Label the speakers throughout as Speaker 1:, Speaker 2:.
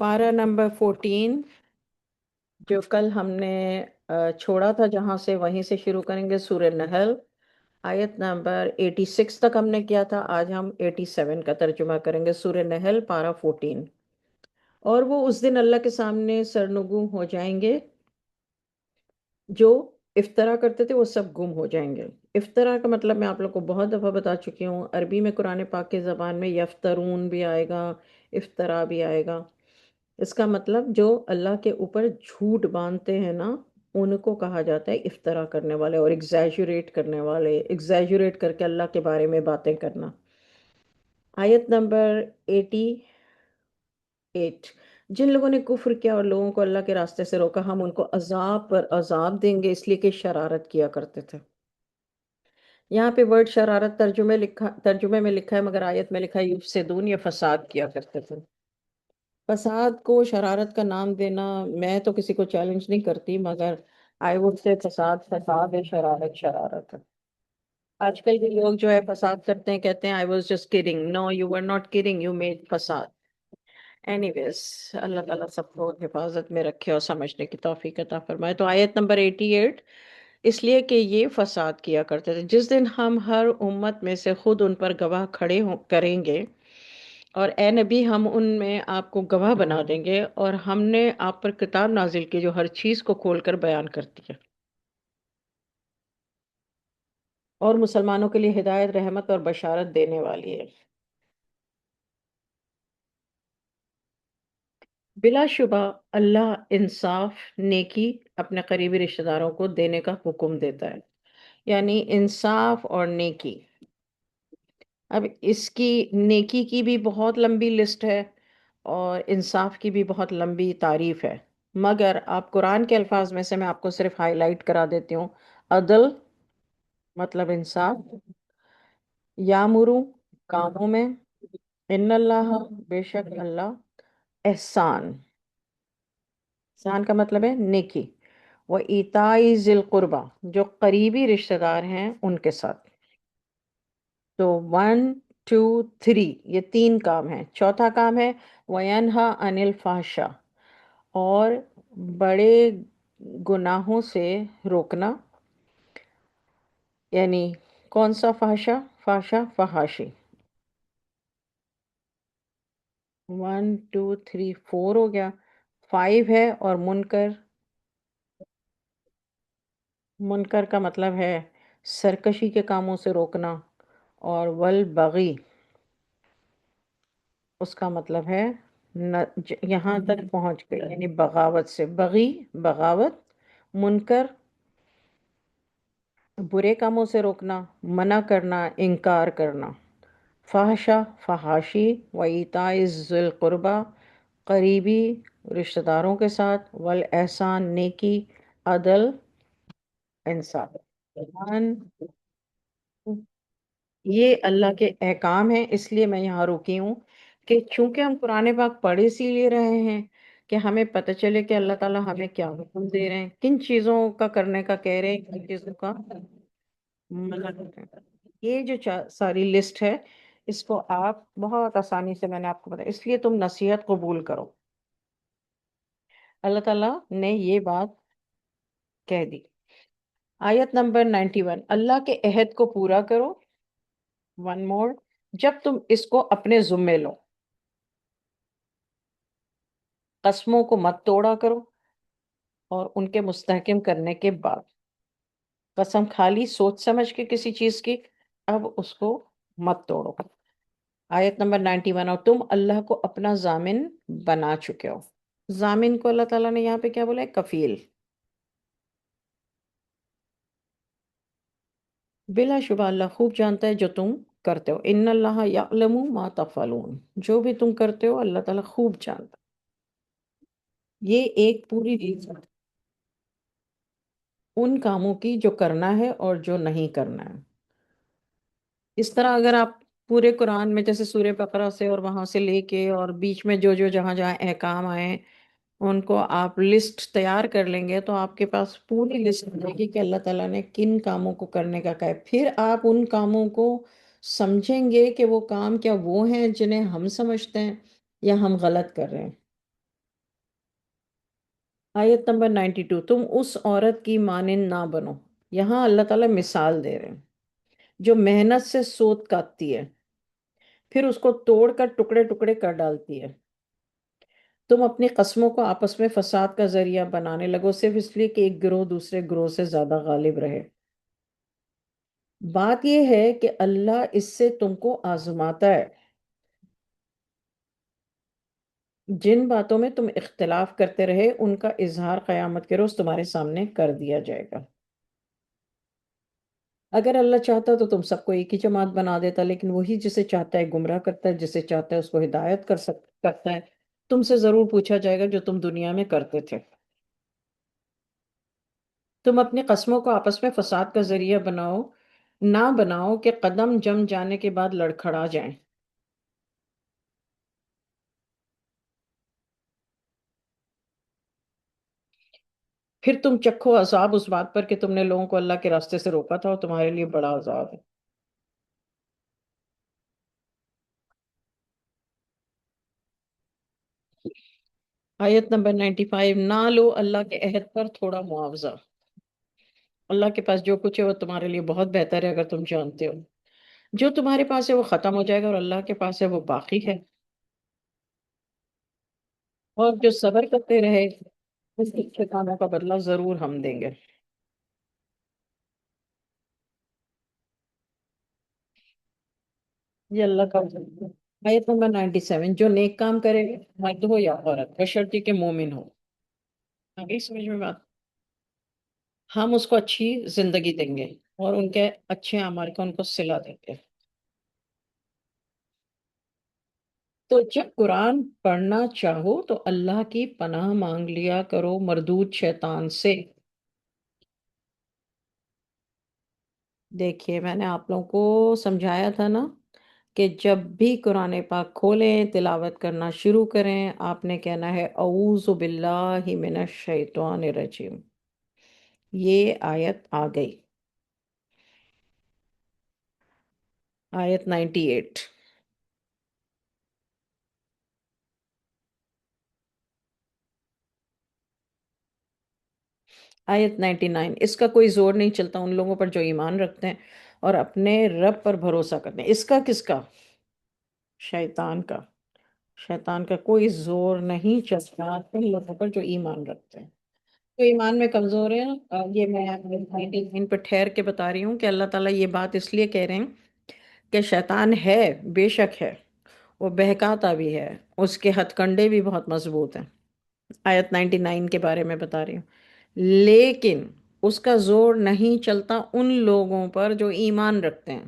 Speaker 1: پارہ نمبر 14 جو کل ہم نے چھوڑا تھا، جہاں سے وہیں سے شروع کریں گے. سورہ نحل آیت نمبر 86 تک ہم نے کیا تھا. آج ہم 87 کا ترجمہ کریں گے. سورہ نحل پارہ 14. اور وہ اس دن اللہ کے سامنے سرنگوں ہو جائیں گے، جو افطرا کرتے تھے وہ سب گم ہو جائیں گے. افطرا کا مطلب میں آپ لوگ کو بہت دفعہ بتا چکی ہوں. عربی میں قرآن پاک کی زبان میں یفترون بھی آئے گا، افطرا بھی آئے گا. اس کا مطلب جو اللہ کے اوپر جھوٹ باندھتے ہیں نا، ان کو کہا جاتا ہے افطرا کرنے والے اور ایگزیجوریٹ کرنے والے. ایگزیجوریٹ کر کے اللہ کے بارے میں باتیں کرنا. آیت نمبر 88. جن لوگوں نے کفر کیا اور لوگوں کو اللہ کے راستے سے روکا، ہم ان کو عذاب پر عذاب دیں گے، اس لیے کہ شرارت کیا کرتے تھے. یہاں پہ ورڈ شرارت ترجمے میں لکھا ہے، مگر آیت میں لکھا ہے یفسدون، یہ فساد کیا کرتے تھے. فساد کو شرارت کا نام دینا، میں تو کسی کو چیلنج نہیں کرتی، مگر آئی وڈ سے فساد فساد ہے، شرارت شرارت ہے. آج کل کے لوگ جو ہے فساد کرتے ہیں، کہتے ہیں I was just kidding. No, you were not kidding, you made فساد. اینی ویز، اللہ تعالیٰ سب کو حفاظت میں رکھے اور سمجھنے کی توفیق عطا فرمائے. تو آیت نمبر 88. اس لیے کہ یہ فساد کیا کرتے تھے. جس دن ہم ہر امت میں سے خود ان پر گواہ کھڑے کریں گے، اور اے نبی ہم ان میں آپ کو گواہ بنا دیں گے، اور ہم نے آپ پر کتاب نازل کی جو ہر چیز کو کھول کر بیان کرتی ہے، اور مسلمانوں کے لیے ہدایت، رحمت اور بشارت دینے والی ہے. بلا شبہ اللہ انصاف، نیکی اپنے قریبی رشتہ داروں کو دینے کا حکم دیتا ہے. یعنی انصاف اور نیکی. اب اس کی نیکی کی بھی بہت لمبی لسٹ ہے، اور انصاف کی بھی بہت لمبی تعریف ہے. مگر آپ قرآن کے الفاظ میں سے میں آپ کو صرف ہائی لائٹ کرا دیتی ہوں. عدل مطلب انصاف. یامرو کاموں میں. ان اللہ بے شک اللہ. احسان. احسان کا مطلب ہے نیکی. وہ ایتائی ذی القربہ، جو قریبی رشتہ دار ہیں ان کے ساتھ. تو 1 2 3 یہ تین کام ہیں. چوتھا کام ہے وینہا عن الفحشاء، اور بڑے گناہوں سے روکنا. یعنی کون سا فحشا؟ فحشا فحاشی. 1 2 3 4 ہو گیا. 5 ہے اور منکر. منکر کا مطلب ہے سرکشی کے کاموں سے روکنا. اور والبغی اس کا مطلب ہے یہاں تک پہنچ گئی، یعنی بغاوت سے. بغی بغاوت. منکر برے کاموں سے روکنا، منع کرنا، انکار کرنا. فحشا فحاشی. و ایتاء ذی القربہ قریبی رشتہ داروں کے ساتھ. والاحسان نیکی. عدل انصاف. قرآن یہ اللہ کے احکام ہیں، اس لیے میں یہاں رکی ہوں کہ چونکہ ہم قرآن پاک پڑھ اسی لیے رہے ہیں کہ ہمیں پتہ چلے کہ اللہ تعالیٰ ہمیں کیا حکم دے رہے ہیں، کن چیزوں کا کرنے کا کہہ رہے ہیں، کن چیزوں کا منع کر رہے ہیں. یہ جو ساری لسٹ ہے، اس کو آپ بہت آسانی سے، میں نے آپ کو بتایا، اس لیے تم نصیحت قبول کرو. اللہ تعالیٰ نے یہ بات کہہ دی. آیت نمبر 91. اللہ کے عہد کو پورا کرو. One more. جب تم اس کو اپنے ذمے لو، قسموں کو مت توڑا کرو، اور ان کے مستحکم کرنے کے بعد. قسم کھا لی سوچ سمجھ کے کسی چیز کی، اب اس کو مت توڑو. آیت نمبر 91. اور تم اللہ کو اپنا ضامن بنا چکے ہو. ضامن کو اللہ تعالیٰ نے یہاں پہ کیا بولا ہے؟ کفیل. بلا شبہ اللہ خوب جانتا ہے جو تم کرتے ہو. ان اللہ یعلم ما تفعلون. جو بھی تم کرتے ہو اللہ تعالیٰ خوب جانتا ہے. یہ ایک پوری لسٹ ان کاموں کی جو کرنا ہے اور جو نہیں کرنا ہے. اس طرح اگر آپ پورے قرآن میں جیسے سورہ بقرہ سے اور وہاں سے لے کے اور بیچ میں جو جو جہاں جہاں احکام آئے ان کو آپ لسٹ تیار کر لیں گے، تو آپ کے پاس پوری لسٹ ہو جائے گی کہ اللہ تعالیٰ نے کن کاموں کو کرنے کا کہا ہے. پھر آپ ان کاموں کو سمجھیں گے کہ وہ کام کیا وہ ہیں جنہیں ہم سمجھتے ہیں یا ہم غلط کر رہے ہیں. آیت نمبر 92، تم اس عورت کی مانند نہ بنو۔ یہاں اللہ تعالیٰ مثال دے رہے ہیں، جو محنت سے سوت کاٹتی ہے، پھر اس کو توڑ کر ٹکڑے ٹکڑے کر ڈالتی ہے۔ تم اپنی قسموں کو آپس میں فساد کا ذریعہ بنانے لگو، صرف اس لیے کہ ایک گروہ دوسرے گروہ سے زیادہ غالب رہے۔ بات یہ ہے کہ اللہ اس سے تم کو آزماتا ہے۔ جن باتوں میں تم اختلاف کرتے رہے ان کا اظہار قیامت کے روز تمہارے سامنے کر دیا جائے گا۔ اگر اللہ چاہتا تو تم سب کو ایک ہی جماعت بنا دیتا، لیکن وہی جسے چاہتا ہے گمراہ کرتا ہے، جسے چاہتا ہے اس کو ہدایت کرتا ہے۔ تم سے ضرور پوچھا جائے گا جو تم دنیا میں کرتے تھے۔ تم اپنی قسموں کو آپس میں فساد کا ذریعہ نہ بناؤ کہ قدم جم جانے کے بعد لڑکھڑا جائیں۔ پھر تم چکھو عذاب اس بات پر کہ تم نے لوگوں کو اللہ کے راستے سے روکا تھا، اور تمہارے لیے بڑا عذاب ہے۔ آیت نمبر 95، نہ لو اللہ کے عہد پر تھوڑا معاوضہ۔ اللہ کے پاس جو کچھ ہے وہ تمہارے لیے بہت بہتر ہے اگر تم جانتے ہو۔ جو تمہارے پاس ہے وہ ختم ہو جائے گا، اور اللہ کے پاس ہے وہ باقی ہے۔ اور جو صبر کرتے رہے اس کے اچھے کاموں کا بدلہ ضرور ہم دیں گے۔ یہ اللہ کا وعدہ ہے۔ آیت نمبر 97، جو نیک کام کرے، مرد ہو یا عورت، بشرطیکہ کہ مومن ہو۔ آگے سمجھ میں بات؟ ہم اس کو اچھی زندگی دیں گے اور ان کے اچھے اعمال کا ان کو صلہ دیں گے۔ تو جب قرآن پڑھنا چاہو تو اللہ کی پناہ مانگ لیا کرو مردود شیطان سے۔ دیکھیے میں نے آپ لوگوں کو سمجھایا تھا نا کہ جب بھی قرآن پاک کھولیں تلاوت کرنا شروع کریں، آپ نے کہنا ہے اعوذ باللہ من الشیطان الرجیم۔ یہ آیت آ گئی، آیت 98۔ آیت 99، اس کا کوئی زور نہیں چلتا ان لوگوں پر جو ایمان رکھتے ہیں اور اپنے رب پر بھروسہ کرتے ہیں۔ اس کا کس کا؟ شیطان کا۔ شیطان کا کوئی زور نہیں چلتا ان لوگوں پر جو ایمان رکھتے ہیں۔ جو ایمان میں کمزور ہیں، یہ میں ان پہ ٹھہر کے بتا رہی ہوں کہ اللہ تعالیٰ یہ بات اس لیے کہہ رہے ہیں کہ شیطان ہے، بے شک ہے، وہ بہکاتا بھی ہے، اس کے ہتھ کنڈے بھی بہت مضبوط ہیں۔ آیت 99 کے بارے میں بتا رہی ہوں۔ لیکن اس کا زور نہیں چلتا ان لوگوں پر جو ایمان رکھتے ہیں۔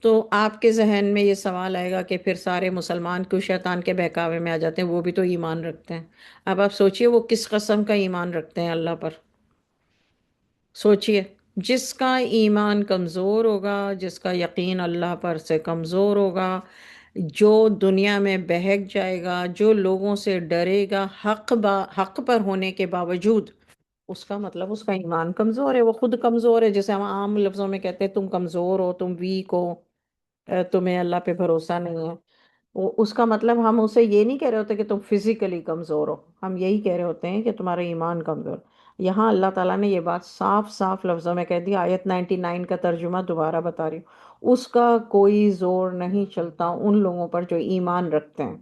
Speaker 1: تو آپ کے ذہن میں یہ سوال آئے گا کہ پھر سارے مسلمان کیوں شیطان کے بہکاوے میں آ جاتے ہیں؟ وہ بھی تو ایمان رکھتے ہیں۔ اب آپ سوچئے وہ کس قسم کا ایمان رکھتے ہیں اللہ پر؟ سوچئے، جس کا ایمان کمزور ہوگا، جس کا یقین اللہ پر سے کمزور ہوگا، جو دنیا میں بہک جائے گا، جو لوگوں سے ڈرے گا حق پر ہونے کے باوجود، اس کا مطلب اس کا ایمان کمزور ہے، وہ خود کمزور ہے۔ جیسے ہم عام لفظوں میں کہتے ہیں تم کمزور ہو، تم ویک ہو، تمہیں اللہ پہ بھروسہ نہیں ہے۔ اس کا مطلب ہم اسے یہ نہیں کہہ رہے ہوتے کہ تم فزیکلی کمزور ہو، ہم یہی کہہ رہے ہوتے ہیں کہ تمہارا ایمان کمزور۔ یہاں اللہ تعالیٰ نے یہ بات صاف صاف لفظوں میں کہہ دی۔ آیت 99 کا ترجمہ دوبارہ بتا رہی ہوں، اس کا کوئی زور نہیں چلتا ان لوگوں پر جو ایمان رکھتے ہیں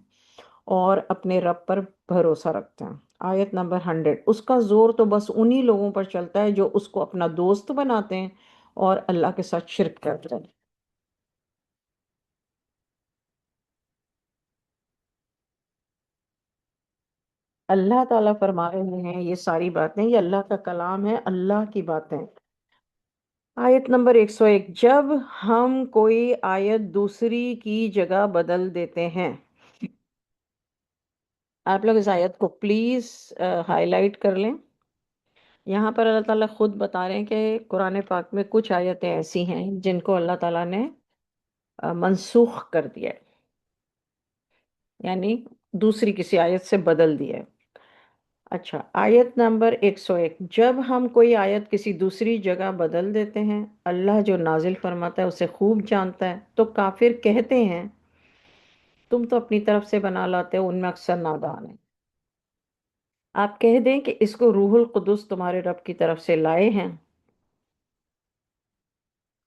Speaker 1: اور اپنے رب پر بھروسہ رکھتے ہیں۔ آیت نمبر 100، اس کا زور تو بس انہی لوگوں پر چلتا ہے جو اس کو اپنا دوست بناتے ہیں اور اللہ کے ساتھ شرک کرتے ہیں۔ اللہ تعالیٰ فرما رہے ہیں یہ ساری باتیں، یہ اللہ کا کلام ہے، اللہ کی باتیں۔ آیت نمبر 101، جب ہم کوئی آیت دوسری کی جگہ بدل دیتے ہیں۔ آپ لوگ اس آیت کو پلیز ہائی لائٹ کر لیں۔ یہاں پر اللہ تعالیٰ خود بتا رہے ہیں کہ قرآن پاک میں کچھ آیتیں ایسی ہیں جن کو اللہ تعالیٰ نے منسوخ کر دیا ہے، یعنی دوسری کسی آیت سے بدل دیا ہے۔ اچھا، آیت نمبر 101، جب ہم کوئی آیت کسی دوسری جگہ بدل دیتے ہیں، اللہ جو نازل فرماتا ہے اسے خوب جانتا ہے، تو کافر کہتے ہیں تم تو اپنی طرف سے بنا لاتے ہو، ان میں اکثر نادان ہیں۔ آپ کہہ دیں کہ اس کو روح القدس تمہارے رب کی طرف سے لائے ہیں.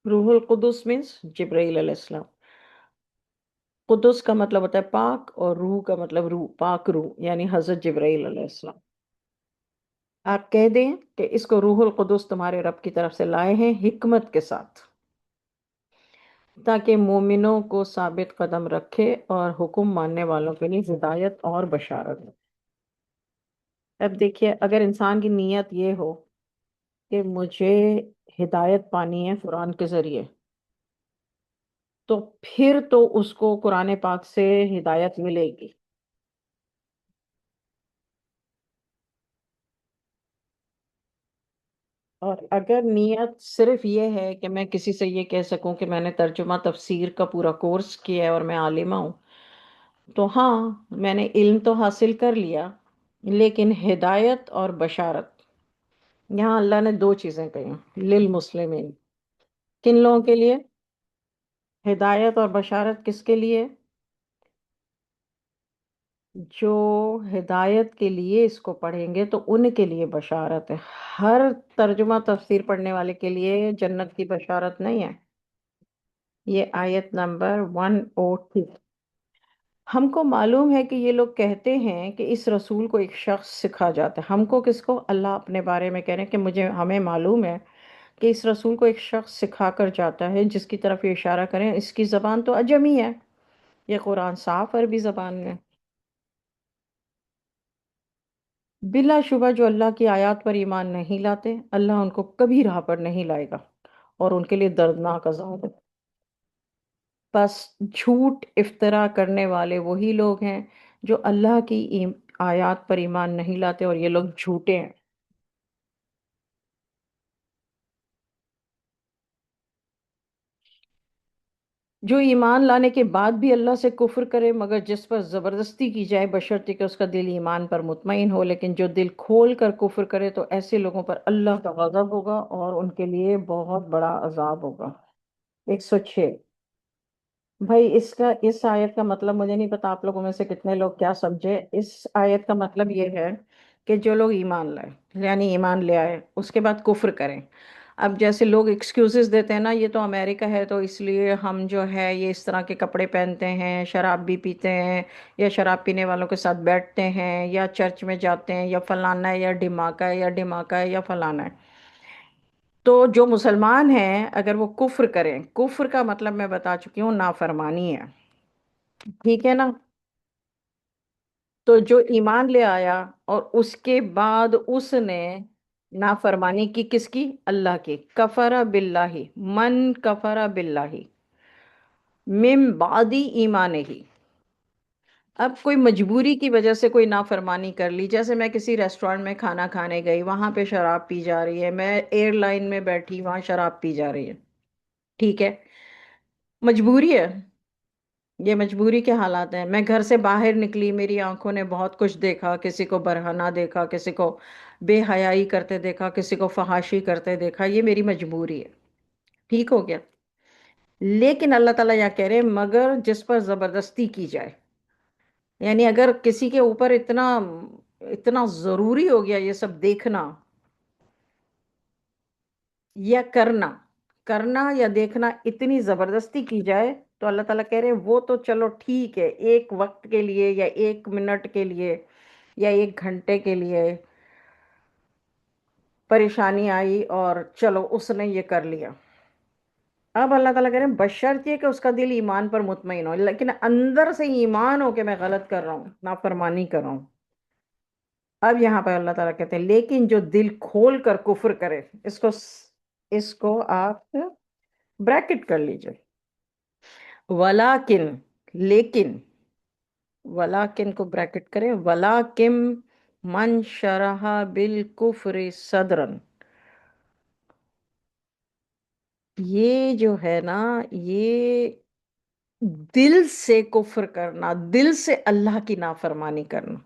Speaker 1: روح القدس مینس جبرائیل علیہ السلام. قدس کا مطلب ہوتا ہے پاک، اور روح کا مطلب روح، پاک روح، یعنی حضرت جبرائیل علیہ السلام. آپ کہہ دیں کہ اس کو روح القدس تمہارے رب کی طرف سے لائے ہیں حکمت کے ساتھ، تاکہ مومنوں کو ثابت قدم رکھے اور حکم ماننے والوں کے لیے ہدایت اور بشارت ہو. اب دیکھیے، اگر انسان کی نیت یہ ہو کہ مجھے ہدایت پانی ہے قرآن کے ذریعے، تو پھر تو اس کو قرآن پاک سے ہدایت ملے گی. اور اگر نیت صرف یہ ہے کہ میں کسی سے یہ کہہ سکوں کہ میں نے ترجمہ تفسیر کا پورا کورس کیا ہے اور میں عالمہ ہوں، تو ہاں، میں نے علم تو حاصل کر لیا، لیکن ہدایت اور بشارت، یہاں اللہ نے دو چیزیں کہی للمسلمین. کن لوگوں کے لیے؟ ہدایت اور بشارت کس کے لیے؟ جو ہدایت کے لیے اس کو پڑھیں گے تو ان کے لیے بشارت ہے. ہر ترجمہ تفسیر پڑھنے والے کے لیے جنت کی بشارت نہیں ہے. یہ آیت نمبر 103. ہم کو معلوم ہے کہ یہ لوگ کہتے ہیں کہ اس رسول کو ایک شخص سکھا جاتا ہے. ہم کو کس کو؟ اللہ اپنے بارے میں کہہ رہے ہیں کہ ہمیں معلوم ہے کہ اس رسول کو ایک شخص سکھا کر جاتا ہے، جس کی طرف یہ اشارہ کریں اس کی زبان تو عجمی ہے. یہ قرآن صاف عربی زبان میں. بلا شبہ جو اللہ کی آیات پر ایمان نہیں لاتے، اللہ ان کو کبھی راہ پر نہیں لائے گا، اور ان کے لیے دردناک عذاب ہے. بس جھوٹ افطرا کرنے والے وہی لوگ ہیں جو اللہ کی آیات پر ایمان نہیں لاتے، اور یہ لوگ جھوٹے ہیں. جو ایمان لانے کے بعد بھی اللہ سے کفر کرے، مگر جس پر زبردستی کی جائے بشرطے کہ اس کا دل ایمان پر مطمئن ہو، لیکن جو دل کھول کر کفر کرے تو ایسے لوگوں پر اللہ کا غضب ہوگا اور ان کے لیے بہت بڑا عذاب ہوگا. 106. بھائی اس آیت کا مطلب مجھے نہیں پتا آپ لوگوں میں سے کتنے لوگ کیا سمجھے. اس آیت کا مطلب یہ ہے کہ جو لوگ ایمان لائے، یعنی ایمان لے آئے، اس کے بعد کفر کریں. اب جیسے لوگ ایکسکیوزز دیتے ہیں نا، یہ تو امریکہ ہے تو اس لیے ہم جو ہے یہ اس طرح کے کپڑے پہنتے ہیں، شراب بھی پیتے ہیں، یا شراب پینے والوں کے ساتھ بیٹھتے ہیں، یا چرچ میں جاتے ہیں، یا فلانا ہے، یا ڈھماکہ ہے، یا ڈھماکہ ہے، یا فلانا ہے. تو جو مسلمان ہیں اگر وہ کفر کریں، کفر کا مطلب میں بتا چکی ہوں، نافرمانی ہے. ٹھیک ہے نا؟ تو جو ایمان لے آیا اور اس کے بعد اس نے نافرمانی کی، کس کی؟ اللہ کی. کفر باللہ، من کفر باللہ من بعد ایمان ہی. اب کوئی مجبوری کی وجہ سے کوئی نافرمانی کر لی، جیسے میں کسی ریسٹورینٹ میں کھانا کھانے گئی، وہاں پہ شراب پی جا رہی ہے، میں ایئر لائن میں بیٹھی، وہاں شراب پی جا رہی ہے. ٹھیک ہے، مجبوری ہے. یہ مجبوری کے حالات ہیں. میں گھر سے باہر نکلی، میری آنکھوں نے بہت کچھ دیکھا، کسی کو برہنہ دیکھا، کسی کو بے حیائی کرتے دیکھا، کسی کو فحاشی کرتے دیکھا، یہ میری مجبوری ہے. ٹھیک ہو گیا؟ لیکن اللہ تعالیٰ یہ کہہ رہے ہیں مگر جس پر زبردستی کی جائے، یعنی اگر کسی کے اوپر اتنا اتنا ضروری ہو گیا یہ سب دیکھنا یا کرنا، کرنا یا دیکھنا اتنی زبردستی کی جائے، تو اللہ تعالیٰ کہہ رہے ہیں وہ تو چلو ٹھیک ہے، ایک وقت کے لیے یا 1 منٹ کے لیے یا 1 گھنٹے کے لیے پریشانی آئی اور چلو اس نے یہ کر لیا. اب اللہ تعالیٰ کہہ رہے ہیں بشرط یہ کہ اس کا دل ایمان پر مطمئن ہو، لیکن اندر سے ایمان ہو کہ میں غلط کر رہا ہوں، نافرمانی کر رہا ہوں. اب یہاں پر اللہ تعالیٰ کہتے ہیں لیکن جو دل کھول کر کفر کرے، اس کو آپ بریکٹ کر لیجئے. ولیکن، لیکن، ولیکن کو بریکٹ کریں، ولیکن من شرح بالکفر صدرن. یہ جو ہے نا، یہ دل سے کفر کرنا، دل سے اللہ کی نافرمانی کرنا.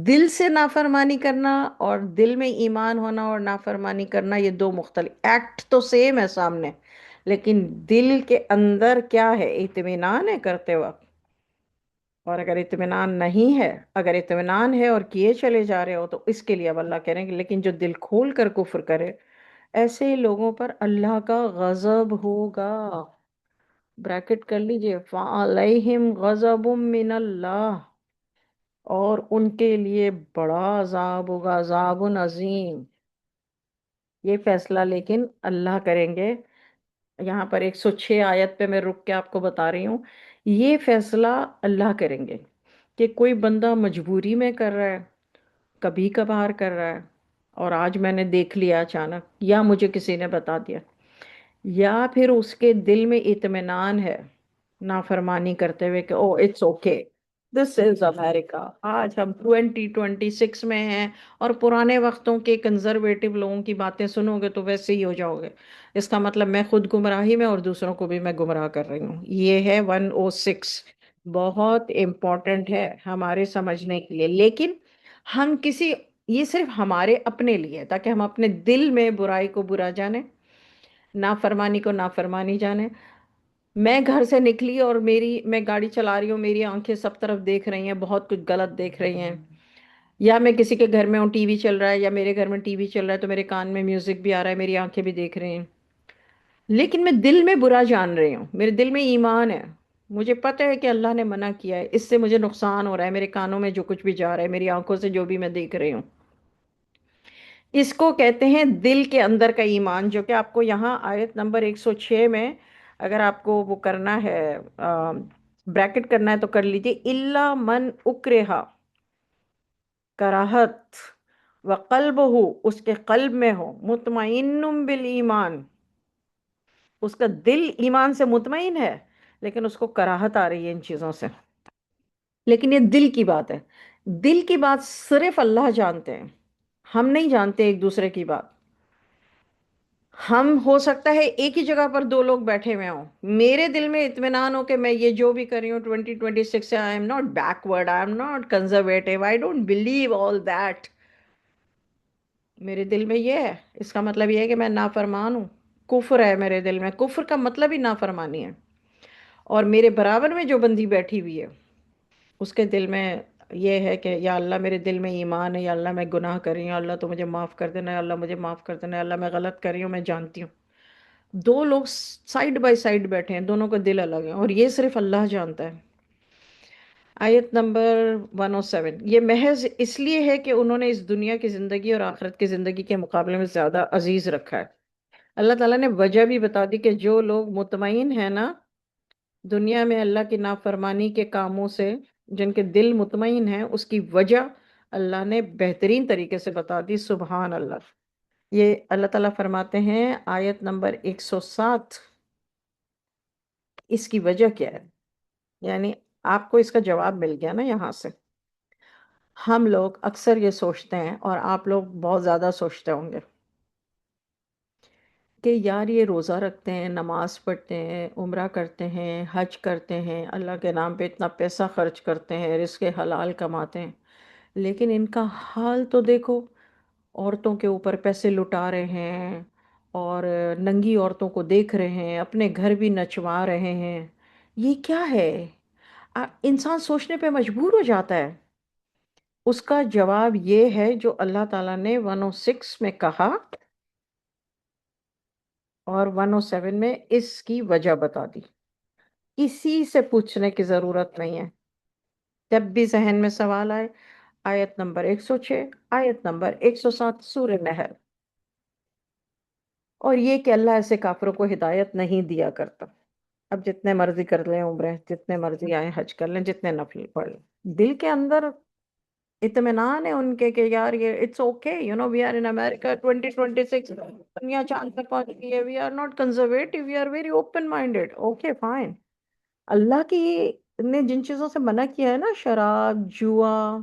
Speaker 1: دل سے نافرمانی کرنا اور دل میں ایمان ہونا اور نافرمانی کرنا، یہ دو مختلف ایکٹ تو سیم ہے سامنے، لیکن دل کے اندر کیا ہے؟ اطمینان ہے کرتے وقت. اور اگر اطمینان نہیں ہے، اگر اطمینان ہے اور کیے چلے جا رہے ہو، تو اس کے لیے اب اللہ کہہ رہے ہیں کہ لیکن جو دل کھول کر کفر کرے، ایسے لوگوں پر اللہ کا غضب ہوگا۔ بریکٹ کر لیجئے، فَعَلَيْهِمْ غَضَبٌ مِّنَ اللَّهِ، اور ان کے لیے بڑا عذاب ہوگا، عذاب عظیم۔ یہ فیصلہ لیکن اللہ کریں گے۔ یہاں پر 106 آیت پہ میں رک کے آپ کو بتا رہی ہوں، یہ فیصلہ اللہ کریں گے کہ کوئی بندہ مجبوری میں کر رہا ہے، کبھی کبھار کر رہا ہے، اور آج میں نے دیکھ لیا اچانک، یا مجھے کسی نے بتا دیا، یا پھر اس کے دل میں اطمینان ہے نافرمانی کرتے ہوئے کہ او اٹس اوکے، دس از امریکہ، آج ہم 2026 میں ہیں، اور پرانے وقتوں کے کنزرویٹو لوگوں کی باتیں سنو گے تو ویسے ہی ہو جاؤ گے، اس کا مطلب میں خود گمراہی میں اور دوسروں کو بھی میں گمراہ کر رہی ہوں۔ یہ ہے 106، بہت امپورٹنٹ ہے ہمارے سمجھنے کے لیے، لیکن ہم کسی، یہ صرف ہمارے اپنے لیے، تاکہ ہم اپنے دل میں برائی کو برا جانیں، نافرمانی کو نافرمانی جانے۔ میں گھر سے نکلی اور میں گاڑی چلا رہی ہوں، میری آنکھیں سب طرف دیکھ رہی ہیں، بہت کچھ غلط دیکھ رہی ہیں، یا میں کسی کے گھر میں ہوں، ٹی وی چل رہا ہے، یا میرے گھر میں ٹی وی چل رہا ہے تو میرے کان میں میوزک بھی آ رہا ہے، میری آنکھیں بھی دیکھ رہی ہیں، لیکن میں دل میں برا جان رہی ہوں، میرے دل میں ایمان ہے، مجھے پتہ ہے کہ اللہ نے منع کیا ہے، اس سے مجھے نقصان ہو رہا ہے، میرے کانوں میں جو کچھ بھی جا رہا ہے، میری آنکھوں سے جو بھی میں دیکھ رہی ہوں، اس کو کہتے ہیں دل کے اندر کا ایمان، جو کہ آپ کو یہاں آیت نمبر 106 میں، اگر آپ کو وہ کرنا ہے، بریکٹ کرنا ہے تو کر لیجئے، الا من اکرہا، کراہت، وقلبہ، اس کے قلب میں ہو، مطمئن بالایمان، اس کا دل ایمان سے مطمئن ہے، لیکن اس کو کراہت آ رہی ہے ان چیزوں سے، لیکن یہ دل کی بات ہے، دل کی بات صرف اللہ جانتے ہیں، ہم نہیں جانتے ایک دوسرے کی بات۔ ہم ہو سکتا ہے ایک ہی جگہ پر دو لوگ بیٹھے ہوئے ہوں، میرے دل میں اطمینان ہو کہ میں یہ جو بھی کر رہی ہوں 2026 سے، I am not backward, I am not conservative, I don't believe all that, میرے دل میں یہ ہے، اس کا مطلب یہ ہے کہ میں نافرمان ہوں، کفر ہے میرے دل میں، کفر کا مطلب ہی نافرمانی ہے، اور میرے برابر میں جو بندی بیٹھی ہوئی ہے، اس کے دل میں یہ ہے کہ یا اللہ میرے دل میں ایمان ہے، یا اللہ میں گناہ کر رہی ہوں، اللہ تو مجھے معاف کر دینا، یا اللہ مجھے معاف کر دینا، یا اللہ میں غلط کر رہی ہوں، میں جانتی ہوں۔ دو لوگ سائیڈ بائی سائیڈ بیٹھے ہیں، دونوں کا دل الگ ہے، اور یہ صرف اللہ جانتا ہے۔ آیت نمبر 107، یہ محض اس لیے ہے کہ انہوں نے اس دنیا کی زندگی اور آخرت کی زندگی کے مقابلے میں زیادہ عزیز رکھا ہے۔ اللہ تعالیٰ نے وجہ بھی بتا دی کہ جو لوگ مطمئن ہیں نا دنیا میں اللہ کی نافرمانی کے کاموں سے، جن کے دل مطمئن ہیں، اس کی وجہ اللہ نے بہترین طریقے سے بتا دی، سبحان اللہ۔ یہ اللہ تعالیٰ فرماتے ہیں آیت نمبر 107، اس کی وجہ کیا ہے؟ یعنی آپ کو اس کا جواب مل گیا نا یہاں سے۔ ہم لوگ اکثر یہ سوچتے ہیں، اور آپ لوگ بہت زیادہ سوچتے ہوں گے، کہ یار یہ روزہ رکھتے ہیں، نماز پڑھتے ہیں، عمرہ کرتے ہیں، حج کرتے ہیں، اللہ کے نام پہ اتنا پیسہ خرچ کرتے ہیں، رزق حلال کماتے ہیں، لیکن ان کا حال تو دیکھو، عورتوں کے اوپر پیسے لٹا رہے ہیں، اور ننگی عورتوں کو دیکھ رہے ہیں، اپنے گھر بھی نچوا رہے ہیں، یہ کیا ہے؟ انسان سوچنے پہ مجبور ہو جاتا ہے۔ اس کا جواب یہ ہے جو اللہ تعالیٰ نے 106 میں کہا، اور 107 میں اس کی وجہ بتا دی، کسی سے پوچھنے کی ضرورت نہیں ہے، جب بھی ذہن میں سوال آئے، آیت نمبر 106، آیت نمبر 107 سورہ نحل۔ اور یہ کہ اللہ ایسے کافروں کو ہدایت نہیں دیا کرتا، اب جتنے مرضی کر لیں عمریں، جتنے مرضی آئیں حج کر لیں، جتنے نفل پڑھ لیں، دل کے اندر اطمینان ہے ان کے کہ یار یہ it's okay, you know we are in America 2026، دنیا چاند تک پہنچ گئی ہے، we are not conservative, we are very open minded, okay fine. اللہ کی نے جن چیزوں سے منع کیا ہے نا، شراب، جوا،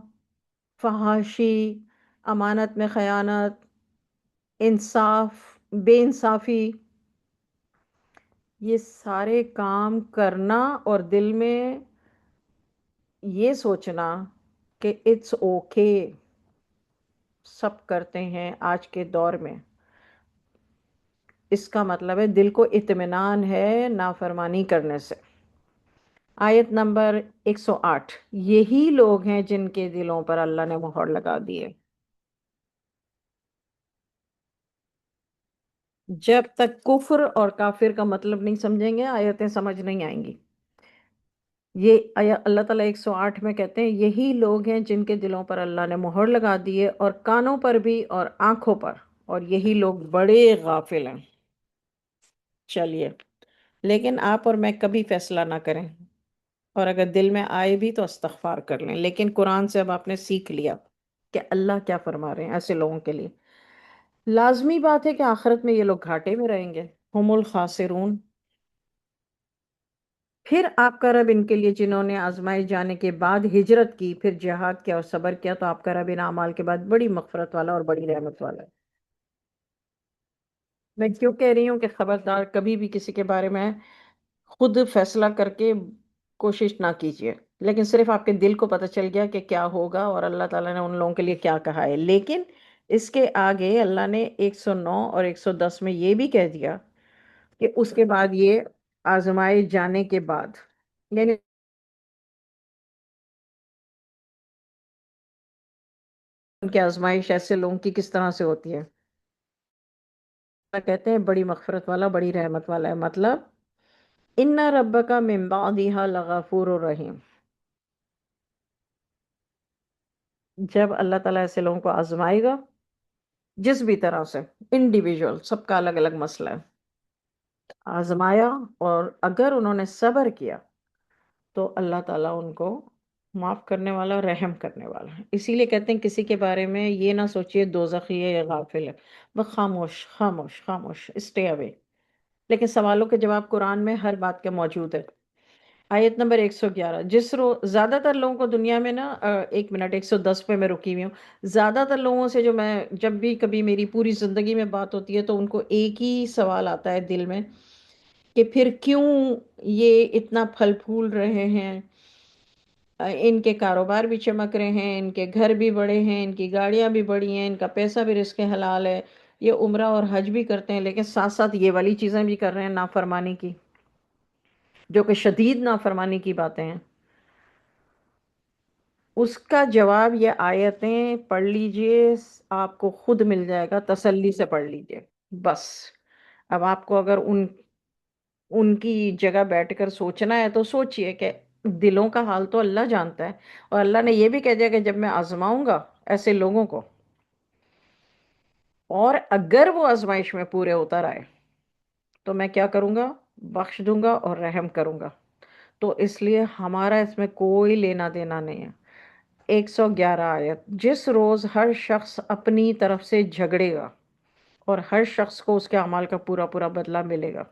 Speaker 1: فحاشی، امانت میں خیانت، انصاف، بے انصافی، یہ سارے کام کرنا، اور دل میں یہ سوچنا کہ اٹس اوکے، سب کرتے ہیں آج کے دور میں، اس کا مطلب ہے دل کو اطمینان ہے نافرمانی کرنے سے۔ آیت نمبر 108، یہی لوگ ہیں جن کے دلوں پر اللہ نے مہر لگا دی ہے۔ جب تک کفر اور کافر کا مطلب نہیں سمجھیں گے آیتیں سمجھ نہیں آئیں گی۔ یہ اللہ تعالیٰ 108 میں کہتے ہیں یہی لوگ ہیں جن کے دلوں پر اللہ نے مہر لگا دی ہے، اور کانوں پر بھی اور آنکھوں پر، اور یہی لوگ بڑے غافل ہیں۔ چلیے، لیکن آپ اور میں کبھی فیصلہ نہ کریں، اور اگر دل میں آئے بھی تو استغفار کر لیں، لیکن قرآن سے اب آپ نے سیکھ لیا کہ اللہ کیا فرما رہے ہیں ایسے لوگوں کے لیے۔ لازمی بات ہے کہ آخرت میں یہ لوگ گھاٹے میں رہیں گے، ہم الخاسرون۔ پھر آپ کا رب ان کے لیے جنہوں نے آزمائے جانے کے بعد ہجرت کی، پھر جہاد کیا اور صبر کیا، تو آپ کا رب ان اعمال کے بعد بڑی مغفرت والا اور بڑی رحمت والا ہے۔ میں کیوں کہہ رہی ہوں کہ خبردار کبھی بھی کسی کے بارے میں خود فیصلہ کر کے کوشش نہ کیجیے، لیکن صرف آپ کے دل کو پتہ چل گیا کہ کیا ہوگا اور اللہ تعالیٰ نے ان لوگوں کے لیے کیا کہا ہے۔ لیکن اس کے آگے اللہ نے 109 اور 110 میں یہ بھی کہہ دیا کہ اس کے بعد یہ آزمائے جانے کے بعد، یعنی ان کی آزمائش ایسے لوگوں کی کس طرح سے ہوتی ہے۔ اللہ کہتے ہیں بڑی مغفرت والا بڑی رحمت والا ہے، مطلب ان ربک من بعدھا لغفور رحیم۔ جب اللہ تعالیٰ ایسے لوگوں کو آزمائے گا جس بھی طرح سے، انڈیویجول سب کا الگ الگ مسئلہ ہے، آزمایا اور اگر انہوں نے صبر کیا تو اللہ تعالیٰ ان کو معاف کرنے والا اور رحم کرنے والا ہے۔ اسی لیے کہتے ہیں کسی کے بارے میں یہ نہ سوچئے دوزخی ہے یا غافل ہے، بس خاموش خاموش خاموش، اسٹے اوے۔ لیکن سوالوں کے جواب قرآن میں ہر بات کے موجود ہے۔ آیت نمبر 111، زیادہ تر لوگوں کو دنیا میں نا، ایک منٹ، 110 پہ میں رکی ہوئی ہوں۔ زیادہ تر لوگوں سے جو میں جب بھی کبھی میری پوری زندگی میں بات ہوتی ہے تو ان کو ایک ہی سوال آتا ہے دل میں کہ پھر کیوں یہ اتنا پھل پھول رہے ہیں، ان کے کاروبار بھی چمک رہے ہیں، ان کے گھر بھی بڑے ہیں، ان کی گاڑیاں بھی بڑی ہیں، ان کا پیسہ بھی رزق حلال ہے، یہ عمرہ اور حج بھی کرتے ہیں، لیکن ساتھ ساتھ یہ والی چیزیں بھی کر رہے ہیں نافرمانی کی، جو کہ شدید نافرمانی کی باتیں ہیں۔ اس کا جواب یہ آیتیں پڑھ لیجئے، آپ کو خود مل جائے گا، تسلی سے پڑھ لیجئے بس۔ اب آپ کو اگر ان کی جگہ بیٹھ کر سوچنا ہے تو سوچئے کہ دلوں کا حال تو اللہ جانتا ہے، اور اللہ نے یہ بھی کہہ دیا کہ جب میں آزماؤں گا ایسے لوگوں کو، اور اگر وہ آزمائش میں پورے اتر آئے تو میں کیا کروں گا، بخش دوں گا اور رحم کروں گا۔ تو اس لیے ہمارا اس میں کوئی لینا دینا نہیں ہے۔ 111 آیت، جس روز ہر شخص اپنی طرف سے جھگڑے گا اور ہر شخص کو اس کے اعمال کا پورا پورا بدلہ ملے گا،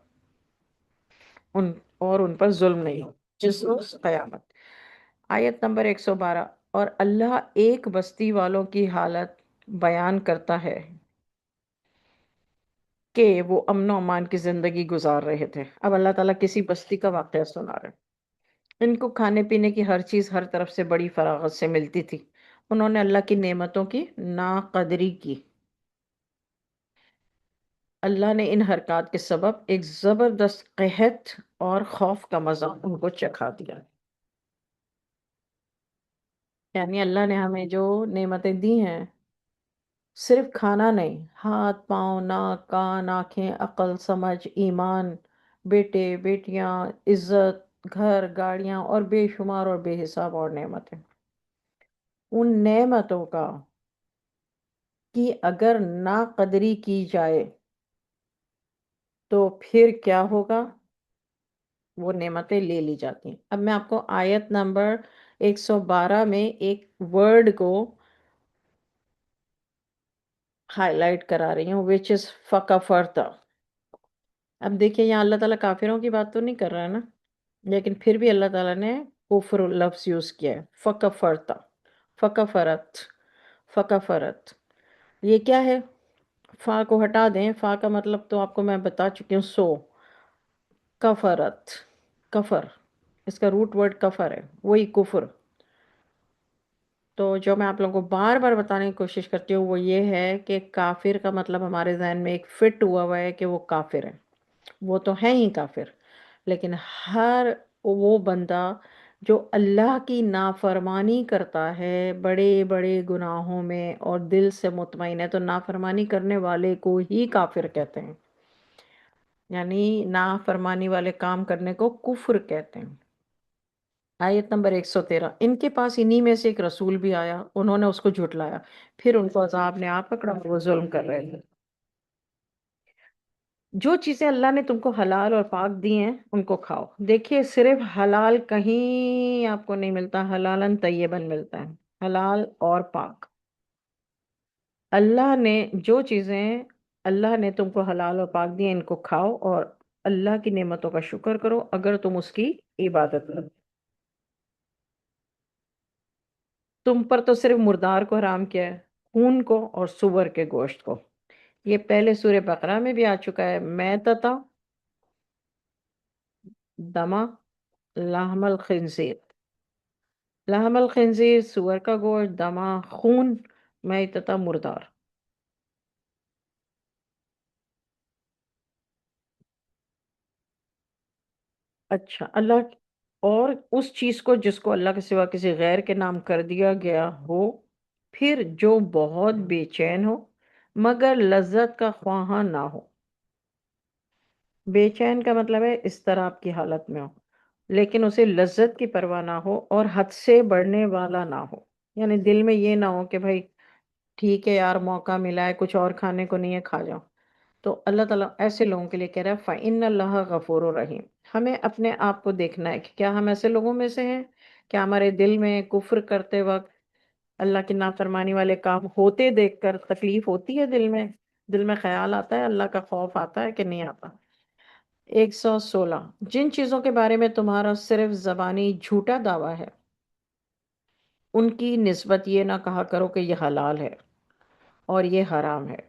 Speaker 1: ان اور ان پر ظلم نہیں ہو، جس روز قیامت۔ آیت نمبر 112، اور اللہ ایک بستی والوں کی حالت بیان کرتا ہے کہ وہ امن و امان کی زندگی گزار رہے تھے۔ اب اللہ تعالیٰ کسی بستی کا واقعہ سنا رہے ہیں۔ ان کو کھانے پینے کی ہر چیز ہر طرف سے بڑی فراغت سے ملتی تھی، انہوں نے اللہ کی نعمتوں کی ناقدری کی۔ اللہ نے ان حرکات کے سبب ایک زبردست قحط اور خوف کا مزہ ان کو چکھا دیا۔ یعنی اللہ نے ہمیں جو نعمتیں دی ہیں، صرف کھانا نہیں، ہاتھ پاؤں ناک کان آنکھیں عقل سمجھ ایمان، بیٹے بیٹیاں، عزت، گھر گاڑیاں اور بے شمار اور بے حساب اور نعمتیں، ان نعمتوں کا کی اگر ناقدری کی جائے تو پھر کیا ہوگا، وہ نعمتیں لے لی جاتی ہیں۔ اب میں آپ کو آیت نمبر 112 میں ایک ورڈ کو ہائی لائٹ کرا رہی ہوں، which is فَكَفَرْتَ۔ اب دیکھیں یہاں اللہ تعالیٰ کافروں کی بات تو نہیں کر رہا ہے نا، لیکن پھر بھی اللہ تعالیٰ نے کفر لفظ یوز کیا ہے، فَكَفَرْتَ، فَكَفَرَت، فَكَفَرَت۔ یہ کیا ہے؟ فا کو ہٹا دیں، فا کا مطلب تو آپ کو میں بتا چکی ہوں، سو کفرت، کفر، اس کا روٹ ورڈ کفر ہے، وہی کفر۔ تو جو میں آپ لوگوں کو بار بار بتانے کی کوشش کرتی ہوں وہ یہ ہے کہ کافر کا مطلب ہمارے ذہن میں ایک فٹ ہوا ہوا ہے کہ وہ کافر ہے، وہ تو ہیں ہی کافر، لیکن ہر وہ بندہ جو اللہ کی نافرمانی کرتا ہے بڑے بڑے گناہوں میں اور دل سے مطمئن ہے، تو نافرمانی کرنے والے کو ہی کافر کہتے ہیں، یعنی نافرمانی والے کام کرنے کو کفر کہتے ہیں۔ آیت نمبر 113، ان کے پاس انہی میں سے ایک رسول بھی آیا، انہوں نے اس کو جھٹلایا، پھر ان کو عذاب نے آ پکڑا، وہ ظلم کر رہے تھے۔ جو چیزیں اللہ نے تم کو حلال اور پاک دی ہیں ان کو کھاؤ۔ دیکھیے صرف حلال کہیں آپ کو نہیں ملتا، حلالن طیبن ملتا ہے، حلال اور پاک۔ اللہ نے جو چیزیں اللہ نے تم کو حلال اور پاک دی ہیں ان کو کھاؤ، اور اللہ کی نعمتوں کا شکر کرو اگر تم اس کی عبادت کرو۔ تم پر تو صرف مردار کو حرام کیا ہے، خون کو اور سور کے گوشت کو۔ یہ پہلے سورہ بقرہ میں بھی آ چکا ہے، میتتا، دما، لحم الخنزیر، لحم الخنزیر سور کا گوشت، دما خون، میتتا مردار۔ اچھا اللہ، اور اس چیز کو جس کو اللہ کے سوا کسی غیر کے نام کر دیا گیا ہو، پھر جو بہت بے چین ہو مگر لذت کا خواہاں نہ ہو۔ بے چین کا مطلب ہے اضطراب کی حالت میں ہو لیکن اسے لذت کی پرواہ نہ ہو اور حد سے بڑھنے والا نہ ہو، یعنی دل میں یہ نہ ہو کہ بھائی ٹھیک ہے یار موقع ملا ہے کچھ اور کھانے کو نہیں ہے کھا جاؤ۔ تو اللہ تعالیٰ ایسے لوگوں کے لیے کہہ رہا ہے فَإِنَّ اللَّهَ غَفُورٌ رَحِيمٌ۔ ہمیں اپنے آپ کو دیکھنا ہے کہ کیا ہم ایسے لوگوں میں سے ہیں، کیا ہمارے دل میں کفر کرتے وقت اللہ کی نافرمانی والے کام ہوتے دیکھ کر تکلیف ہوتی ہے، دل میں خیال آتا ہے، اللہ کا خوف آتا ہے کہ نہیں آتا۔ 116، جن چیزوں کے بارے میں تمہارا صرف زبانی جھوٹا دعویٰ ہے ان کی نسبت یہ نہ کہا کرو کہ یہ حلال ہے اور یہ حرام ہے،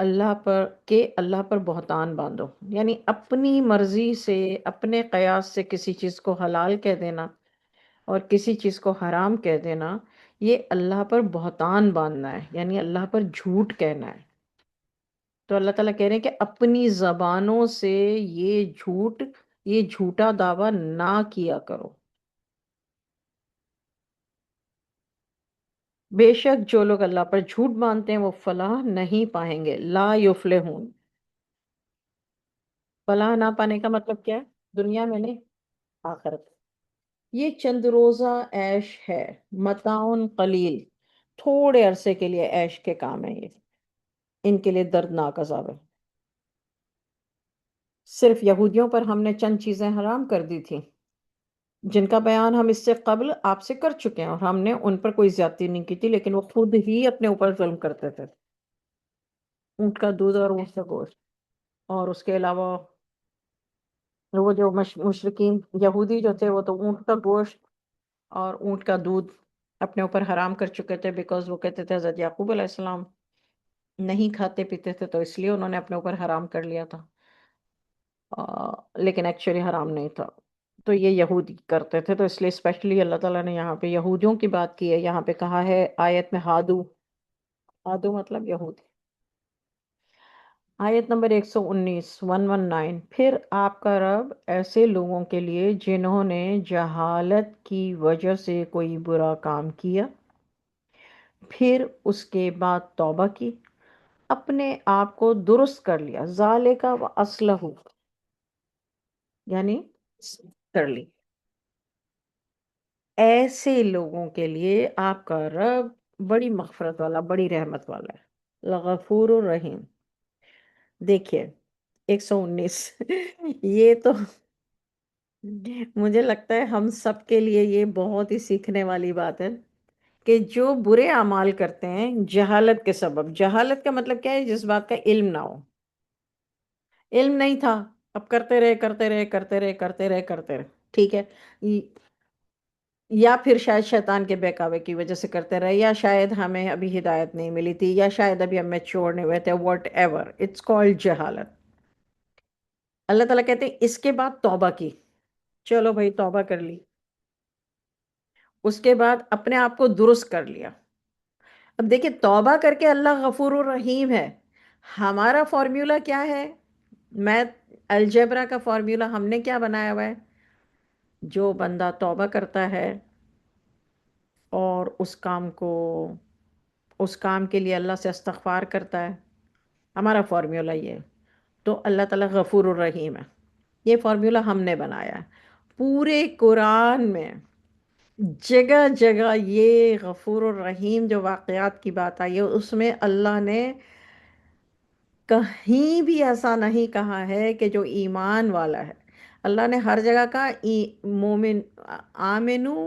Speaker 1: اللہ پر بہتان باندھو، یعنی اپنی مرضی سے اپنے قیاس سے کسی چیز کو حلال کہہ دینا اور کسی چیز کو حرام کہہ دینا، یہ اللہ پر بہتان باندھنا ہے، یعنی اللہ پر جھوٹ کہنا ہے۔ تو اللہ تعالیٰ کہہ رہے ہیں کہ اپنی زبانوں سے یہ جھوٹا دعویٰ نہ کیا کرو۔ بے شک جو لوگ اللہ پر جھوٹ باندھتے ہیں وہ فلاح نہیں پائیں گے، لا یفلحون۔ فلاح نہ پانے کا مطلب کیا ہے؟ دنیا میں نہیں، آخرت۔ یہ چند روزہ عیش ہے، متاعن قلیل، تھوڑے عرصے کے لیے عیش کے کام ہے یہ، ان کے لیے دردناک عذاب ہے۔ صرف یہودیوں پر ہم نے چند چیزیں حرام کر دی تھیں جن کا بیان ہم اس سے قبل آپ سے کر چکے ہیں، اور ہم نے ان پر کوئی زیادتی نہیں کی تھی لیکن وہ خود ہی اپنے اوپر ظلم کرتے تھے۔ اونٹ کا دودھ اور اونٹ کا گوشت، اور اس کے علاوہ وہ جو مشرقین یہودی جو تھے وہ تو اونٹ کا گوشت اور اونٹ کا دودھ اپنے اوپر حرام کر چکے تھے، بیکاز وہ کہتے تھے حضرت یعقوب علیہ السلام نہیں کھاتے پیتے تھے تو اس لیے انہوں نے اپنے اوپر حرام کر لیا تھا، لیکن ایکچولی حرام نہیں تھا۔ تو یہ یہودی کرتے تھے، تو اس لیے اسپیشلی اللہ تعالیٰ نے یہاں پہ یہودیوں کی بات کی ہے، یہاں پہ کہا ہے آیت میں ہادو، ہادو مطلب یہودی۔ آیت نمبر 119، 119، پھر آپ کا رب ایسے لوگوں کے لیے جنہوں نے جہالت کی وجہ سے کوئی برا کام کیا پھر اس کے بعد توبہ کی، اپنے آپ کو درست کر لیا، ذالک و اصلح، یعنی کر لی، ایسے لوگوں کے لیے آپ کا رب بڑی مغفرت والا، بڑی رحمت والا ہے، لغفور الرحیم۔ دیکھیے 119 یہ تو مجھے لگتا ہے ہم سب کے لیے یہ بہت ہی سیکھنے والی بات ہے کہ جو برے اعمال کرتے ہیں جہالت کے سبب، جہالت کا مطلب کیا ہے؟ جس بات کا علم نہ ہو، علم نہیں تھا، اب کرتے رہے کرتے رہے کرتے رہے کرتے رہے کرتے رہے، ٹھیک ہے، یا پھر شاید شیطان کے بہکاوے کی وجہ سے کرتے رہے، یا شاید ہمیں ابھی ہدایت نہیں ملی تھی، یا شاید ابھی ہم میچور نہیں ہوئے تھے، واٹ ایور، اٹس کالڈ جہالت۔ اللہ تعالیٰ کہتے ہیں اس کے بعد توبہ کی، چلو بھائی توبہ کر لی، اس کے بعد اپنے آپ کو درست کر لیا۔ اب دیکھیں توبہ کر کے اللہ غفور الرحیم ہے، ہمارا فارمولا کیا ہے؟ میتھ الجبرا کا فارمولا ہم نے کیا بنایا ہوا ہے؟ جو بندہ توبہ کرتا ہے اور اس کام کے لیے اللہ سے استغفار کرتا ہے، ہمارا فارمولا یہ ہے، تو اللہ تعالیٰ غفور الرحیم ہے۔ یہ فارمولا ہم نے بنایا ہے۔ پورے قرآن میں جگہ جگہ یہ غفور الرحیم جو واقعات کی بات آئی ہے، اس میں اللہ نے کہیں بھی ایسا نہیں کہا ہے کہ جو ایمان والا ہے۔ اللہ نے ہر جگہ کہا مومن آمنو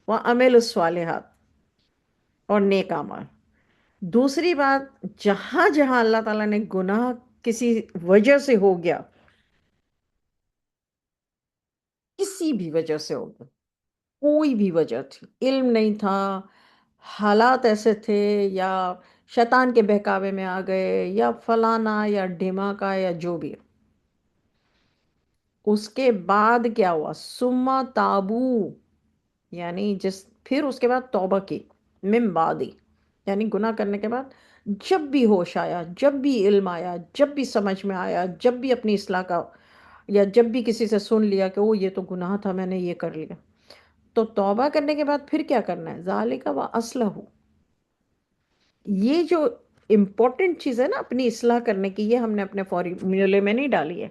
Speaker 1: و عمل الصالحات اور نیک اعمال۔ دوسری بات، جہاں جہاں اللہ تعالیٰ نے گناہ کسی وجہ سے ہو گیا، کسی بھی وجہ سے ہو گیا، کوئی بھی وجہ تھی، علم نہیں تھا، حالات ایسے تھے، یا شیطان کے بہکاوے میں آ گئے، یا فلانا یا ڈھماکا یا جو بھی، اس کے بعد کیا ہوا؟ سما تابو، یعنی پھر اس کے بعد توبہ کی، من بعدی، یعنی گناہ کرنے کے بعد جب بھی ہوش آیا، جب بھی علم آیا، جب بھی سمجھ میں آیا، جب بھی اپنی اصلاح کا، یا جب بھی کسی سے سن لیا کہ وہ یہ تو گناہ تھا، میں نے یہ کر لیا، تو توبہ کرنے کے بعد پھر کیا کرنا ہے؟ ذالک و اصلح، یہ جو امپورٹنٹ چیز ہے نا اپنی اصلاح کرنے کی، یہ ہم نے اپنے فارمولے میں نہیں ڈالی ہے۔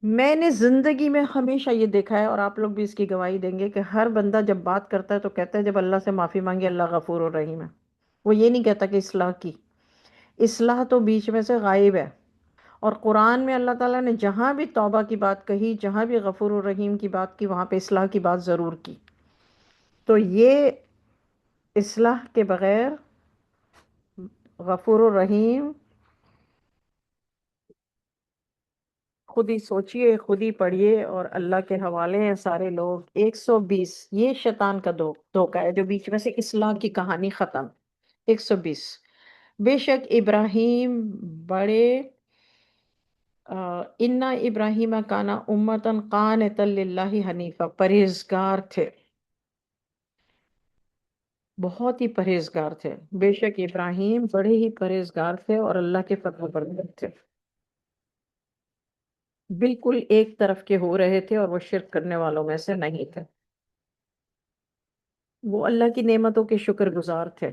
Speaker 1: میں نے زندگی میں ہمیشہ یہ دیکھا ہے، اور آپ لوگ بھی اس کی گواہی دیں گے، کہ ہر بندہ جب بات کرتا ہے تو کہتا ہے جب اللہ سے معافی مانگی اللہ غفور الرحیم ہے۔ وہ یہ نہیں کہتا کہ اصلاح کی، اصلاح تو بیچ میں سے غائب ہے۔ اور قرآن میں اللہ تعالیٰ نے جہاں بھی توبہ کی بات کہی، جہاں بھی غفور الرحیم کی بات کی، وہاں پہ اصلاح کی بات ضرور کی۔ تو یہ اصلاح کے بغیر غفور الرحیم، خود ہی سوچئے، خود ہی پڑھیے، اور اللہ کے حوالے ہیں سارے لوگ۔ 120 یہ شیطان کا دھوکہ ہے جو بیچ میں سے اصلاح کی کہانی ختم۔ 120 بے شک ابراہیم بڑے انا ابراہیم کانا امتن قانتا للہ حنیفہ، پرہیزگار تھے، بہت ہی پرہیزگار تھے۔ بے شک ابراہیم بڑے ہی پرہیزگار تھے اور اللہ کے فرما بردار تھے، بالکل ایک طرف کے ہو رہے تھے، اور وہ شرک کرنے والوں میں سے نہیں تھے۔ وہ اللہ کی نعمتوں کے شکر گزار تھے۔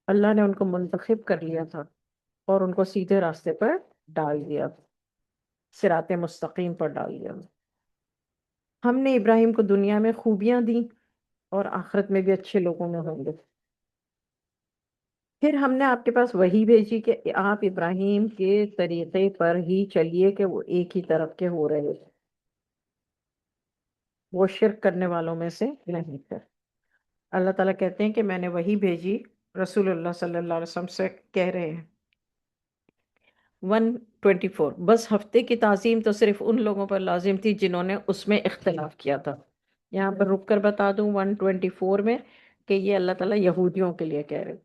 Speaker 1: اللہ نے ان کو منتخب کر لیا تھا اور ان کو سیدھے راستے پر ڈال دیا، صراط مستقیم پر ڈال دیا۔ ہم نے ابراہیم کو دنیا میں خوبیاں دیں، اور آخرت میں بھی اچھے لوگوں میں ہوں گے۔ پھر ہم نے آپ کے پاس وہی بھیجی کہ آپ ابراہیم کے طریقے پر ہی چلیے، کہ وہ ایک ہی طرف کے ہو رہے تھے، وہ شرک کرنے والوں میں سے نہیں تھے۔ اللہ تعالیٰ کہتے ہیں کہ میں نے وہی بھیجی، رسول اللہ صلی اللہ علیہ وسلم سے کہہ رہے ہیں۔ 124 بس ہفتے کی تعظیم تو صرف ان لوگوں پر لازم تھی جنہوں نے اس میں اختلاف کیا تھا۔ یہاں پر رک کر بتا دوں 124 میں کہ یہ اللہ تعالیٰ یہودیوں کے لیے کہہ رہے۔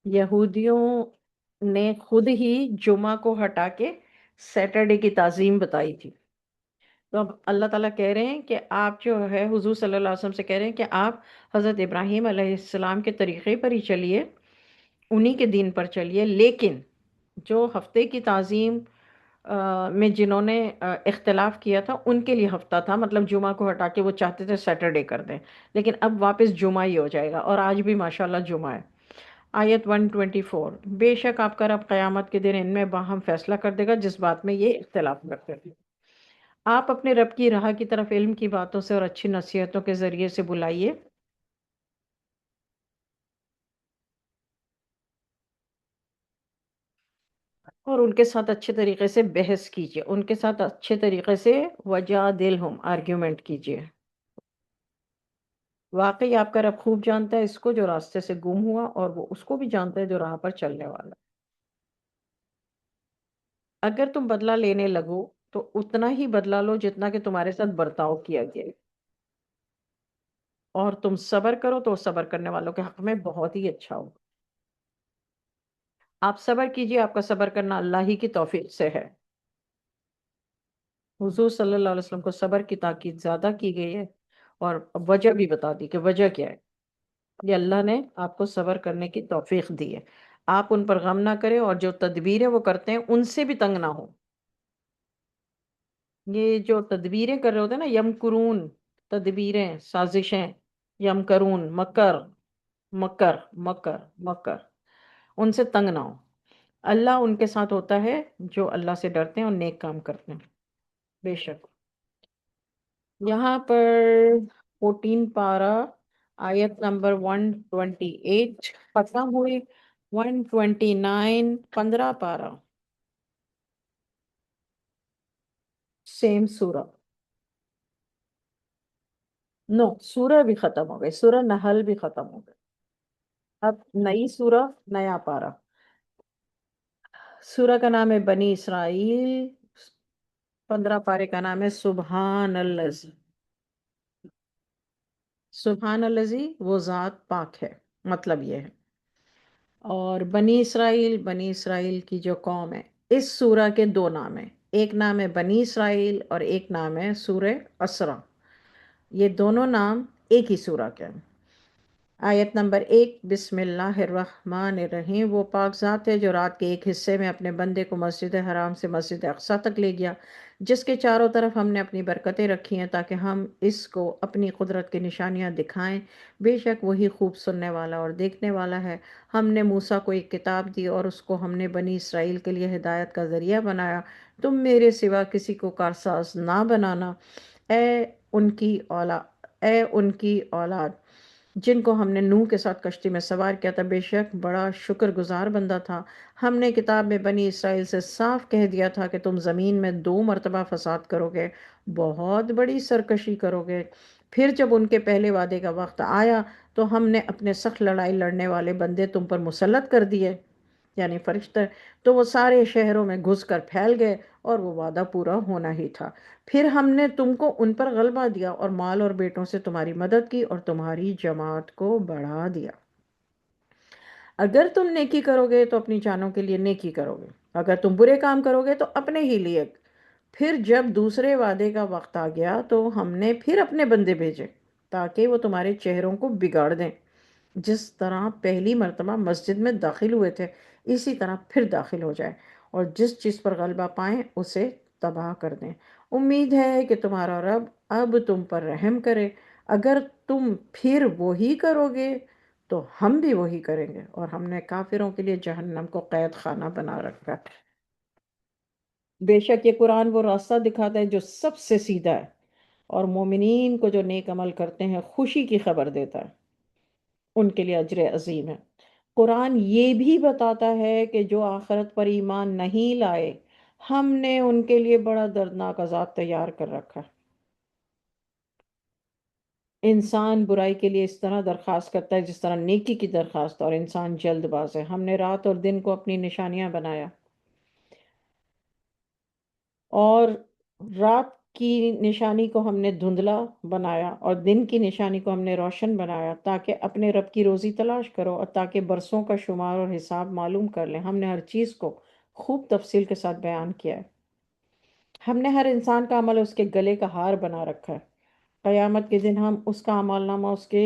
Speaker 1: یہودیوں نے خود ہی جمعہ کو ہٹا کے سیٹرڈے کی تعظیم بتائی تھی۔ تو اب اللہ تعالیٰ کہہ رہے ہیں کہ آپ جو ہے حضور صلی اللہ علیہ وسلم سے کہہ رہے ہیں کہ آپ حضرت ابراہیم علیہ السلام کے طریقے پر ہی چلیے، انہی کے دین پر چلیے، لیکن جو ہفتے کی تعظیم میں جنہوں نے اختلاف کیا تھا ان کے لیے ہفتہ تھا، مطلب جمعہ کو ہٹا کے وہ چاہتے تھے سیٹرڈے کر دیں، لیکن اب واپس جمعہ ہی ہو جائے گا، اور آج بھی ماشاءاللہ جمعہ ہے۔ آیت 124 بے شک آپ کا رب قیامت کے دن ان میں باہم فیصلہ کر دے گا جس بات میں یہ اختلاف کرتے تھے۔ آپ اپنے رب کی راہ کی طرف علم کی باتوں سے اور اچھی نصیحتوں کے ذریعے سے بلائیے، اور ان کے ساتھ اچھے طریقے سے بحث کیجیے، ان کے ساتھ اچھے طریقے سے وجادلہم آرگیومنٹ کیجیے۔ واقعی آپ کا رب خوب جانتا ہے اس کو جو راستے سے گم ہوا، اور وہ اس کو بھی جانتا ہے جو راہ پر چلنے والا۔ اگر تم بدلہ لینے لگو تو اتنا ہی بدلہ لو جتنا کہ تمہارے ساتھ برتاؤ کیا گیا ہے، اور تم صبر کرو تو صبر کرنے والوں کے حق میں بہت ہی اچھا ہو۔ آپ صبر کیجئے، آپ کا صبر کرنا اللہ ہی کی توفیق سے ہے۔ حضور صلی اللہ علیہ وسلم کو صبر کی تاکید زیادہ کی گئی ہے، اور وجہ بھی بتا دی کہ وجہ کیا ہے۔ یہ اللہ نے آپ کو صبر کرنے کی توفیق دی ہے۔ آپ ان پر غم نہ کریں، اور جو تدبیریں وہ کرتے ہیں ان سے بھی تنگ نہ ہو۔ یہ جو تدبیریں کر رہے ہوتے ہیں نا، یم کرون، تدبیریں، سازشیں، یم کرون، مکر، مکر، مکر، مکر، ان سے تنگ نہ ہو۔ اللہ ان کے ساتھ ہوتا ہے جو اللہ سے ڈرتے ہیں اور نیک کام کرتے ہیں، بے شک۔ یہاں پر 14 پارہ، آیت نمبر 128 ختم ہوئی، 129، 15 پارہ، سیم سورہ۔ نو، سورہ بھی ختم ہو گئی، سورہ نحل بھی ختم ہو گئی، اب نئی سورہ، نیا پارہ۔ سورہ کا نام ہے بنی اسرائیل، 15 پارے کا نام ہے سبحان الذی۔ سبحان الذی، وہ ذات پاک ہے، مطلب یہ ہے۔ اور بنی اسرائیل، بنی اسرائیل کی جو قوم ہے، اس سورہ کے دو نام ہیں، ایک نام ہے بنی اسرائیل اور ایک نام ہے سورہ اسرا۔ یہ دونوں نام ایک ہی سورہ کے ہیں۔ آیت نمبر 1، بسم اللہ الرحمن الرحیم۔ وہ پاک ذات ہے جو رات کے ایک حصے میں اپنے بندے کو مسجد حرام سے مسجد اقصیٰ تک لے گیا، جس کے چاروں طرف ہم نے اپنی برکتیں رکھی ہیں تاکہ ہم اس کو اپنی قدرت کی نشانیاں دکھائیں۔ بے شک وہی خوب سننے والا اور دیکھنے والا ہے۔ ہم نے موسیٰ کو ایک کتاب دی اور اس کو ہم نے بنی اسرائیل کے لیے ہدایت کا ذریعہ بنایا۔ تم میرے سوا کسی کو کارساز نہ بنانا، اے اے ان کی اولاد جن کو ہم نے نوح کے ساتھ کشتی میں سوار کیا تھا، بے شک بڑا شکر گزار بندہ تھا۔ ہم نے کتاب میں بنی اسرائیل سے صاف کہہ دیا تھا کہ تم زمین میں 2 مرتبہ فساد کرو گے، بہت بڑی سرکشی کرو گے۔ پھر جب ان کے پہلے وعدے کا وقت آیا تو ہم نے اپنے سخت لڑائی لڑنے والے بندے تم پر مسلط کر دیے، یعنی فرشتے، تو وہ سارے شہروں میں گھس کر پھیل گئے اور وہ وعدہ پورا ہونا ہی تھا۔ پھر ہم نے تم کو ان پر غلبہ دیا اور مال اور بیٹوں سے تمہاری مدد کی اور تمہاری جماعت کو بڑھا دیا۔ اگر تم نیکی کرو گے تو اپنی جانوں کے لیے نیکی کرو گے، اگر تم برے کام کرو گے تو اپنے ہی لیے۔ پھر جب دوسرے وعدے کا وقت آ گیا تو ہم نے پھر اپنے بندے بھیجے تاکہ وہ تمہارے چہروں کو بگاڑ دیں، جس طرح پہلی مرتبہ مسجد میں داخل ہوئے تھے اسی طرح پھر داخل ہو جائیں، اور جس چیز پر غلبہ پائیں اسے تباہ کر دیں۔ امید ہے کہ تمہارا رب اب تم پر رحم کرے۔ اگر تم پھر وہی کرو گے تو ہم بھی وہی کریں گے، اور ہم نے کافروں کے لیے جہنم کو قید خانہ بنا رکھا ہے۔ بے شک یہ قرآن وہ راستہ دکھاتا ہے جو سب سے سیدھا ہے، اور مومنین کو جو نیک عمل کرتے ہیں خوشی کی خبر دیتا ہے، ان کے لیے اجر عظیم ہے۔ قرآن یہ بھی بتاتا ہے کہ جو آخرت پر ایمان نہیں لائے، ہم نے ان کے لیے بڑا دردناک عذاب تیار کر رکھا ہے۔ انسان برائی کے لیے اس طرح درخواست کرتا ہے جس طرح نیکی کی درخواست، اور انسان جلد باز ہے۔ ہم نے رات اور دن کو اپنی نشانیاں بنایا، اور رات کی نشانی کو ہم نے دھندلا بنایا اور دن کی نشانی کو ہم نے روشن بنایا، تاکہ اپنے رب کی روزی تلاش کرو اور تاکہ برسوں کا شمار اور حساب معلوم کر لیں۔ ہم نے ہر چیز کو خوب تفصیل کے ساتھ بیان کیا ہے۔ ہم نے ہر انسان کا عمل اس کے گلے کا ہار بنا رکھا ہے۔ قیامت کے دن ہم اس کا اعمال نامہ اس کے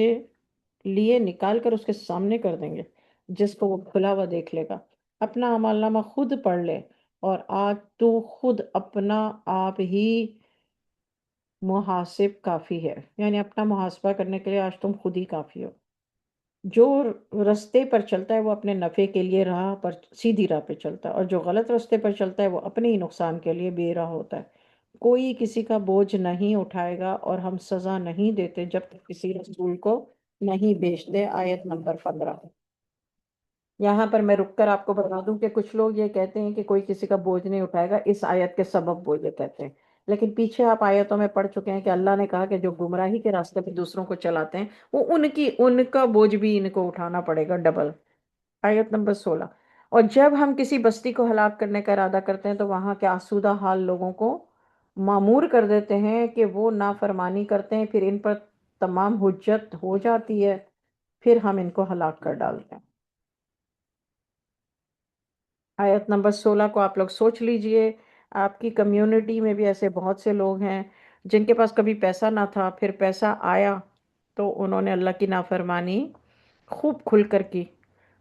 Speaker 1: لیے نکال کر اس کے سامنے کر دیں گے، جس کو وہ کھلا ہوا دیکھ لے گا۔ اپنا اعمال نامہ خود پڑھ لے، اور آج تو خود اپنا آپ ہی محاسب کافی ہے، یعنی اپنا محاسبہ کرنے کے لیے آج تم خود ہی کافی ہو۔ جو رستے پر چلتا ہے وہ اپنے نفع کے لیے راہ پر سیدھی راہ پہ چلتا ہے، اور جو غلط رستے پر چلتا ہے وہ اپنے ہی نقصان کے لیے بے راہ ہوتا ہے۔ کوئی کسی کا بوجھ نہیں اٹھائے گا، اور ہم سزا نہیں دیتے جب تک کسی رسول کو نہیں بھیجتے۔ آیت نمبر 15۔ یہاں پر میں رک کر آپ کو بتا دوں کہ کچھ لوگ یہ کہتے ہیں کہ کوئی کسی کا بوجھ نہیں اٹھائے گا، اس آیت کے سبب وہ یہ کہتے ہیں، لیکن پیچھے آپ آیتوں میں پڑھ چکے ہیں کہ اللہ نے کہا کہ جو گمراہی کے راستے پہ دوسروں کو چلاتے ہیں وہ ان کا بوجھ بھی ان کو اٹھانا پڑے گا ڈبل۔ آیت نمبر 16۔ اور جب ہم کسی بستی کو ہلاک کرنے کا ارادہ کرتے ہیں تو وہاں کے آسودہ حال لوگوں کو معمور کر دیتے ہیں کہ وہ نافرمانی کرتے ہیں، پھر ان پر تمام حجت ہو جاتی ہے، پھر ہم ان کو ہلاک کر ڈالتے ہیں۔ آیت نمبر 16 کو آپ لوگ سوچ لیجئے۔ آپ کی کمیونٹی میں بھی ایسے بہت سے لوگ ہیں جن کے پاس کبھی پیسہ نہ تھا، پھر پیسہ آیا تو انہوں نے اللہ کی نافرمانی خوب کھل کر کی۔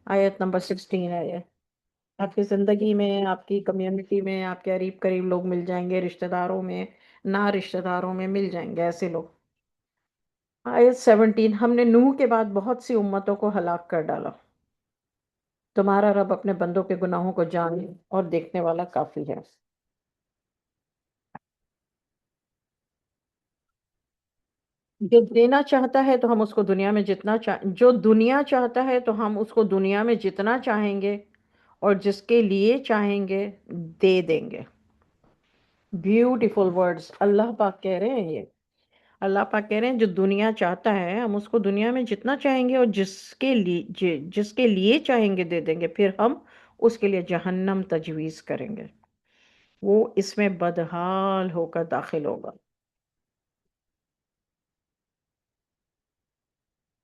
Speaker 1: آیت نمبر 16 ہے یہ۔ آپ کی زندگی میں، آپ کی کمیونٹی میں آپ کے قریب قریب لوگ مل جائیں گے، رشتہ داروں میں، نہ رشتہ داروں میں مل جائیں گے ایسے لوگ۔ آیت 17، ہم نے نوح کے بعد بہت سی امتوں کو ہلاک کر ڈالا، تمہارا رب اپنے بندوں کے گناہوں کو جاننے اور دیکھنے والا کافی ہے۔ جو دینا چاہتا ہے تو ہم اس کو دنیا میں جو دنیا چاہتا ہے تو ہم اس کو دنیا میں جتنا چاہیں گے اور جس کے لیے چاہیں گے دے دیں گے۔ بیوٹیفل ورڈز اللہ پاک کہہ رہے ہیں یہ۔ اللہ پاک کہہ رہے ہیں جو دنیا چاہتا ہے ہم اس کو دنیا میں جتنا چاہیں گے اور جس کے لیے چاہیں گے دے دیں گے، پھر ہم اس کے لیے جہنم تجویز کریں گے، وہ اس میں بدحال ہو کر داخل ہوگا۔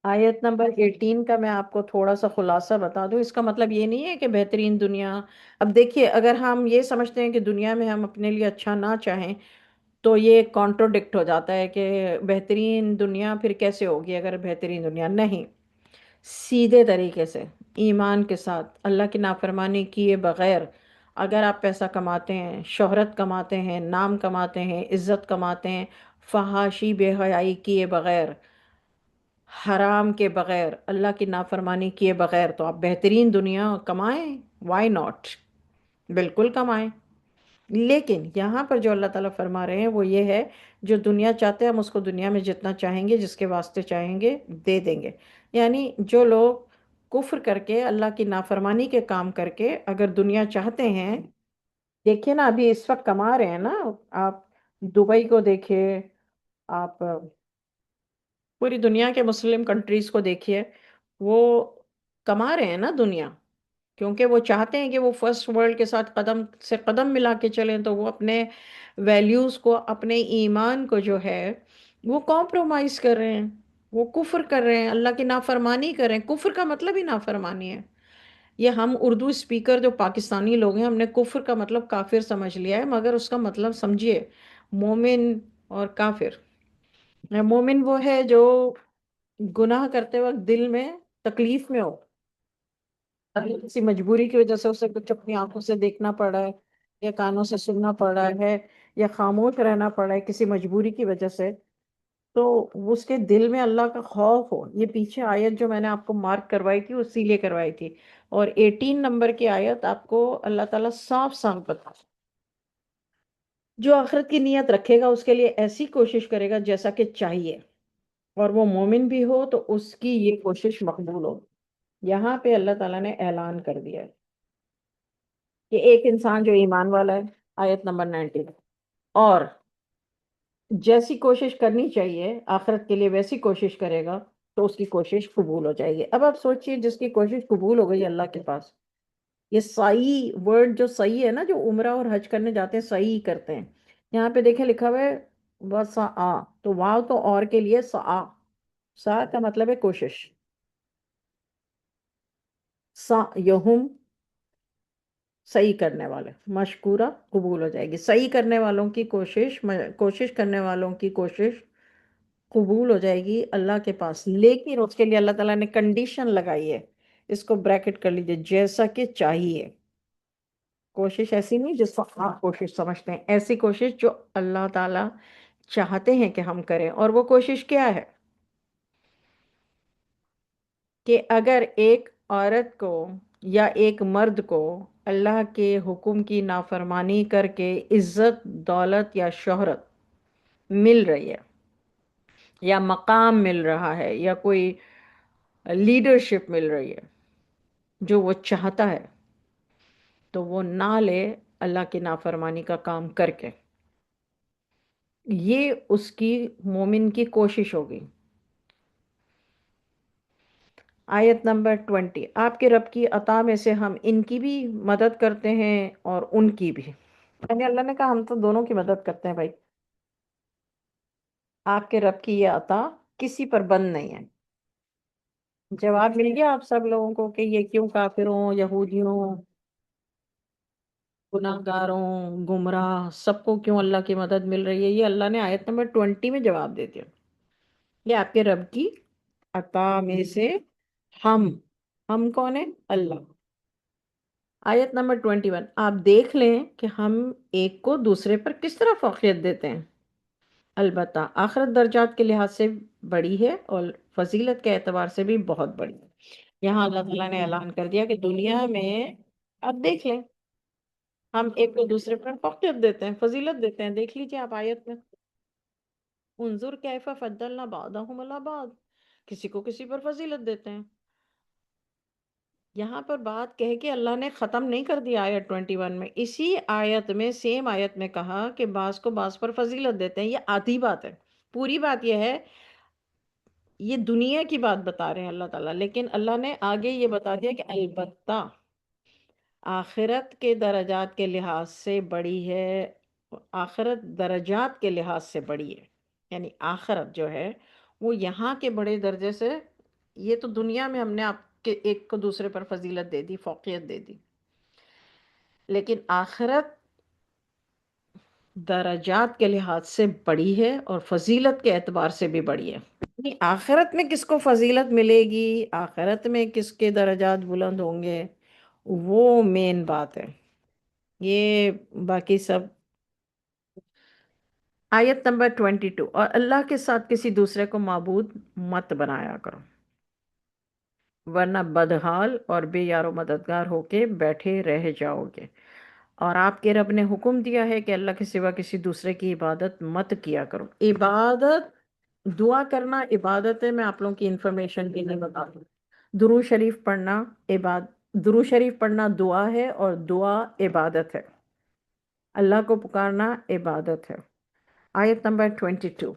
Speaker 1: آیت نمبر 18 کا میں آپ کو تھوڑا سا خلاصہ بتا دوں، اس کا مطلب یہ نہیں ہے کہ بہترین دنیا، اب دیکھیے اگر ہم یہ سمجھتے ہیں کہ دنیا میں ہم اپنے لیے اچھا نہ چاہیں تو یہ کانٹروڈکٹ ہو جاتا ہے کہ بہترین دنیا پھر کیسے ہوگی اگر بہترین دنیا نہیں۔ سیدھے طریقے سے ایمان کے ساتھ اللہ کی نافرمانی کیے بغیر اگر آپ پیسہ کماتے ہیں، شہرت کماتے ہیں، نام کماتے ہیں، عزت کماتے ہیں، فحاشی بے حیائی کیے بغیر، حرام کے بغیر، اللہ کی نافرمانی کیے بغیر، تو آپ بہترین دنیا کمائیں، وائی ناٹ، بالکل کمائیں۔ لیکن یہاں پر جو اللہ تعالیٰ فرما رہے ہیں وہ یہ ہے جو دنیا چاہتے ہیں ہم اس کو دنیا میں جتنا چاہیں گے جس کے واسطے چاہیں گے دے دیں گے۔ یعنی جو لوگ کفر کر کے اللہ کی نافرمانی کے کام کر کے اگر دنیا چاہتے ہیں، دیکھیے نا ابھی اس وقت کما رہے ہیں نا، آپ دبئی کو دیکھیے، آپ پوری دنیا کے مسلم کنٹریز کو دیکھیے، وہ کما رہے ہیں نا دنیا، کیونکہ وہ چاہتے ہیں کہ وہ فرسٹ ورلڈ کے ساتھ قدم سے قدم ملا کے چلیں، تو وہ اپنے ویلیوز کو، اپنے ایمان کو جو ہے وہ کمپرومائز کر رہے ہیں، وہ کفر کر رہے ہیں، اللہ کی نافرمانی کر رہے ہیں۔ کفر کا مطلب ہی نافرمانی ہے۔ یہ ہم اردو اسپیکر جو پاکستانی لوگ ہیں ہم نے کفر کا مطلب کافر سمجھ لیا ہے، مگر اس کا مطلب سمجھیے مومن اور کافر۔ مومن وہ ہے جو گناہ کرتے وقت دل میں تکلیف میں ہو، ابھی کسی مجبوری کی وجہ سے اسے کچھ اپنی آنکھوں سے دیکھنا پڑ رہا ہے یا کانوں سے سننا پڑ رہا ہے یا خاموش رہنا پڑ رہا ہے کسی مجبوری کی وجہ سے، تو اس کے دل میں اللہ کا خوف ہو۔ یہ پیچھے آیت جو میں نے آپ کو مارک کروائی تھی اسی لیے کروائی تھی، اور 18 نمبر کی آیت آپ کو اللہ تعالیٰ صاف صاف بتا، جو آخرت کی نیت رکھے گا اس کے لیے ایسی کوشش کرے گا جیسا کہ چاہیے، اور وہ مومن بھی ہو تو اس کی یہ کوشش مقبول ہو۔ یہاں پہ اللہ تعالیٰ نے اعلان کر دیا ہے کہ ایک انسان جو ایمان والا ہے، آیت نمبر 19، اور جیسی کوشش کرنی چاہیے آخرت کے لیے ویسی کوشش کرے گا تو اس کی کوشش قبول ہو جائے گی۔ اب آپ سوچئے جس کی کوشش قبول ہو گئی اللہ کے پاس، یہ سعی ورڈ جو سعی ہے نا، جو عمرہ اور حج کرنے جاتے ہیں سعی کرتے ہیں، یہاں پہ دیکھیں لکھا ہوا ہے وَسَعَى، تو واو تو اور کے لیے سعا، سا کا مطلب ہے کوشش، سعیہم صحیح کرنے والے، مشکورہ قبول ہو جائے گی۔ صحیح کرنے والوں کی کوشش، کوشش کرنے والوں کی کوشش قبول ہو جائے گی اللہ کے پاس، لیکن اس کے لیے اللہ تعالیٰ نے کنڈیشن لگائی ہے، اس کو بریکٹ کر لیجئے، جیسا کہ چاہیے۔ کوشش ایسی نہیں جس کو آپ کوشش سمجھتے ہیں، ایسی کوشش جو اللہ تعالیٰ چاہتے ہیں کہ ہم کریں، اور وہ کوشش کیا ہے کہ اگر ایک عورت کو یا ایک مرد کو اللہ کے حکم کی نافرمانی کر کے عزت، دولت یا شہرت مل رہی ہے، یا مقام مل رہا ہے، یا کوئی لیڈرشپ مل رہی ہے جو وہ چاہتا ہے، تو وہ نہ لے اللہ کی نافرمانی کا کام کر کے، یہ اس کی مومن کی کوشش ہوگی۔ آیت نمبر 20، آپ کے رب کی عطا میں سے ہم ان کی بھی مدد کرتے ہیں اور ان کی بھی، یعنی اللہ نے کہا ہم تو دونوں کی مدد کرتے ہیں بھائی، آپ کے رب کی یہ عطا کسی پر بند نہیں ہے۔ جواب مل گیا آپ سب لوگوں کو کہ یہ کیوں کافروں، یہودیوں، گناہ گاروں، گمراہ سب کو کیوں اللہ کی مدد مل رہی ہے؟ یہ اللہ نے آیت نمبر 20 میں جواب دے دیا، یہ آپ کے رب کی عطا میں سے ہم کون ہیں؟ اللہ۔ آیت نمبر 21، آپ دیکھ لیں کہ ہم ایک کو دوسرے پر کس طرح فوقیت دیتے ہیں۔ البتہ آخرت درجات کے لحاظ سے بڑی ہے اور فضیلت کے اعتبار سے بھی بہت بڑی ہے۔ یہاں اللہ تعالیٰ نے اعلان کر دیا کہ دنیا میں اب دیکھ لیں، ہم ایک کو دوسرے پر فوقیت دیتے ہیں، فضیلت دیتے ہیں۔ دیکھ لیجیے آپ آیت میں، انظر کیف فضلنا بعضهم علی بعض، کسی کو کسی پر فضیلت دیتے ہیں۔ یہاں پر بات کہہ کے اللہ نے ختم نہیں کر دیا آیت 21 میں، اسی آیت میں، سیم آیت میں کہا کہ بعض کو بعض پر فضیلت دیتے ہیں۔ یہ آدھی بات ہے، پوری بات یہ ہے، یہ دنیا کی بات بتا رہے ہیں اللہ تعالیٰ، لیکن اللہ نے آگے یہ بتا دیا کہ البتہ آخرت کے درجات کے لحاظ سے بڑی ہے، آخرت درجات کے لحاظ سے بڑی ہے، یعنی آخرت جو ہے وہ یہاں کے بڑے درجے سے، یہ تو دنیا میں ہم نے آپ کے ایک کو دوسرے پر فضیلت دے دی، فوقیت دے دی، لیکن آخرت درجات کے لحاظ سے بڑی ہے اور فضیلت کے اعتبار سے بھی بڑی ہے۔ یعنی آخرت میں کس کو فضیلت ملے گی، آخرت میں کس کے درجات بلند ہوں گے، وہ مین بات ہے۔ یہ باقی سب آیت نمبر 22، اور اللہ کے ساتھ کسی دوسرے کو معبود مت بنایا کرو، ورنہ بدحال اور بے یار و مددگار ہو کے بیٹھے رہ جاؤ گے۔ اور آپ کے رب نے حکم دیا ہے کہ اللہ کے سوا کسی دوسرے کی عبادت مت کیا کرو۔ عبادت، دعا کرنا عبادت ہے، میں آپ لوگوں کی انفارمیشن کے لیے بتا دوں۔ درود شریف پڑھنا درود شریف پڑھنا دعا ہے، اور دعا عبادت ہے، اللہ کو پکارنا عبادت ہے۔ آیت نمبر 22،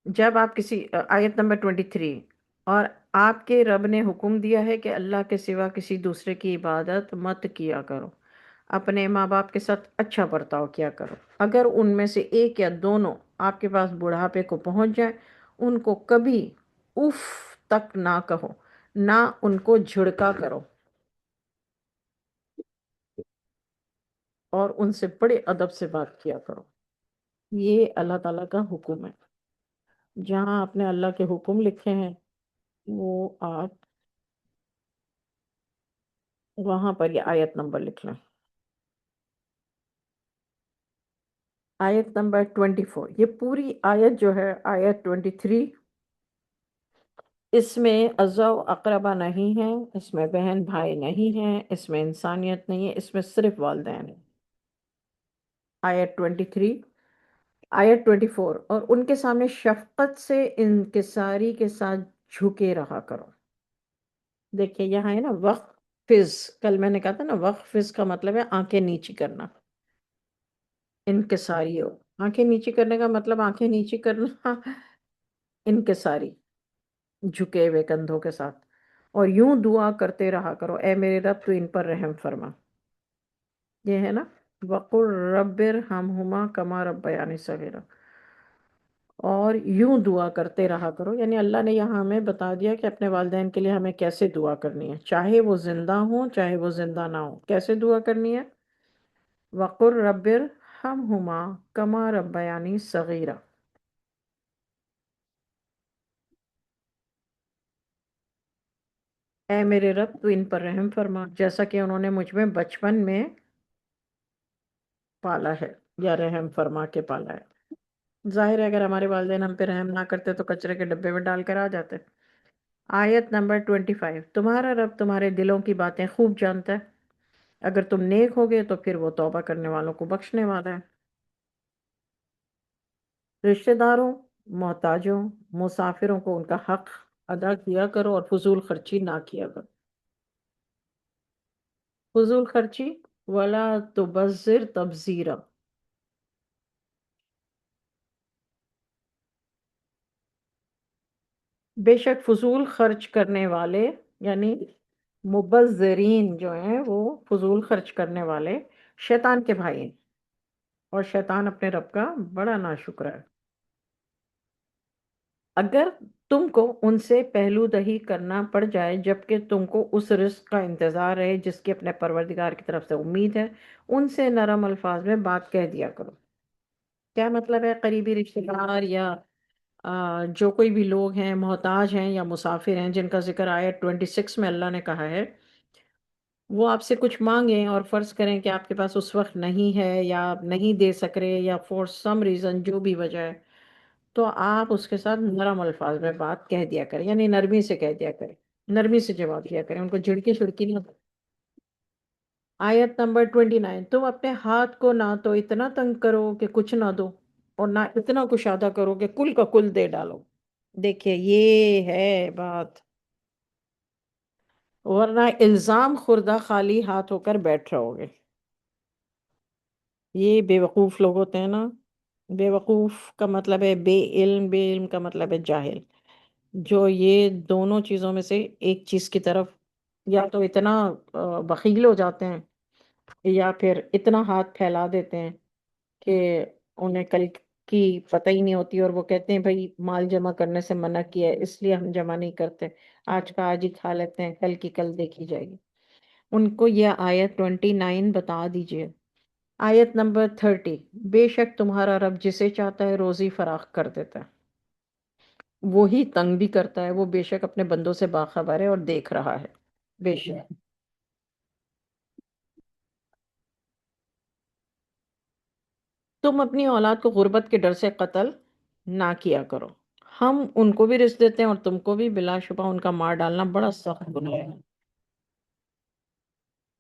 Speaker 1: جب آپ کسی آیت نمبر 23، اور آپ کے رب نے حکم دیا ہے کہ اللہ کے سوا کسی دوسرے کی عبادت مت کیا کرو، اپنے ماں باپ کے ساتھ اچھا برتاؤ کیا کرو، اگر ان میں سے ایک یا دونوں آپ کے پاس بڑھاپے کو پہنچ جائیں، ان کو کبھی اف تک نہ کہو، نہ ان کو جھڑکا کرو، اور ان سے بڑے ادب سے بات کیا کرو۔ یہ اللہ تعالیٰ کا حکم ہے۔ جہاں آپ نے اللہ کے حکم لکھے ہیں، وہ آپ وہاں پر یہ آیت نمبر لکھ لیں۔ آیت نمبر 24، یہ پوری آیت جو ہے، آیت 23، اس میں عزا و اقربا نہیں ہے، اس میں بہن بھائی نہیں ہیں، اس میں انسانیت نہیں ہے، اس میں صرف والدین ہیں۔ آیت 23، آیت 24، اور ان کے سامنے شفقت سے انکساری کے ساتھ جھکے رہا کرو۔ دیکھیں یہاں ہے نا وقفز، کل میں نے کہا تھا نا وقفز کا مطلب ہے آنکھیں نیچی کرنا، انکساری ہو، آنکھیں نیچی کرنے کا مطلب آنکھیں نیچی کرنا انکساری، جھکے ہوئے کندھوں کے ساتھ، اور یوں دعا کرتے رہا کرو، اے میرے رب تو ان پر رحم فرما۔ یہ ہے نا وَقُلْ رَبِّ ارْحَمْهُمَا كَمَا رَبَّيَانِي صَغِيرًا، اور یوں دعا کرتے رہا کرو، یعنی اللہ نے یہاں ہمیں بتا دیا کہ اپنے والدین کے لیے ہمیں کیسے دعا کرنی ہے، چاہے وہ زندہ ہوں چاہے وہ زندہ نہ ہوں، کیسے دعا کرنی ہے؟ وَقُلْ رَبِّ ارْحَمْهُمَا كَمَا رَبَّيَانِي صَغِيرًا، اے میرے رب تو ان پر رحم فرما، جیسا کہ انہوں نے مجھ میں بچپن میں پالا ہے، یا رحم فرما کے پالا ہے۔ ظاہر ہے اگر ہمارے والدین ہم پہ رحم نہ کرتے تو کچرے کے ڈبے میں ڈال کر آ جاتے۔ آیت نمبر 25، تمہارا رب تمہارے دلوں کی باتیں خوب جانتا ہے، اگر تم نیک ہوگے تو پھر وہ توبہ کرنے والوں کو بخشنے والا ہے۔ رشتہ داروں، محتاجوں، مسافروں کو ان کا حق ادا کیا کرو، اور فضول خرچی نہ کیا کرو۔ فضول خرچی، ولا تبذر تبذیرا، بے شک فضول خرچ کرنے والے، یعنی مبذرین جو ہیں وہ فضول خرچ کرنے والے شیطان کے بھائی ہیں، اور شیطان اپنے رب کا بڑا ناشکرا ہے۔ اگر تم کو ان سے پہلو دہی کرنا پڑ جائے جبکہ تم کو اس رزق کا انتظار ہے جس کی اپنے پروردگار کی طرف سے امید ہے، ان سے نرم الفاظ میں بات کہہ دیا کرو۔ کیا مطلب ہے؟ قریبی رشتہ دار یا جو کوئی بھی لوگ ہیں، محتاج ہیں یا مسافر ہیں، جن کا ذکر آیت 26 میں اللہ نے کہا ہے، وہ آپ سے کچھ مانگیں اور فرض کریں کہ آپ کے پاس اس وقت نہیں ہے یا آپ نہیں دے سک رہے یا فور سم ریزن جو بھی وجہ ہے، تو آپ اس کے ساتھ نرم الفاظ میں بات کہہ دیا کریں، یعنی نرمی سے کہہ دیا کریں، نرمی سے جواب دیا کریں، ان کو جھڑکی چھڑکی نہ۔ آیت نمبر 29، تم اپنے ہاتھ کو نہ تو اتنا تنگ کرو کہ کچھ نہ دو، اور نہ اتنا کشادہ کرو کہ کل کا کل دے ڈالو۔ دیکھیے یہ ہے بات، ورنہ الزام خوردہ خالی ہاتھ ہو کر بیٹھ رہو گے۔ یہ بے وقوف لوگ ہوتے ہیں نا، بے وقوف کا مطلب ہے بے علم، بے علم کا مطلب ہے جاہل، جو یہ دونوں چیزوں میں سے ایک چیز کی طرف یا تو اتنا بخیل ہو جاتے ہیں یا پھر اتنا ہاتھ پھیلا دیتے ہیں کہ انہیں کل کی پتہ ہی نہیں ہوتی، اور وہ کہتے ہیں بھائی مال جمع کرنے سے منع کیا ہے اس لیے ہم جمع نہیں کرتے، آج کا آج ہی کھا لیتے ہیں، کل کی کل دیکھی جائے گی۔ ان کو یہ آیت 29 بتا دیجئے۔ آیت نمبر 30، بے شک تمہارا رب جسے چاہتا ہے روزی فراخ کر دیتا ہے، وہی تنگ بھی کرتا ہے، وہ بے شک اپنے بندوں سے باخبر ہے اور دیکھ رہا ہے۔ بے شک تم اپنی اولاد کو غربت کے ڈر سے قتل نہ کیا کرو، ہم ان کو بھی رزق دیتے ہیں اور تم کو بھی، بلا شبہ ان کا مار ڈالنا بڑا سخت گناہ ہے،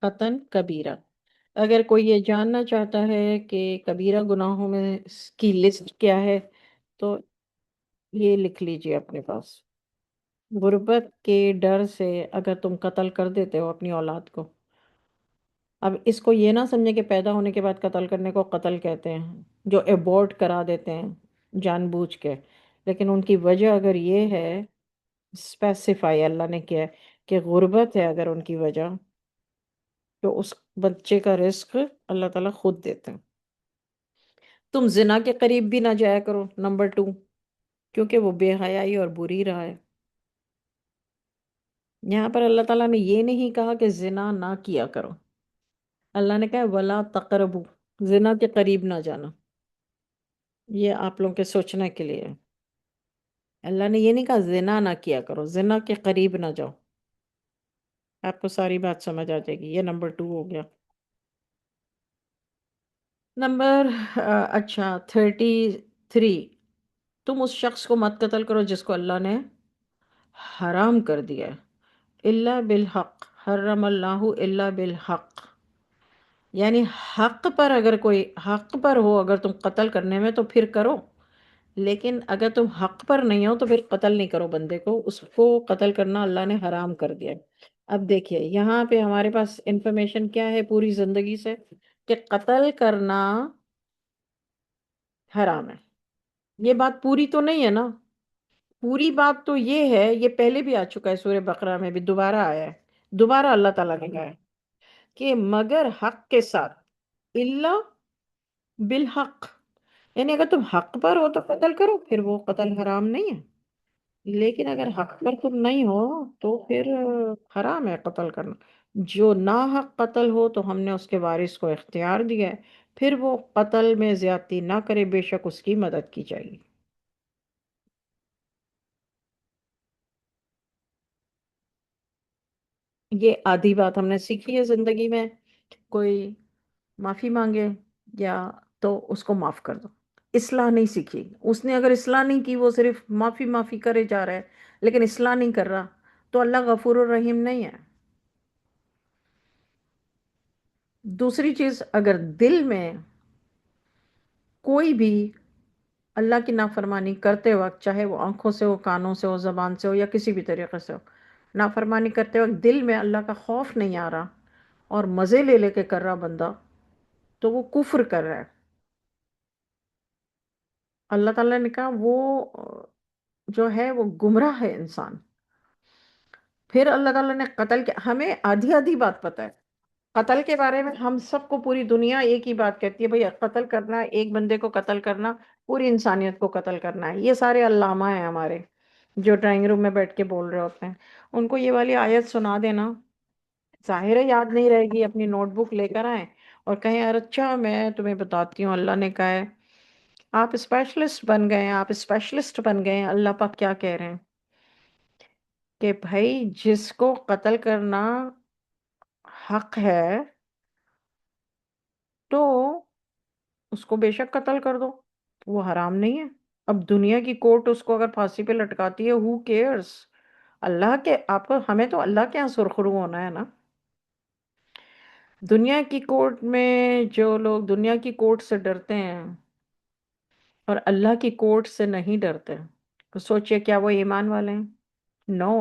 Speaker 1: قطعاً کبیرہ۔ اگر کوئی یہ جاننا چاہتا ہے کہ کبیرہ گناہوں میں اس کی لسٹ کیا ہے، تو یہ لکھ لیجئے اپنے پاس۔ غربت کے ڈر سے اگر تم قتل کر دیتے ہو اپنی اولاد کو، اب اس کو یہ نہ سمجھے کہ پیدا ہونے کے بعد قتل کرنے کو قتل کہتے ہیں، جو ایبورٹ کرا دیتے ہیں جان بوجھ کے، لیکن ان کی وجہ اگر یہ ہے، اسپیسیفائی اللہ نے کیا ہے کہ غربت ہے اگر ان کی وجہ، تو اس بچے کا رزق اللہ تعالیٰ خود دیتے ہیں۔ تم زنا کے قریب بھی نہ جایا کرو، نمبر 2، کیونکہ وہ بے حیائی اور بری راہ ہے۔ یہاں پر اللہ تعالیٰ نے یہ نہیں کہا کہ زنا نہ کیا کرو، اللہ نے کہا ولا تقربو، زنا کے قریب نہ جانا۔ یہ آپ لوگوں کے سوچنے کے لیے ہے۔ اللہ نے یہ نہیں کہا زنا نہ کیا کرو، زنا کے قریب نہ جاؤ۔ آپ کو ساری بات سمجھ آ جائے گی، یہ نمبر 2 ہو گیا۔ نمبر اچھا 33، تم اس شخص کو مت قتل کرو جس کو اللہ نے حرام کر دیا ہے، اللہ بالحق، حرم اللہ الا بالحق، یعنی حق پر، اگر کوئی حق پر ہو اگر تم قتل کرنے میں تو پھر کرو، لیکن اگر تم حق پر نہیں ہو تو پھر قتل نہیں کرو بندے کو، اس کو قتل کرنا اللہ نے حرام کر دیا ہے۔ اب دیکھیے یہاں پہ ہمارے پاس انفارمیشن کیا ہے پوری زندگی سے، کہ قتل کرنا حرام ہے۔ یہ بات پوری تو نہیں ہے نا، پوری بات تو یہ ہے، یہ پہلے بھی آ چکا ہے سورہ بقرہ میں بھی، دوبارہ آیا ہے، دوبارہ اللہ تعالیٰ نے کہا ہے کہ مگر حق کے ساتھ، اللہ بالحق، یعنی اگر تم حق پر ہو تو قتل کرو، پھر وہ قتل حرام نہیں ہے، لیکن اگر حق پر تم نہیں ہو تو پھر حرام ہے قتل کرنا۔ جو ناحق قتل ہو تو ہم نے اس کے وارث کو اختیار دیا ہے، پھر وہ قتل میں زیادتی نہ کرے، بے شک اس کی مدد کی جائے گی۔ یہ آدھی بات ہم نے سیکھی ہے زندگی میں، کوئی معافی مانگے یا تو اس کو معاف کر دو، اصلاح نہیں سیکھی، اس نے اگر اصلاح نہیں کی، وہ صرف معافی معافی کرے جا رہا ہے لیکن اصلاح نہیں کر رہا، تو اللہ غفور الرحیم نہیں ہے۔ دوسری چیز، اگر دل میں کوئی بھی اللہ کی نافرمانی کرتے وقت، چاہے وہ آنکھوں سے ہو، کانوں سے ہو، زبان سے ہو یا کسی بھی طریقے سے ہو، نافرمانی کرتے وقت دل میں اللہ کا خوف نہیں آ رہا اور مزے لے لے کے کر رہا بندہ، تو وہ کفر کر رہا ہے۔ اللہ تعالیٰ نے کہا وہ جو ہے وہ گمراہ ہے انسان۔ پھر اللہ تعالیٰ نے قتل کے، ہمیں آدھی آدھی بات پتہ ہے قتل کے بارے میں، ہم سب کو پوری دنیا ایک ہی بات کہتی ہے، بھئی قتل کرنا، ایک بندے کو قتل کرنا پوری انسانیت کو قتل کرنا ہے۔ یہ سارے علامہ ہیں ہمارے جو ڈرائنگ روم میں بیٹھ کے بول رہے ہوتے ہیں، ان کو یہ والی آیت سنا دینا، ظاہر ہے یاد نہیں رہے گی، اپنی نوٹ بک لے کر آئیں اور کہیں یار اچھا میں تمہیں بتاتی ہوں، اللہ نے کہا ہے، آپ اسپیشلسٹ بن گئے ہیں، آپ اسپیشلسٹ بن گئے ہیں، اللہ پاک کیا کہہ رہے ہیں کہ بھائی جس کو قتل کرنا حق ہے تو اس کو بے شک قتل کر دو، وہ حرام نہیں ہے۔ اب دنیا کی کورٹ اس کو اگر پھانسی پہ لٹکاتی ہے، ہو کیئرس؟ اللہ کے آپ کو، ہمیں تو اللہ کے یہاں سرخرو ہونا ہے نا۔ دنیا کی کورٹ میں جو لوگ دنیا کی کورٹ سے ڈرتے ہیں اور اللہ کی کورٹ سے نہیں ڈرتے، تو سوچئے کیا وہ ایمان والے ہیں؟ نو،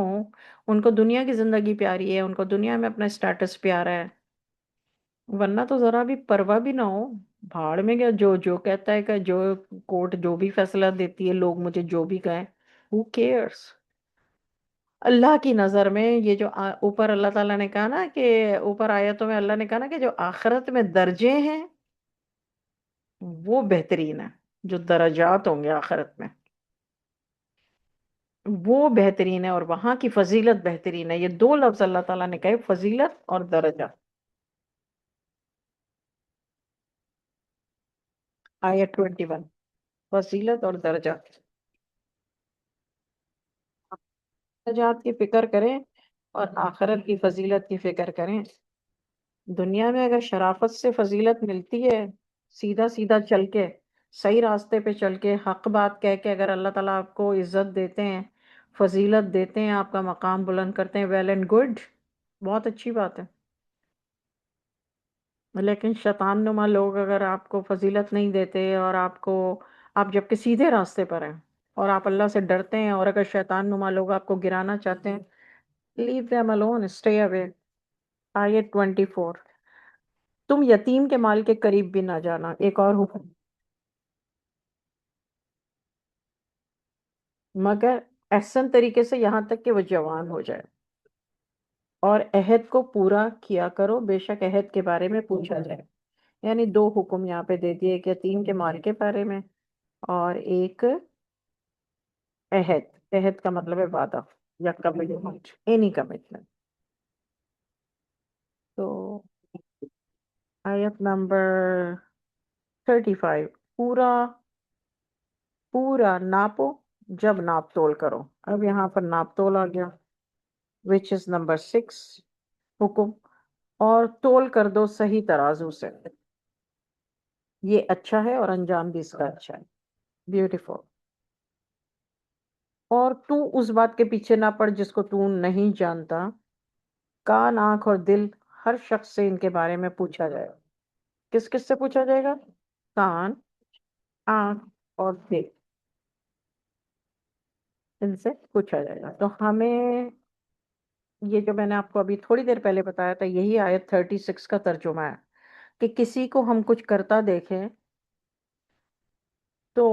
Speaker 1: ان کو دنیا کی زندگی پیاری ہے، ان کو دنیا میں اپنا اسٹیٹس پیارا ہے، ورنہ تو ذرا بھی پرواہ بھی نہ ہو، بھاڑ میں گیا، جو جو کہتا ہے کہ جو کورٹ جو بھی فیصلہ دیتی ہے، لوگ مجھے جو بھی کہیں، who cares؟ اللہ کی نظر میں یہ جو اوپر اللہ تعالیٰ نے کہا نا کہ اوپر آیتوں میں اللہ نے کہا نا کہ جو آخرت میں درجے ہیں وہ بہترین ہے، جو درجات ہوں گے آخرت میں وہ بہترین ہے، اور وہاں کی فضیلت بہترین ہے۔ یہ دو لفظ اللہ تعالیٰ نے کہے، فضیلت اور درجہ۔ آیت 21، فضیلت اور درجہ۔ درجات کی فکر کریں اور آخرت کی فضیلت کی فکر کریں۔ دنیا میں اگر شرافت سے فضیلت ملتی ہے، سیدھا سیدھا چل کے، صحیح راستے پہ چل کے، حق بات کہہ کے، اگر اللہ تعالیٰ آپ کو عزت دیتے ہیں، فضیلت دیتے ہیں، آپ کا مقام بلند کرتے ہیں، ویل اینڈ گڈ، بہت اچھی بات ہے۔ لیکن شیطان نما لوگ اگر آپ کو فضیلت نہیں دیتے، اور آپ جبکہ سیدھے راستے پر ہیں اور آپ اللہ سے ڈرتے ہیں، اور اگر شیطان نما لوگ آپ کو گرانا چاہتے ہیں، لیو them alone, stay away۔ آیت 24، تم یتیم کے مال کے قریب بھی نہ جانا، ایک اور حکم، مگر احسن طریقے سے، یہاں تک کہ وہ جوان ہو جائے، اور عہد کو پورا کیا کرو، بے شک عہد کے بارے میں پوچھا جائے۔ یعنی دو حکم یہاں پہ دے دیے، ایک یتیم کے مال کے بارے میں، اور ایک عہد۔ عہد کا مطلب ہے وعدہ یا کمٹمنٹ، اینی کمٹمنٹ۔ تو آیت نمبر 35، پورا پورا ناپو جب ناپ تول کرو۔ اب یہاں پر ناپ تول آ گیا، وچ از نمبر 6 حکم، اور تول کر دو صحیح ترازو سے، یہ اچھا ہے اور انجام بھی اس کا اچھا ہے، بیوٹیفل۔ اور تو اس بات کے پیچھے نہ پڑ جس کو تو نہیں جانتا، کان، آنکھ اور دل، ہر شخص سے ان کے بارے میں پوچھا جائے گا۔ کس کس سے پوچھا جائے گا؟ کان، آنکھ اور دل، ان سے پوچھا جائے گا۔ تو ہمیں یہ جو میں نے آپ کو ابھی تھوڑی دیر پہلے بتایا تھا، یہی آیت 36 کا ترجمہ ہے، کہ کسی کو ہم کچھ کرتا دیکھیں تو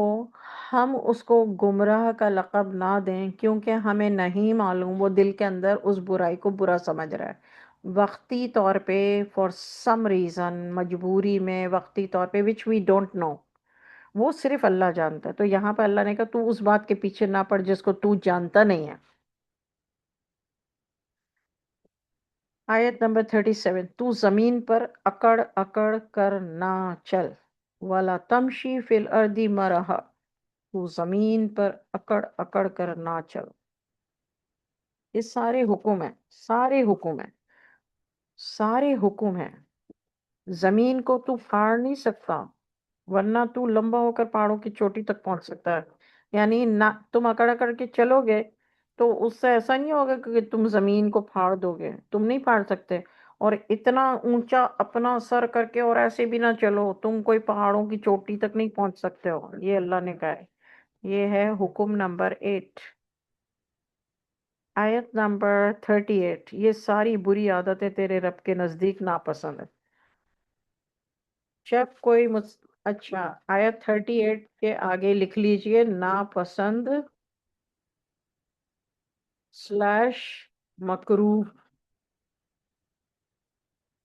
Speaker 1: ہم اس کو گمراہ کا لقب نہ دیں، کیونکہ ہمیں نہیں معلوم وہ دل کے اندر اس برائی کو برا سمجھ رہا ہے، وقتی طور پہ، فار سم ریزن، مجبوری میں، وقتی طور پہ، وچ وی ڈونٹ نو، وہ صرف اللہ جانتا ہے۔ تو یہاں پہ اللہ نے کہا تو اس بات کے پیچھے نہ پڑ جس کو تو جانتا نہیں ہے۔ آیت نمبر 37، تو زمین پر اکڑ اکڑ کر نہ چل، وَلَا تَمْشِي فِي الْأَرْضِ مَرَحًا، تو زمین پر اکڑ اکڑ کر نہ چل۔ یہ سارے حکم ہیں، سارے حکم ہیں، سارے حکم ہیں۔ زمین کو تو پھاڑ نہیں سکتا، ورنہ تو لمبا ہو کر پہاڑوں کی چوٹی تک پہنچ سکتا ہے۔ یعنی نہ تم اکڑ اکڑ کے چلو گے تو اس سے ایسا نہیں ہوگا کہ تم زمین کو پھاڑ دو گے، تم نہیں پھاڑ سکتے۔ اور اتنا اونچا اپنا سر کر کے اور ایسے بھی نہ چلو، تم کوئی پہاڑوں کی چوٹی تک نہیں پہنچ سکتے ہو، یہ اللہ نے کہا ہے۔ یہ ہے حکم نمبر 8۔ آیت نمبر 38، یہ ساری بری عادتیں تیرے رب کے نزدیک ناپسند ہے۔ جب کوئی اچھا، آیت 38 کے آگے لکھ لیجئے، ناپسند سلیش مکروہ۔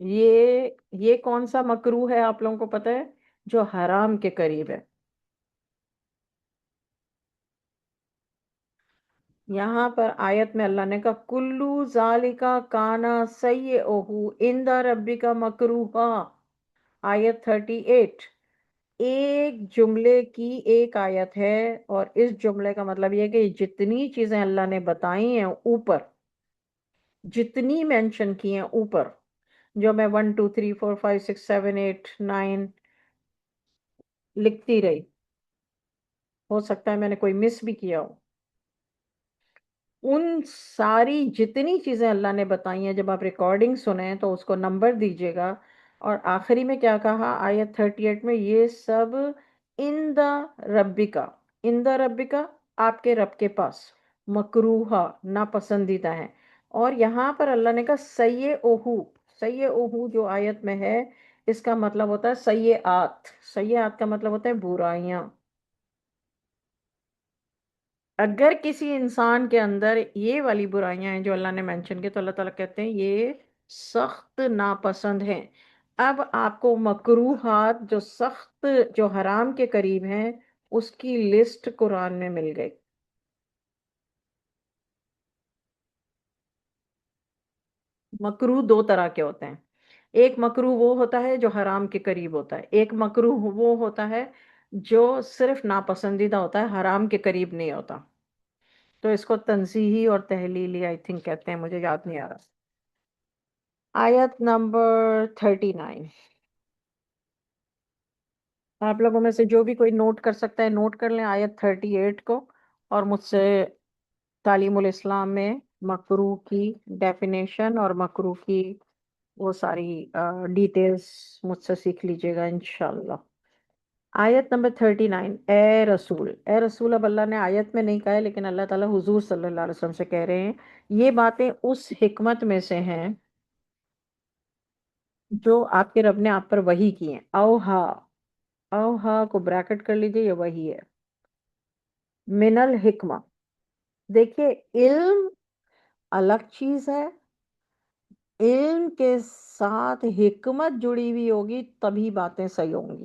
Speaker 1: یہ کون سا مکروہ ہے آپ لوگوں کو پتہ ہے؟ جو حرام کے قریب ہے۔ یہاں پر آیت میں اللہ نے کہا کلو ذالکا کانا سیئہ عند ربک مکروہا۔ آیت 38 ایک جملے کی ایک آیت ہے، اور اس جملے کا مطلب یہ ہے کہ جتنی چیزیں اللہ نے بتائی ہیں اوپر، جتنی مینشن کی ہیں اوپر، جو میں 1 2 3 4 5 6 7 8 9 لکھتی رہی، ہو سکتا ہے میں نے کوئی مس بھی کیا ہو، ان ساری جتنی چیزیں اللہ نے بتائی ہیں جب آپ ریکارڈنگ سنیں تو اس کو نمبر دیجیے گا، اور آخری میں کیا کہا آیت 38 میں، یہ سب ان دا ربکا، ان دا ربکا آپ کے رب کے پاس، مکروہا ناپسندیدہ ہیں، اور یہاں پر اللہ نے کہا سیئوہو، سیئوہو جو آیت میں ہے اس کا مطلب ہوتا ہے سیئات، سیئات کا مطلب ہوتا ہے برائیاں۔ اگر کسی انسان کے اندر یہ والی برائیاں ہیں جو اللہ نے مینشن کی، تو اللہ تعالیٰ کہتے ہیں یہ سخت ناپسند ہیں۔ اب آپ کو مکروہات جو سخت، جو حرام کے قریب ہیں، اس کی لسٹ قرآن میں مل گئی۔ مکروہ دو طرح کے ہوتے ہیں، ایک مکروہ وہ ہوتا ہے جو حرام کے قریب ہوتا ہے، ایک مکروہ وہ ہوتا ہے جو صرف ناپسندیدہ ہوتا ہے، حرام کے قریب نہیں ہوتا۔ تو اس کو تنزیہی اور تحلیلی آئی تھنک کہتے ہیں، مجھے یاد نہیں آ رہا۔ آیت نمبر 39، آپ لوگوں میں سے جو بھی کوئی نوٹ کر سکتا ہے نوٹ کر لیں آیت 38 کو، اور مجھ سے تعلیم الاسلام میں مکروہ کی ڈیفینیشن اور مکروہ کی وہ ساری ڈیٹیلز مجھ سے سیکھ لیجیے گا انشاءاللہ۔ آیت نمبر 39، اے رسول، اے رسول اب اللہ نے آیت میں نہیں کہا ہے لیکن اللہ تعالیٰ حضور صلی اللہ علیہ وسلم سے کہہ رہے ہیں، یہ باتیں اس حکمت میں سے ہیں جو آپ کے رب نے آپ پر وحی کی ہیں۔ اوہا، اوہا کو بریکٹ کر لیجئے، یہ وحی ہے۔ من الحکمہ، دیکھیے علم الگ چیز ہے، علم کے ساتھ حکمت جڑی ہوئی ہوگی تبھی باتیں صحیح ہوں گی۔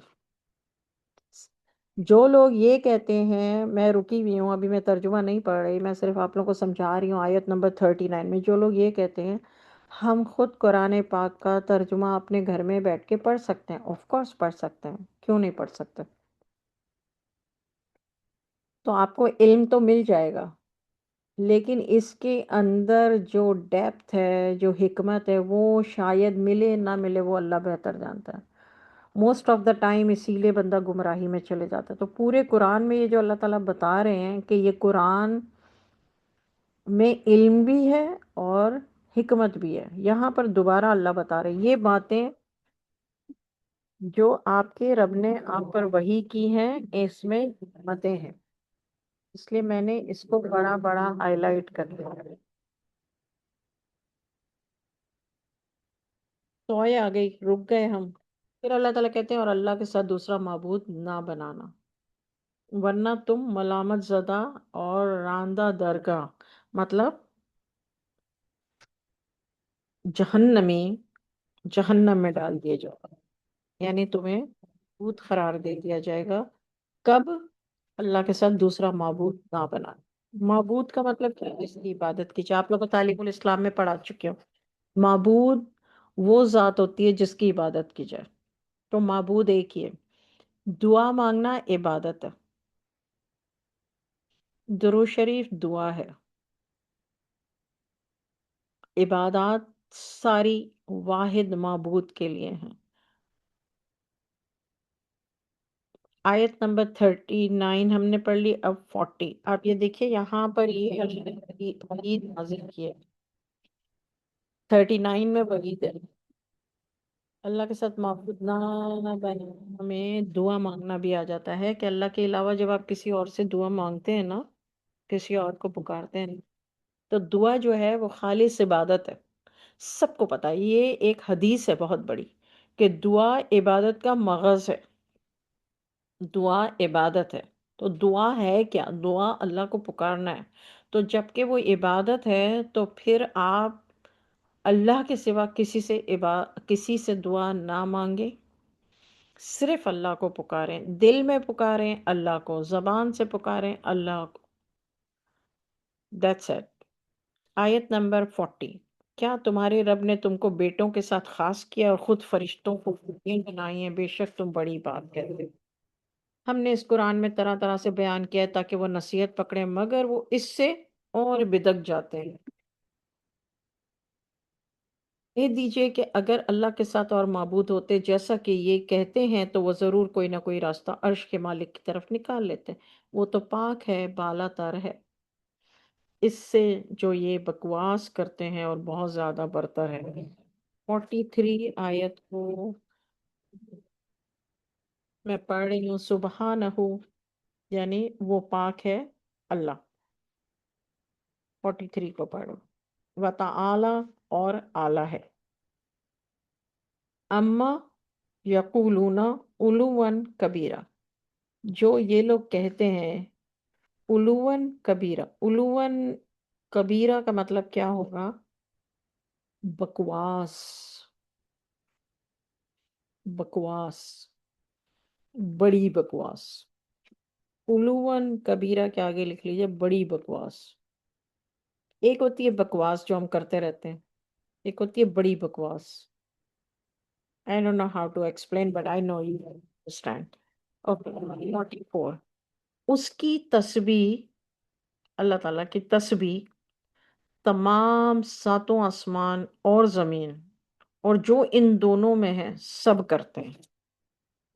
Speaker 1: جو لوگ یہ کہتے ہیں، میں رکی ہوئی ہوں ابھی، میں ترجمہ نہیں پڑھ رہی، میں صرف آپ لوگوں کو سمجھا رہی ہوں آیت نمبر 39 میں، جو لوگ یہ کہتے ہیں ہم خود قرآن پاک کا ترجمہ اپنے گھر میں بیٹھ کے پڑھ سکتے ہیں، آف کورس پڑھ سکتے ہیں، کیوں نہیں پڑھ سکتے؟ تو آپ کو علم تو مل جائے گا، لیکن اس کے اندر جو ڈیپتھ ہے، جو حکمت ہے، وہ شاید ملے نہ ملے، وہ اللہ بہتر جانتا ہے۔ موسٹ آف دا ٹائم اسی لیے بندہ گمراہی میں چلے جاتا ہے۔ تو پورے قرآن میں یہ جو اللہ تعالیٰ بتا رہے ہیں کہ یہ قرآن میں علم بھی ہے اور حکمت بھی ہے، یہاں پر دوبارہ اللہ بتا رہے ہیں یہ باتیں جو آپ کے رب نے آپ پر وحی کی ہیں، اس میں حکمتیں ہیں، اس لیے میں نے اس کو بڑا بڑا ہائی لائٹ کر دیا۔ سوئے آ گئی، رک گئے ہم۔ پھر اللہ تعالیٰ کہتے ہیں اور اللہ کے ساتھ دوسرا معبود نہ بنانا، ورنہ تم ملامت زدہ اور راندہ درگاہ، مطلب جہنمی، جہنم میں ڈال دیے جاؤ، یعنی تمہیں معبود قرار دے دیا جائے گا۔ کب؟ اللہ کے ساتھ دوسرا معبود نہ بنا۔ معبود کا مطلب کیا ہے؟ جس کی عبادت کی جائے، آپ لوگ تعلیم الاسلام میں پڑھا چکے ہو، معبود وہ ذات ہوتی ہے جس کی عبادت کی جائے، تو معبود ایک ہی ہے۔ دعا مانگنا عبادت ہے، درود شریف دعا ہے، عبادات ساری واحد معبود کے لیے ہیں۔ آیت نمبر 39 ہم نے پڑھ لی، اب 40 آپ یہ دیکھیے یہاں پر یہ اللہ نے وعید نازل کی ہے، 39 میں وعید ہے۔ اللہ کے ساتھ معبود نہ بنانے میں دعا مانگنا بھی آ جاتا ہے، کہ اللہ کے علاوہ جب آپ کسی اور سے دعا مانگتے ہیں نا، کسی اور کو پکارتے ہیں، تو دعا جو ہے وہ خالص عبادت ہے۔ سب کو پتا ہے، یہ ایک حدیث ہے بہت بڑی، کہ دعا عبادت کا مغز ہے، دعا عبادت ہے۔ تو دعا ہے کیا؟ دعا اللہ کو پکارنا ہے۔ تو جب کہ وہ عبادت ہے تو پھر آپ اللہ کے سوا کسی سے دعا نہ مانگے، صرف اللہ کو پکاریں، دل میں پکاریں اللہ کو، زبان سے پکاریں اللہ کو، دیٹس اٹ۔ آیت نمبر 40، کیا تمہارے رب نے تم کو بیٹوں کے ساتھ خاص کیا اور خود فرشتوں کو بیٹیاں بنائی ہیں؟ بے شک تم بڑی بات کہتے ہو۔ ہم نے اس قرآن میں طرح طرح سے بیان کیا ہے تاکہ وہ نصیحت پکڑیں، مگر وہ اس سے اور بدک جاتے ہیں۔ کہہ دیجئے کہ اگر اللہ کے ساتھ اور معبود ہوتے جیسا کہ یہ کہتے ہیں تو وہ ضرور کوئی نہ کوئی راستہ عرش کے مالک کی طرف نکال لیتے. وہ تو پاک ہے، بالا تر ہے. اس سے جو یہ بکواس کرتے ہیں اور بہت زیادہ برتر ہے. 43 آیت کو میں پڑھ رہی ہوں. سبحانہ، یعنی وہ پاک ہے اللہ. 43 کو پڑھو. وتعالی، اور اعلیٰ ہے. اما یقولون علواً کبیرہ، جو یہ لوگ کہتے ہیں علواً کبیرہ. علواً کبیرہ کا مطلب کیا ہوگا؟ بکواس. بکواس، بڑی بکواس. علواً کبیرہ کے آگے لکھ لیجئے بڑی بکواس. ایک ہوتی ہے بکواس جو ہم کرتے رہتے ہیں، ایک ہوتی ہے بڑی بکواس. I don't know how to explain, but I know you understand. Okay, 44. اس کی تسبیح، اللہ تعالیٰ کی تسبیح تمام ساتوں آسمان اور زمین اور جو ان دونوں میں ہے سب کرتے ہیں.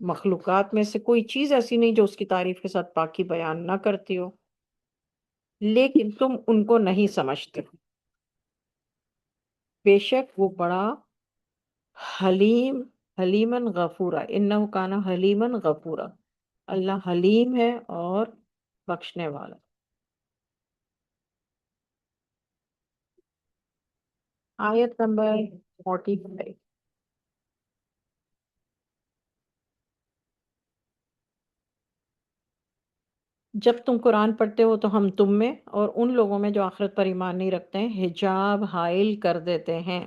Speaker 1: مخلوقات میں سے کوئی چیز ایسی نہیں جو اس کی تعریف کے ساتھ پاکی بیان نہ کرتی ہو، لیکن تم ان کو نہیں سمجھتے. بے شک وہ بڑا حلیم، حلیمن غفورا، انہو کان حلیمن غفورا. اللہ حلیم ہے اور بخشنے والا. آیت نمبر 45. جب تم قرآن پڑھتے ہو تو ہم تم میں اور ان لوگوں میں جو آخرت پر ایمان نہیں رکھتے ہیں حجاب حائل کر دیتے ہیں.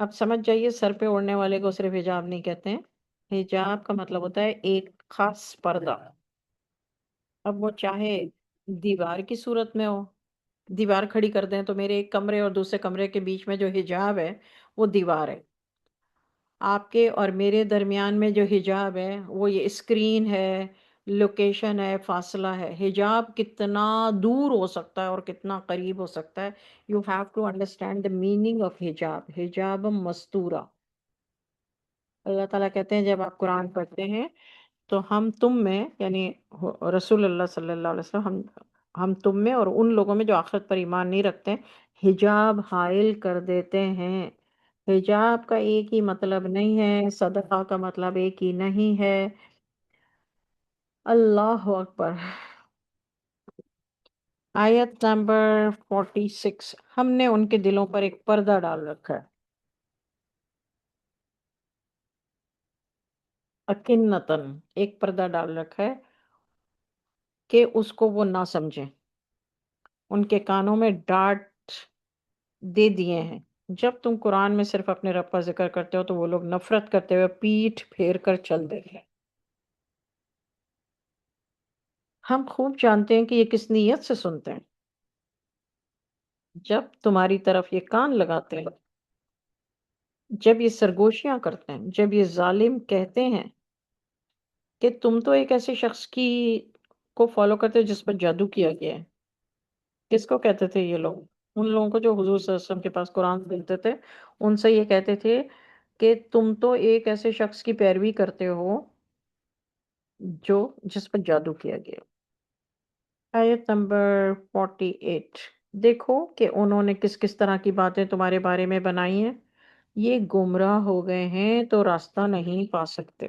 Speaker 1: اب سمجھ جائیے، سر پہ اوڑھنے والے کو صرف حجاب نہیں کہتے ہیں. حجاب کا مطلب ہوتا ہے ایک خاص پردہ. اب وہ چاہے دیوار کی صورت میں ہو، دیوار کھڑی کر دیں تو میرے ایک کمرے اور دوسرے کمرے کے بیچ میں جو حجاب ہے وہ دیوار ہے. آپ کے اور میرے درمیان میں جو حجاب ہے وہ یہ اسکرین ہے، لوکیشن ہے، فاصلہ ہے. حجاب کتنا دور ہو سکتا ہے اور کتنا قریب ہو سکتا ہے. You have to understand the meaning of حجاب. حجاب مستورہ. اللہ تعالیٰ کہتے ہیں جب آپ قرآن پڑھتے ہیں تو ہم تم میں، یعنی رسول اللہ صلی اللہ علیہ وسلم، ہم تم میں اور ان لوگوں میں جو آخرت پر ایمان نہیں رکھتے حجاب حائل کر دیتے ہیں. حجاب کا ایک ہی مطلب نہیں ہے، صدقہ کا مطلب ایک ہی نہیں ہے. اللہ اکبر. آیت نمبر 46. ہم نے ان کے دلوں پر ایک پردہ ڈال رکھا ہے. اکنتن، ایک پردہ ڈال رکھا ہے کہ اس کو وہ نہ سمجھیں. ان کے کانوں میں ڈانٹ دے دیے ہیں. جب تم قرآن میں صرف اپنے رب کا ذکر کرتے ہو تو وہ لوگ نفرت کرتے ہوئے پیٹھ پھیر کر چل دیتے ہیں. ہم خوب جانتے ہیں کہ یہ کس نیت سے سنتے ہیں. جب تمہاری طرف یہ کان لگاتے ہیں، جب یہ سرگوشیاں کرتے ہیں، جب یہ ظالم کہتے ہیں کہ تم تو ایک ایسے شخص کی کو فالو کرتے ہو جس پر جادو کیا گیا ہے. کس کو کہتے تھے یہ لوگ؟ ان لوگوں کو جو حضور صلی اللہ علیہ وسلم کے پاس قرآن سنتے تھے ان سے یہ کہتے تھے کہ تم تو ایک ایسے شخص کی پیروی کرتے ہو جو جس پر جادو کیا گیا. آیت نمبر 48. دیکھو کہ انہوں نے کس کس طرح کی باتیں تمہارے بارے میں بنائی ہیں. یہ گمراہ ہو گئے ہیں تو راستہ نہیں پا سکتے.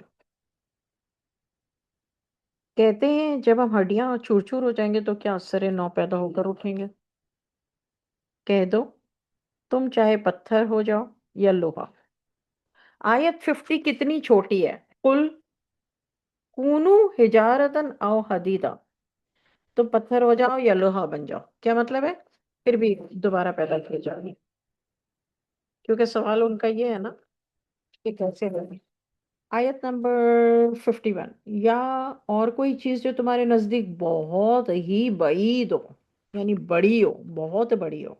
Speaker 1: کہتے ہیں جب ہم ہڈیاں چور چور ہو جائیں گے تو کیا سرے نو پیدا ہو کر اٹھیں گے. کہہ دو تم چاہے پتھر ہو جاؤ یا لوہا. آیت 50 کتنی چھوٹی ہے. قل کونو حجارتن او حدیدہ، تم پتھر ہو جاؤ یا لوہا بن جاؤ. کیا مطلب ہے؟ پھر بھی دوبارہ پیدا کیے جاؤ گے. کیونکہ سوال ان کا یہ ہے نا کہ کیسے ہوگی. آیت نمبر 51. یا اور کوئی چیز جو تمہارے نزدیک بہت ہی بعید ہو، یعنی بڑی ہو، بہت بڑی ہو.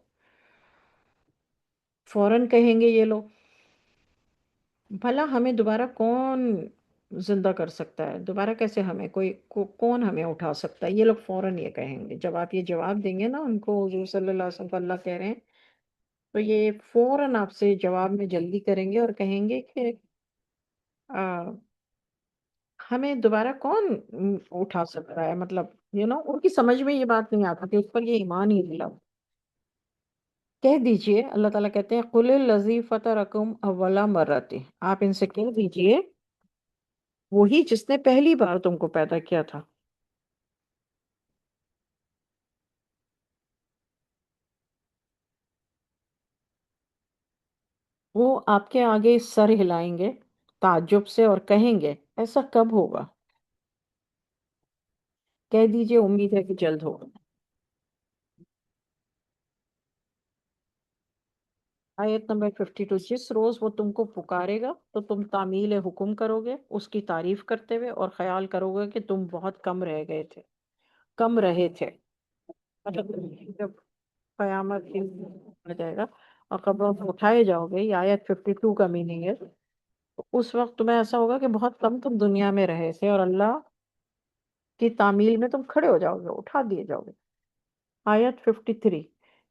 Speaker 1: فوراً کہیں گے یہ لوگ بھلا ہمیں دوبارہ کون زندہ کر سکتا ہے، دوبارہ کیسے ہمیں کون ہمیں اٹھا سکتا ہے. یہ لوگ فوراً یہ کہیں گے جب آپ یہ جواب دیں گے نا ان کو. حضور صلی اللہ علیہ وسلم کو اللہ کہہ رہے ہیں تو یہ فوراً آپ سے جواب میں جلدی کریں گے اور کہیں گے کہ ہمیں دوبارہ کون اٹھا سکتا ہے، مطلب ان کی سمجھ میں یہ بات نہیں آتی کہ اس پر یہ ایمان ہی نہیں لاؤ۔ کہہ دیجئے، اللہ تعالیٰ کہتے ہیں قُلِ الَّذِي فَطَرَكُمْ أَوَّلَ مَرَّةٍ، آپ ان سے کہہ دیجئے وہی جس نے پہلی بار تم کو پیدا کیا تھا۔ وہ آپ کے آگے سر ہلائیں گے تعجب سے اور کہیں گے ایسا کب ہوگا؟ کہہ دیجئے امید ہے کہ جلد ہوگا۔ آیت نمبر 52، جس روز وہ تم کو پکارے گا تو تم تعمیل حکم کرو گے اس کی تعریف کرتے ہوئے، اور خیال کرو گے کہ تم بہت کم رہ گئے تھے، کم رہے تھے۔ مطلب جب قیامت کی آ جائے گا اور قبروں سے اٹھائے جاؤ گے، یہ آیت 52 کا میننگ ہے، تو اس وقت تمہیں ایسا ہوگا کہ بہت کم تم دنیا میں رہے تھے اور اللہ کی تعمیل میں تم کھڑے ہو جاؤ گے، اٹھا دیے جاؤ گے۔ آیت 53،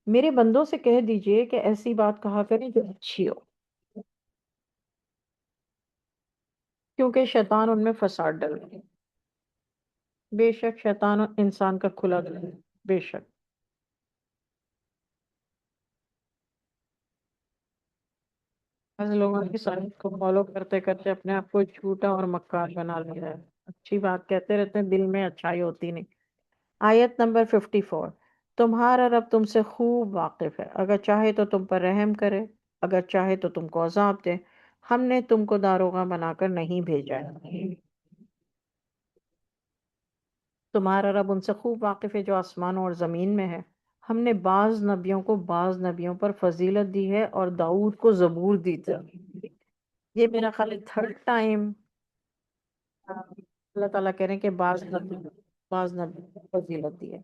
Speaker 1: میرے بندوں سے کہہ دیجئے کہ ایسی بات کہا کریں جو اچھی ہو، کیونکہ شیطان ان میں فساد ڈل گئے۔ بے شک شیطان انسان کا کھلا دل ہے، بے شک۔ بعض لوگوں کی سائنس کو فالو کرتے کرتے اپنے آپ کو جھوٹا اور مکار بنا لیا ہے، اچھی بات کہتے رہتے ہیں، دل میں اچھائی ہوتی نہیں۔ آیت نمبر 54، تمہارا رب تم سے خوب واقف ہے، اگر چاہے تو تم پر رحم کرے، اگر چاہے تو تم کو عذاب دے، ہم نے تم کو داروغہ بنا کر نہیں بھیجا ہے۔ تمہارا رب ان سے خوب واقف ہے جو آسمانوں اور زمین میں ہے۔ ہم نے بعض نبیوں کو بعض نبیوں پر فضیلت دی ہے اور داؤد کو زبور دی تھی۔ یہ میرا خیال ہے تھرڈ ٹائم اللہ تعالیٰ کہہ رہے ہیں کہ بعض نبی کو فضیلت دی ہے۔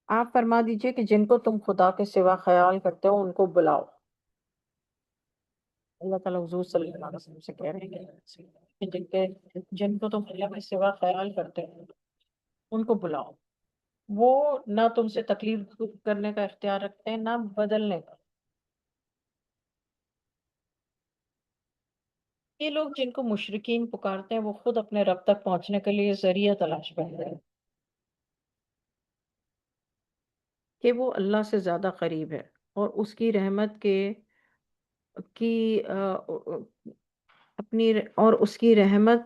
Speaker 1: آپ فرما دیجئے کہ جن کو تم خدا کے سوا خیال کرتے ہو ان کو بلاؤ۔ اللہ تعالیٰ حضور صلی اللہ علیہ وسلم سے کہہ رہے ہیں کہ جن کو تم اللہ کے سوا خیال کرتے ہو ان کو بلاؤ۔ وہ نہ تم سے تکلیف دور کرنے کا اختیار رکھتے ہیں نہ بدلنے کا۔ یہ لوگ جن کو مشرکین پکارتے ہیں وہ خود اپنے رب تک پہنچنے کے لیے ذریعہ تلاش کرتے ہیں کہ وہ اللہ سے زیادہ قریب ہے اور اس کی رحمت کی اپنی اور اس کی رحمت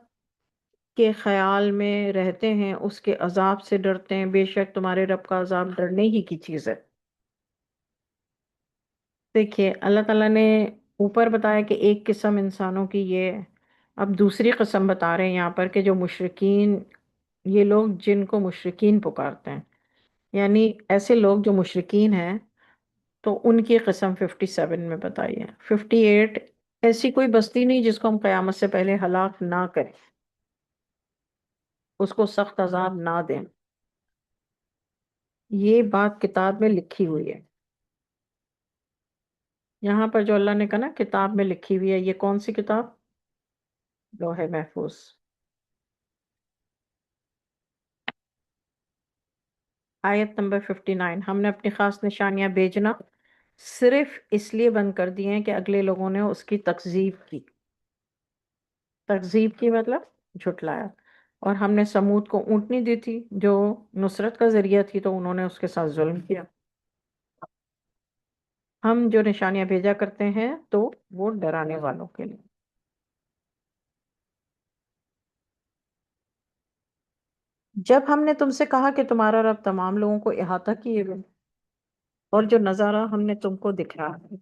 Speaker 1: کے خیال میں رہتے ہیں، اس کے عذاب سے ڈرتے ہیں، بے شک تمہارے رب کا عذاب ڈرنے ہی کی چیز ہے۔ دیکھیے اللہ تعالیٰ نے اوپر بتایا کہ ایک قسم انسانوں کی یہ ہے، اب دوسری قسم بتا رہے ہیں یہاں پر کہ جو مشرکین، یہ لوگ جن کو مشرکین پکارتے ہیں، یعنی ایسے لوگ جو مشرکین ہیں، تو ان کی قسم 57 میں بتائی ہے۔ 58، ایسی کوئی بستی نہیں جس کو ہم قیامت سے پہلے ہلاک نہ کریں، اس کو سخت عذاب نہ دیں۔ یہ بات کتاب میں لکھی ہوئی ہے۔ یہاں پر جو اللہ نے کہا نا کتاب میں لکھی ہوئی ہے، یہ کون سی کتاب؟ لوح محفوظ۔ آیت نمبر 59، ہم نے اپنی خاص نشانیاں بھیجنا صرف اس لیے بند کر دی ہیں کہ اگلے لوگوں نے اس کی تکذیب کی۔ تکذیب کی مطلب جھٹلایا۔ اور ہم نے سمود کو اونٹنی دی تھی جو نصرت کا ذریعہ تھی، تو انہوں نے اس کے ساتھ ظلم کیا۔ ہم جو نشانیاں بھیجا کرتے ہیں تو وہ ڈرانے والوں کے لیے۔ جب ہم نے تم سے کہا کہ تمہارا رب تمام لوگوں کو احاطہ کیے ہوئے، اور جو نظارہ ہم نے تم کو دکھایا ہے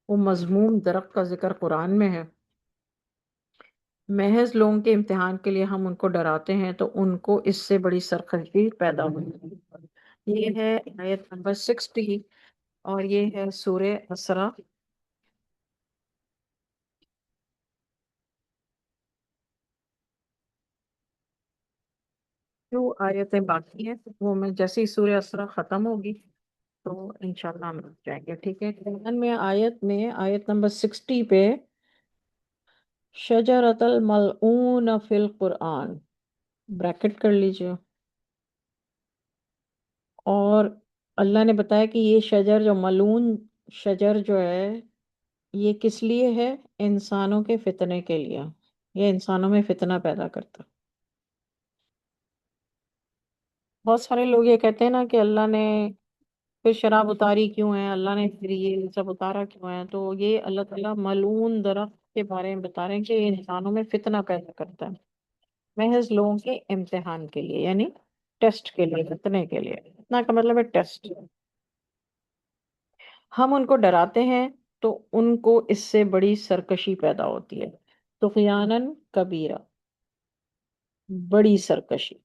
Speaker 1: وہ مضموم درخت کا ذکر قرآن میں ہے، محض لوگوں کے امتحان کے لیے ہم ان کو ڈراتے ہیں تو ان کو اس سے بڑی سرخوشی پیدا ہوئی۔ یہ ہے آیت نمبر 60، اور یہ ہے سورہ اسرا۔ جو آیتیں باقی ہیں وہ میں جیسے ہی سورہ اسرا ختم ہوگی تو انشاءاللہ ہم رک جائیں گے، ٹھیک ہے؟ قرآن میں آیت نمبر 60 پہ شجرۃ الملعون فی القرآن، بریکٹ کر لیجئے، اور اللہ نے بتایا کہ یہ شجر جو ملعون شجر جو ہے یہ کس لیے ہے؟ انسانوں کے فتنے کے لیے، یہ انسانوں میں فتنہ پیدا کرتا۔ بہت سارے لوگ یہ کہتے ہیں نا کہ اللہ نے پھر شراب اتاری کیوں ہے، اللہ نے پھر یہ سب اتارا کیوں ہے، تو یہ اللہ تعالیٰ ملعون درخت کے بارے میں بتا رہے ہیں کہ یہ انسانوں میں فتنہ پیدا کرتا ہے، محض لوگوں کے امتحان کے لیے، یعنی ٹیسٹ کے لیے، فتنے کے لیے۔ فتنہ کا مطلب ہے ٹیسٹ۔ ہم ان کو ڈراتے ہیں تو ان کو اس سے بڑی سرکشی پیدا ہوتی ہے، طغیاناً کبیرہ، بڑی سرکشی،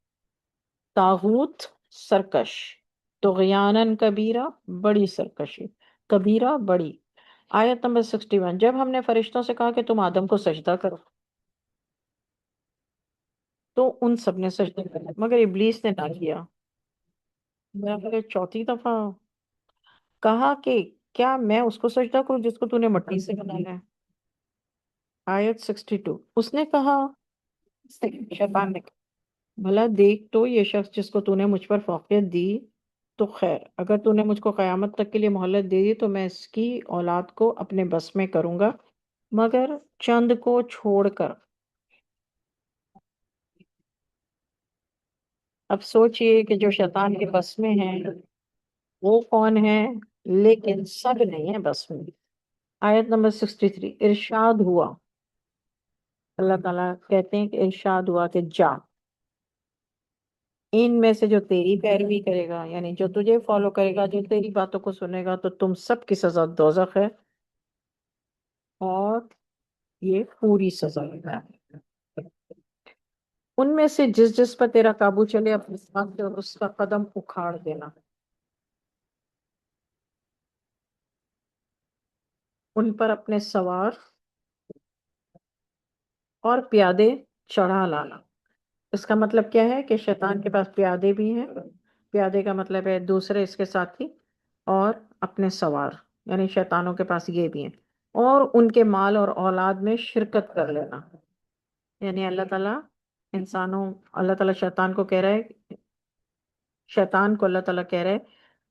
Speaker 1: طاغوت سرکش، طغیاناً کبیرہ بڑی سرکشی، کبیرہ بڑی۔ آیت نمبر 61، جب ہم نے فرشتوں سے کہا کہ تم آدم کو سجدہ کرو تو ان سب نے سجدہ کیا مگر ابلیس نے نہ کیا۔ میں پھر چوتھی دفعہ کہا کہ کیا میں اس کو سجدہ کروں جس کو تو نے مٹی سے بنایا ہے؟ آیت 62، اس نے کہا، شیطان نے کہا، بھلا دیکھ تو یہ شخص جس کو تو نے مجھ پر فوقیت دی، تو خیر اگر تو نے مجھ کو قیامت تک کے لیے مہلت دے دی تو میں اس کی اولاد کو اپنے بس میں کروں گا، مگر چند کو چھوڑ کر۔ اب سوچئے کہ جو شیطان کے بس میں ہیں وہ کون ہے، لیکن سب نہیں ہے بس میں۔ آیت نمبر 63، ارشاد ہوا، اللہ تعالیٰ کہتے ہیں کہ ارشاد ہوا کہ جا، ان میں سے جو تیری پیروی کرے گا، یعنی جو تجھے فالو کرے گا، جو تیری باتوں کو سنے گا، تو تم سب کی سزا دوزخ ہے، اور یہ پوری سزا ہے۔ ان میں سے جس جس پر تیرا قابو چلے اپنے ساتھ سے اس کا قدم اکھاڑ دینا، ان پر اپنے سوار اور پیادے چڑھا لانا۔ اس کا مطلب کیا ہے کہ شیطان کے پاس پیادے بھی ہیں، پیادے کا مطلب ہے دوسرے اس کے ساتھی، اور اپنے سوار، یعنی شیطانوں کے پاس یہ بھی ہیں، اور ان کے مال اور اولاد میں شرکت کر لینا، یعنی اللہ تعالیٰ اللہ تعالیٰ شیطان کو کہہ رہا ہے، شیطان کو اللہ تعالیٰ کہہ رہا ہے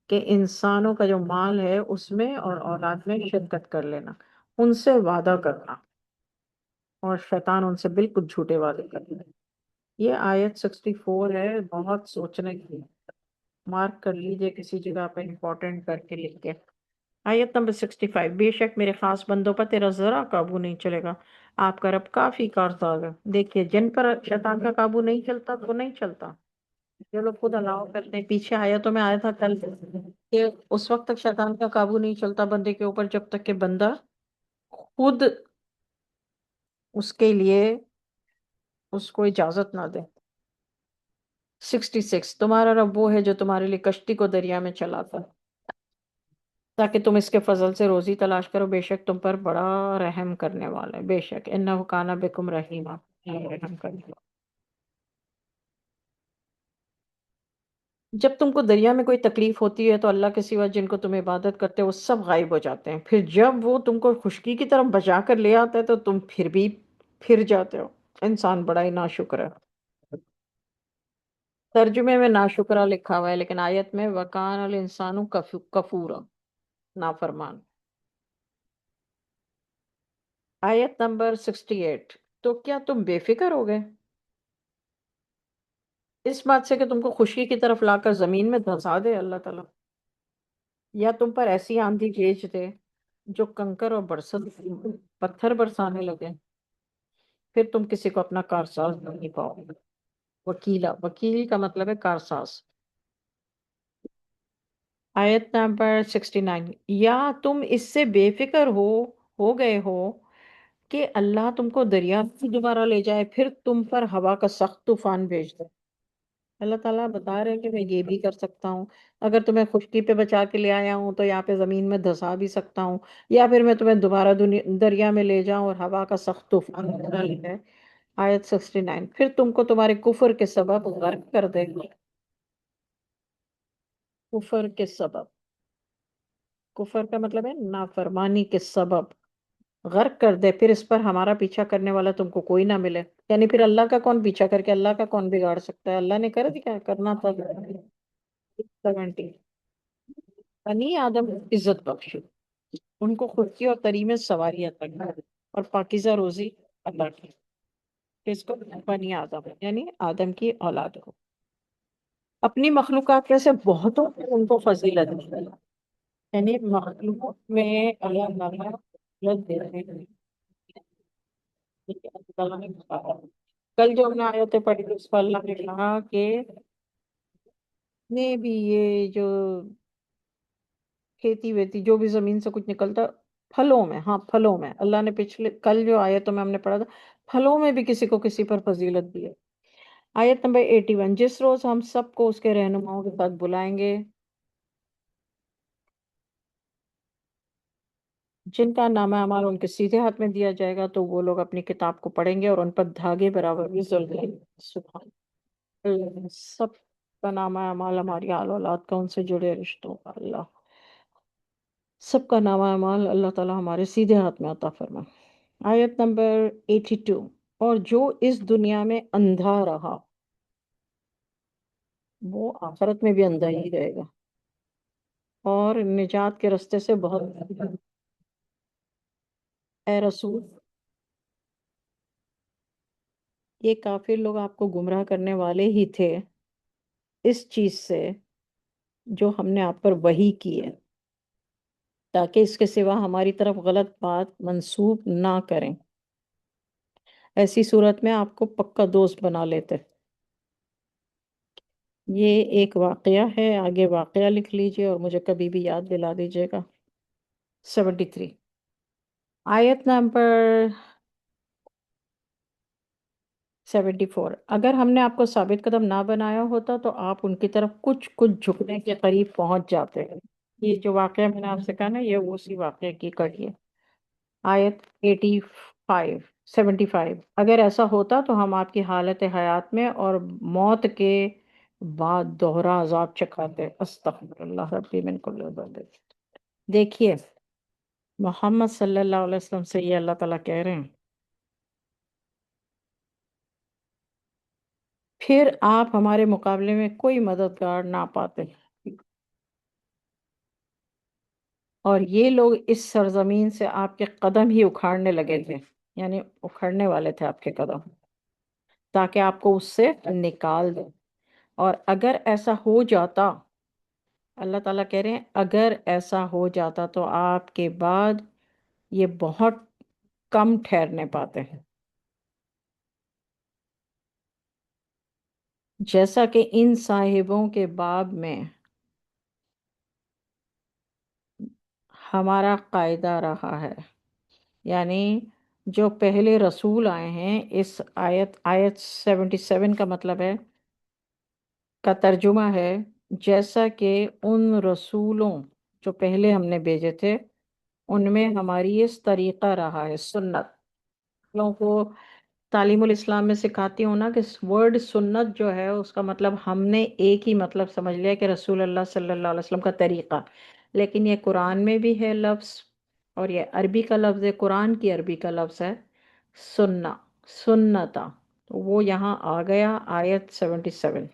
Speaker 1: کہ انسانوں کا جو مال ہے اس میں اور اولاد میں شرکت کر لینا، ان سے وعدہ کرنا، اور شیطان ان سے بالکل جھوٹے وعدے کرنا۔ یہ آیت 64 ہے، بہت سوچنے کی، مارک کر لیجئے کسی جگہ پہ امپورٹنٹ کر کے لکھ کے۔ آیت نمبر 65، بے شک میرے خاص بندوں پر تیرا ذرا قابو نہیں چلے گا، آپ کا رب کافی کارساز ہے۔ دیکھیے جن پر شیطان کا قابو نہیں چلتا تو نہیں چلتا، جو لوگ خود الاؤ کرتے ہیں، پیچھے آیتوں میں آیا تھا کل کہ اس وقت تک شیطان کا قابو نہیں چلتا بندے کے اوپر جب تک کہ بندہ خود اس کے لیے اس کو اجازت نہ دے۔ 66، تمہارا رب وہ ہے جو تمہارے لیے کشتی کو دریا میں چلاتا ہے تاکہ تم اس کے فضل سے روزی تلاش کرو، بے شک تم پر بڑا رحم کرنے والا ہے، بے شک انہ کان بکم رحیمہ، رحم کرنے والا۔ جب تم کو دریا میں کوئی تکلیف ہوتی ہے تو اللہ کے سوا جن کو تم عبادت کرتے ہو وہ سب غائب ہو جاتے ہیں، پھر جب وہ تم کو خشکی کی طرف بچا کر لے آتا ہے تو تم پھر بھی پھر جاتے ہو۔ انسان بڑا ہی ناشکر ہے۔ ترجمے میں ناشکرہ لکھا ہوا ہے لیکن آیت میں وکان الانسان کفورا، نافرمان۔ آیت نمبر 68، تو کیا تم بے فکر ہو گئے اس بات سے کہ تم کو خشکی کی طرف لا کر زمین میں دھسا دے اللہ تعالیٰ، یا تم پر ایسی آندھی بھیج دے جو کنکر اور برسات پتھر برسانے لگے، پھر تم کسی کو اپنا کارساز نہیں پاؤ گے۔ وکیلا، وکیل کا مطلب ہے کارساز۔ آیت نمبر 69، یا تم اس سے بے فکر ہو گئے ہو کہ اللہ تم کو دریا سے دوبارہ لے جائے، پھر تم پر ہوا کا سخت طوفان بھیج دے۔ اللہ تعالیٰ بتا رہے ہیں کہ میں یہ بھی کر سکتا ہوں، اگر تمہیں خشکی پہ بچا کے لے آیا ہوں تو یہاں پہ زمین میں دھسا بھی سکتا ہوں، یا پھر میں تمہیں دوبارہ دریا میں لے جاؤں اور ہوا کا سخت طوفان بنا لے۔ آیت 69، پھر تم کو تمہارے کفر کے سبب غرق کر دے گا، کفر کے سبب، کفر کا مطلب ہے نافرمانی کے سبب غرق کر دے، پھر اس پر ہمارا پیچھا کرنے والا تم کو کوئی نہ ملے، یعنی پھر اللہ کا کون پیچھا کر کے اللہ کا کون بگاڑ سکتا ہے، اللہ نے کر دیا، کرنا تھا۔ 70، بنی آدم کو عزت بخشو، ان کو خود کی اور تری میں سواری عطا کی اور پاکیزہ روزی عطا کی، کہ اس کو بنی آدم یعنی آدم کی اولاد ہو، اپنی مخلوقات میں سے بہتوں کو ان کو فضیلت دی، یعنی مخلوق میں اللہ تعالیٰ فضیلت دے رہے ہیں، ٹھیک ہے؟ اللہ تعالیٰ نے کہا، کل جو ہم نے آیتیں پڑھی تھی اس پر اللہ نے کہا کہ نے بھی یہ جو کھیتی ویتی جو بھی زمین سے کچھ نکلتا، پھلوں میں، ہاں پھلوں میں اللہ نے پچھلے کل جو آیتوں میں ہم نے پڑھا تھا، پھلوں میں بھی کسی کو کسی پر فضیلت دی ہے۔ آیت نمبر 81، جس روز ہم سب کو اس کے رہنماؤں کے ساتھ بلائیں گے، جن کا نامہ اعمال ان کے سیدھے ہاتھ میں دیا جائے گا، تو وہ لوگ اپنی کتاب کو پڑھیں گے اور ان پر دھاگے برابر بھی ظلم کریں گے۔ سبحان اللہ، سب کا نامہ اعمال ہماری آل اولاد کا ان سے جڑے رشتوں کا اللہ، سب کا نامہ اعمال اللہ تعالیٰ ہمارے سیدھے ہاتھ میں عطا فرمائے۔ آیت نمبر 82، اور جو اس دنیا میں اندھا رہا وہ آخرت میں بھی اندھا ہی رہے گا، اور نجات کے رستے سے بہت، اے رسول، یہ کافر لوگ آپ کو گمراہ کرنے والے ہی تھے اس چیز سے جو ہم نے آپ پر وحی کی ہے، تاکہ اس کے سوا ہماری طرف غلط بات منسوب نہ کریں، ایسی صورت میں آپ کو پکا دوست بنا لیتے۔ یہ ایک واقعہ ہے، آگے واقعہ لکھ لیجئے اور مجھے کبھی بھی یاد دلا دیجئے گا۔ 73، آیت نمبر 74، اگر ہم نے آپ کو ثابت قدم نہ بنایا ہوتا تو آپ ان کی طرف کچھ کچھ جھکنے کے قریب پہنچ جاتے ہیں۔ یہ جو واقعہ میں نے آپ سے کہا نا، یہ اسی واقعے کی کڑی ہے۔ آیت 85، 75، اگر ایسا ہوتا تو ہم آپ کی حالت حیات میں اور موت کے بعد دوہرا عذاب چکھاتے۔ استغفر اللہ ربی من کل ذنب۔ دیکھیے، محمد صلی اللہ علیہ وسلم سے یہ اللہ تعالیٰ کہہ رہے ہیں، پھر آپ ہمارے مقابلے میں کوئی مددگار نہ پاتے، اور یہ لوگ اس سرزمین سے آپ کے قدم ہی اکھاڑنے لگے تھے، یعنی اکھڑنے والے تھے آپ کے قدم، تاکہ آپ کو اس سے نکال دیں۔ اور اگر ایسا ہو جاتا، اللہ تعالیٰ کہہ رہے ہیں اگر ایسا ہو جاتا تو آپ کے بعد یہ بہت کم ٹھہرنے پاتے ہیں، جیسا کہ ان صاحبوں کے باب میں ہمارا قاعدہ رہا ہے، یعنی جو پہلے رسول آئے ہیں، اس آیت 77 کا مطلب ہے، کا ترجمہ ہے، جیسا کہ ان رسولوں جو پہلے ہم نے بھیجے تھے ان میں ہماری اس طریقہ رہا ہے، سنت لوگوں کو تعلیم الاسلام میں سکھاتی ہوں نا، کہ ورڈ سنت جو ہے اس کا مطلب ہم نے ایک ہی مطلب سمجھ لیا کہ رسول اللہ صلی اللہ علیہ وسلم کا طریقہ، لیکن یہ قرآن میں بھی ہے لفظ، اور یہ عربی کا لفظ ہے، قرآن کی عربی کا لفظ ہے سننا، سنتا، تو وہ یہاں آ گیا آیت 77۔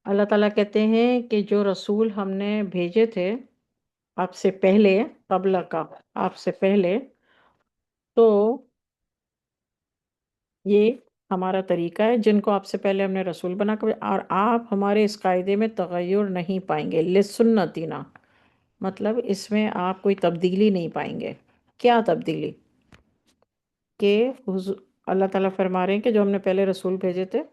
Speaker 1: اللہ تعالیٰ کہتے ہیں کہ جو رسول ہم نے بھیجے تھے آپ سے پہلے، قبل کا، آپ سے پہلے، تو یہ ہمارا طریقہ ہے جن کو آپ سے پہلے ہم نے رسول بنا کر، اور آپ ہمارے اس قاعدے میں تغیر نہیں پائیں گے، لسنتنا، مطلب اس میں آپ کوئی تبدیلی نہیں پائیں گے۔ کیا تبدیلی؟ کہ اللہ تعالیٰ فرما رہے ہیں کہ جو ہم نے پہلے رسول بھیجے تھے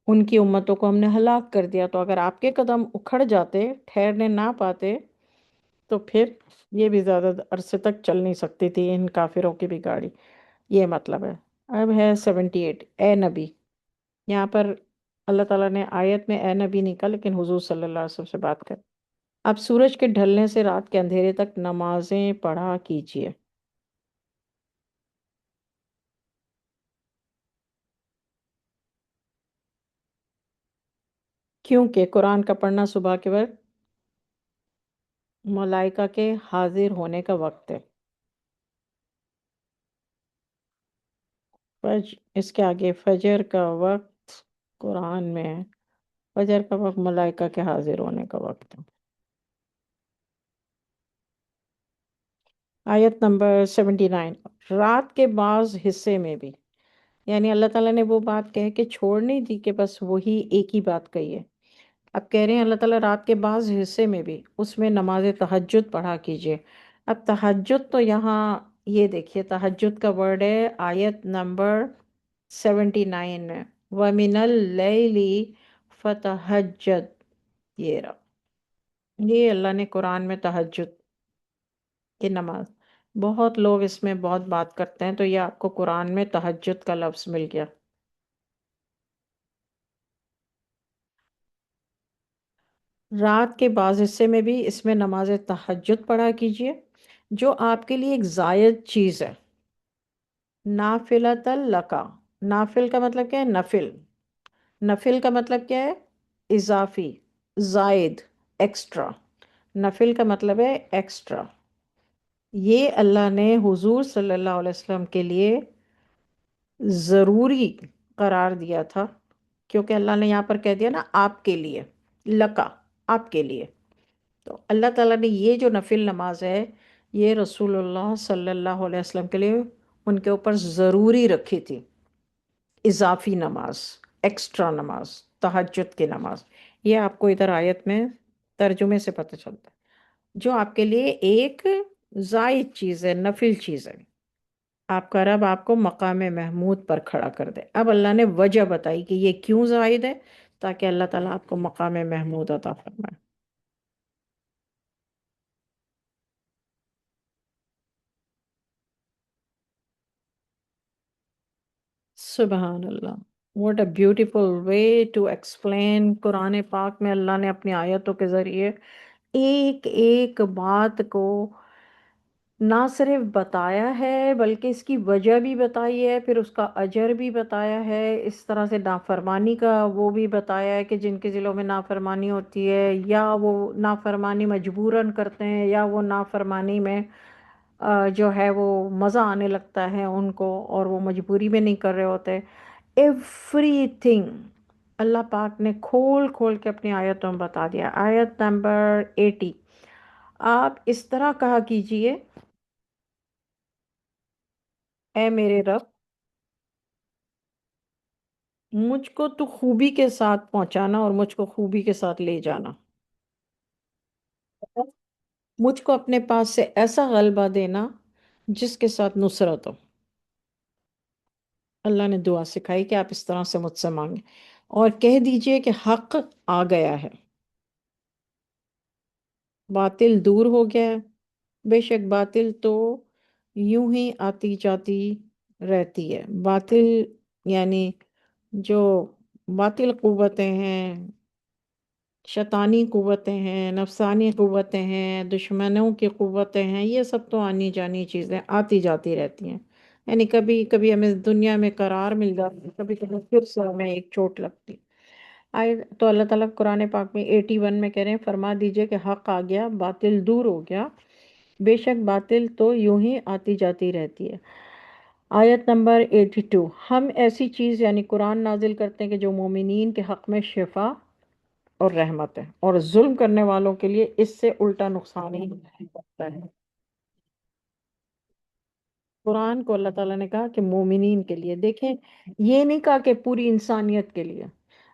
Speaker 1: ان کی امتوں کو ہم نے ہلاک کر دیا، تو اگر آپ کے قدم اکھڑ جاتے، ٹھہرنے نہ پاتے، تو پھر یہ بھی زیادہ عرصے تک چل نہیں سکتی تھی ان کافروں کی بھی گاڑی، یہ مطلب ہے۔ اب ہے 78، اے نبی، یہاں پر اللہ تعالیٰ نے آیت میں اے نبی نہیں کہا، لیکن حضور صلی اللہ علیہ وسلم سے بات کر، اب سورج کے ڈھلنے سے رات کے اندھیرے تک نمازیں پڑھا کیجیے، کیونکہ قرآن کا پڑھنا صبح کے وقت ملائکہ کے حاضر ہونے کا وقت ہے۔ اس کے آگے فجر کا وقت قرآن میں ہے، فجر کا وقت ملائکہ کے حاضر ہونے کا وقت ہے۔ آیت نمبر 79، رات کے بعض حصے میں بھی، یعنی اللہ تعالیٰ نے وہ بات کہہ کے چھوڑ نہیں دی کہ بس وہی ایک ہی بات کہی ہے۔ اب کہہ رہے ہیں اللہ تعالیٰ رات کے بعض حصے میں بھی اس میں نماز تہجد پڑھا کیجئے۔ اب تہجد تو یہاں یہ دیکھیے تہجد کا ورڈ ہے آیت نمبر 79 میں، وَمِنَ اللَّيْلِ فَتَہجد، یہ رہا، یہ اللہ نے قرآن میں تہجد کی نماز، بہت لوگ اس میں بہت بات کرتے ہیں، تو یہ آپ کو قرآن میں تہجد کا لفظ مل گیا۔ رات کے بعض حصے میں بھی اس میں نماز تہجد پڑھا کیجئے، جو آپ کے لیے ایک زائد چیز ہے، نافلۃ لکا، نافل کا مطلب کیا ہے؟ نفل، نفل کا مطلب کیا ہے؟ اضافی، زائد، ایکسٹرا، نفل کا مطلب ہے ایکسٹرا۔ یہ اللہ نے حضور صلی اللہ علیہ وسلم کے لیے ضروری قرار دیا تھا، کیونکہ اللہ نے یہاں پر کہہ دیا نا آپ کے لیے، لکا، آپ کے لیے، تو اللہ تعالیٰ نے یہ جو نفل نماز ہے یہ رسول اللہ صلی اللہ علیہ وسلم کے لیے ان کے اوپر ضروری رکھی تھی، اضافی نماز، ایکسٹرا نماز، تہجد کی نماز۔ یہ آپ کو ادھر آیت میں ترجمے سے پتہ چلتا ہے، جو آپ کے لیے ایک زائد چیز ہے، نفل چیز ہے، آپ کا رب آپ کو مقام محمود پر کھڑا کر دے۔ اب اللہ نے وجہ بتائی کہ یہ کیوں زائد ہے، تاکہ اللہ تعالیٰ آپ کو مقام محمود عطا فرمائے۔ سبحان اللہ، what a beautiful way to explain۔ قرآن پاک میں اللہ نے اپنی آیتوں کے ذریعے ایک ایک بات کو نہ صرف بتایا ہے بلکہ اس کی وجہ بھی بتائی ہے، پھر اس کا اجر بھی بتایا ہے، اس طرح سے نافرمانی کا وہ بھی بتایا ہے کہ جن کے دلوں میں نافرمانی ہوتی ہے یا وہ نافرمانی مجبوراً کرتے ہیں یا وہ نافرمانی میں جو ہے وہ مزہ آنے لگتا ہے ان کو اور وہ مجبوری میں نہیں کر رہے ہوتے، ایوری تھنگ اللہ پاک نے کھول کھول کے اپنی آیتوں میں بتا دیا۔ آیت نمبر 80، آپ اس طرح کہا کیجئے، اے میرے رب، مجھ کو تو خوبی کے ساتھ پہنچانا اور مجھ کو خوبی کے ساتھ لے جانا، مجھ کو اپنے پاس سے ایسا غلبہ دینا جس کے ساتھ نصرت ہو۔ اللہ نے دعا سکھائی کہ آپ اس طرح سے مجھ سے مانگیں اور کہہ دیجئے کہ حق آ گیا ہے، باطل دور ہو گیا ہے، بے شک باطل تو یوں ہی آتی جاتی رہتی ہے، باطل یعنی جو باطل قوتیں ہیں، شیطانی قوتیں ہیں، نفسانی قوتیں ہیں، دشمنوں کی قوتیں ہیں، یہ سب تو آنی جانی چیزیں آتی جاتی رہتی ہیں، یعنی کبھی کبھی ہمیں دنیا میں قرار مل جاتا ہے، کبھی کبھی پھر سے ہمیں ایک چوٹ لگتی۔ آئے تو اللہ تعالیٰ قرآن پاک میں 81 میں کہہ رہے ہیں، فرما دیجئے کہ حق آ گیا، باطل دور ہو گیا، بے شک باطل تو یوں ہی آتی جاتی رہتی ہے۔ آیت نمبر 82، ہم ایسی چیز یعنی قرآن نازل کرتے ہیں کہ جو مومنین کے حق میں شفا اور رحمت ہے، اور ظلم کرنے والوں کے لیے اس سے الٹا نقصان ہی ہوتا ہے۔ قرآن کو اللہ تعالیٰ نے کہا کہ مومنین کے لیے، دیکھیں یہ نہیں کہا کہ پوری انسانیت کے لیے،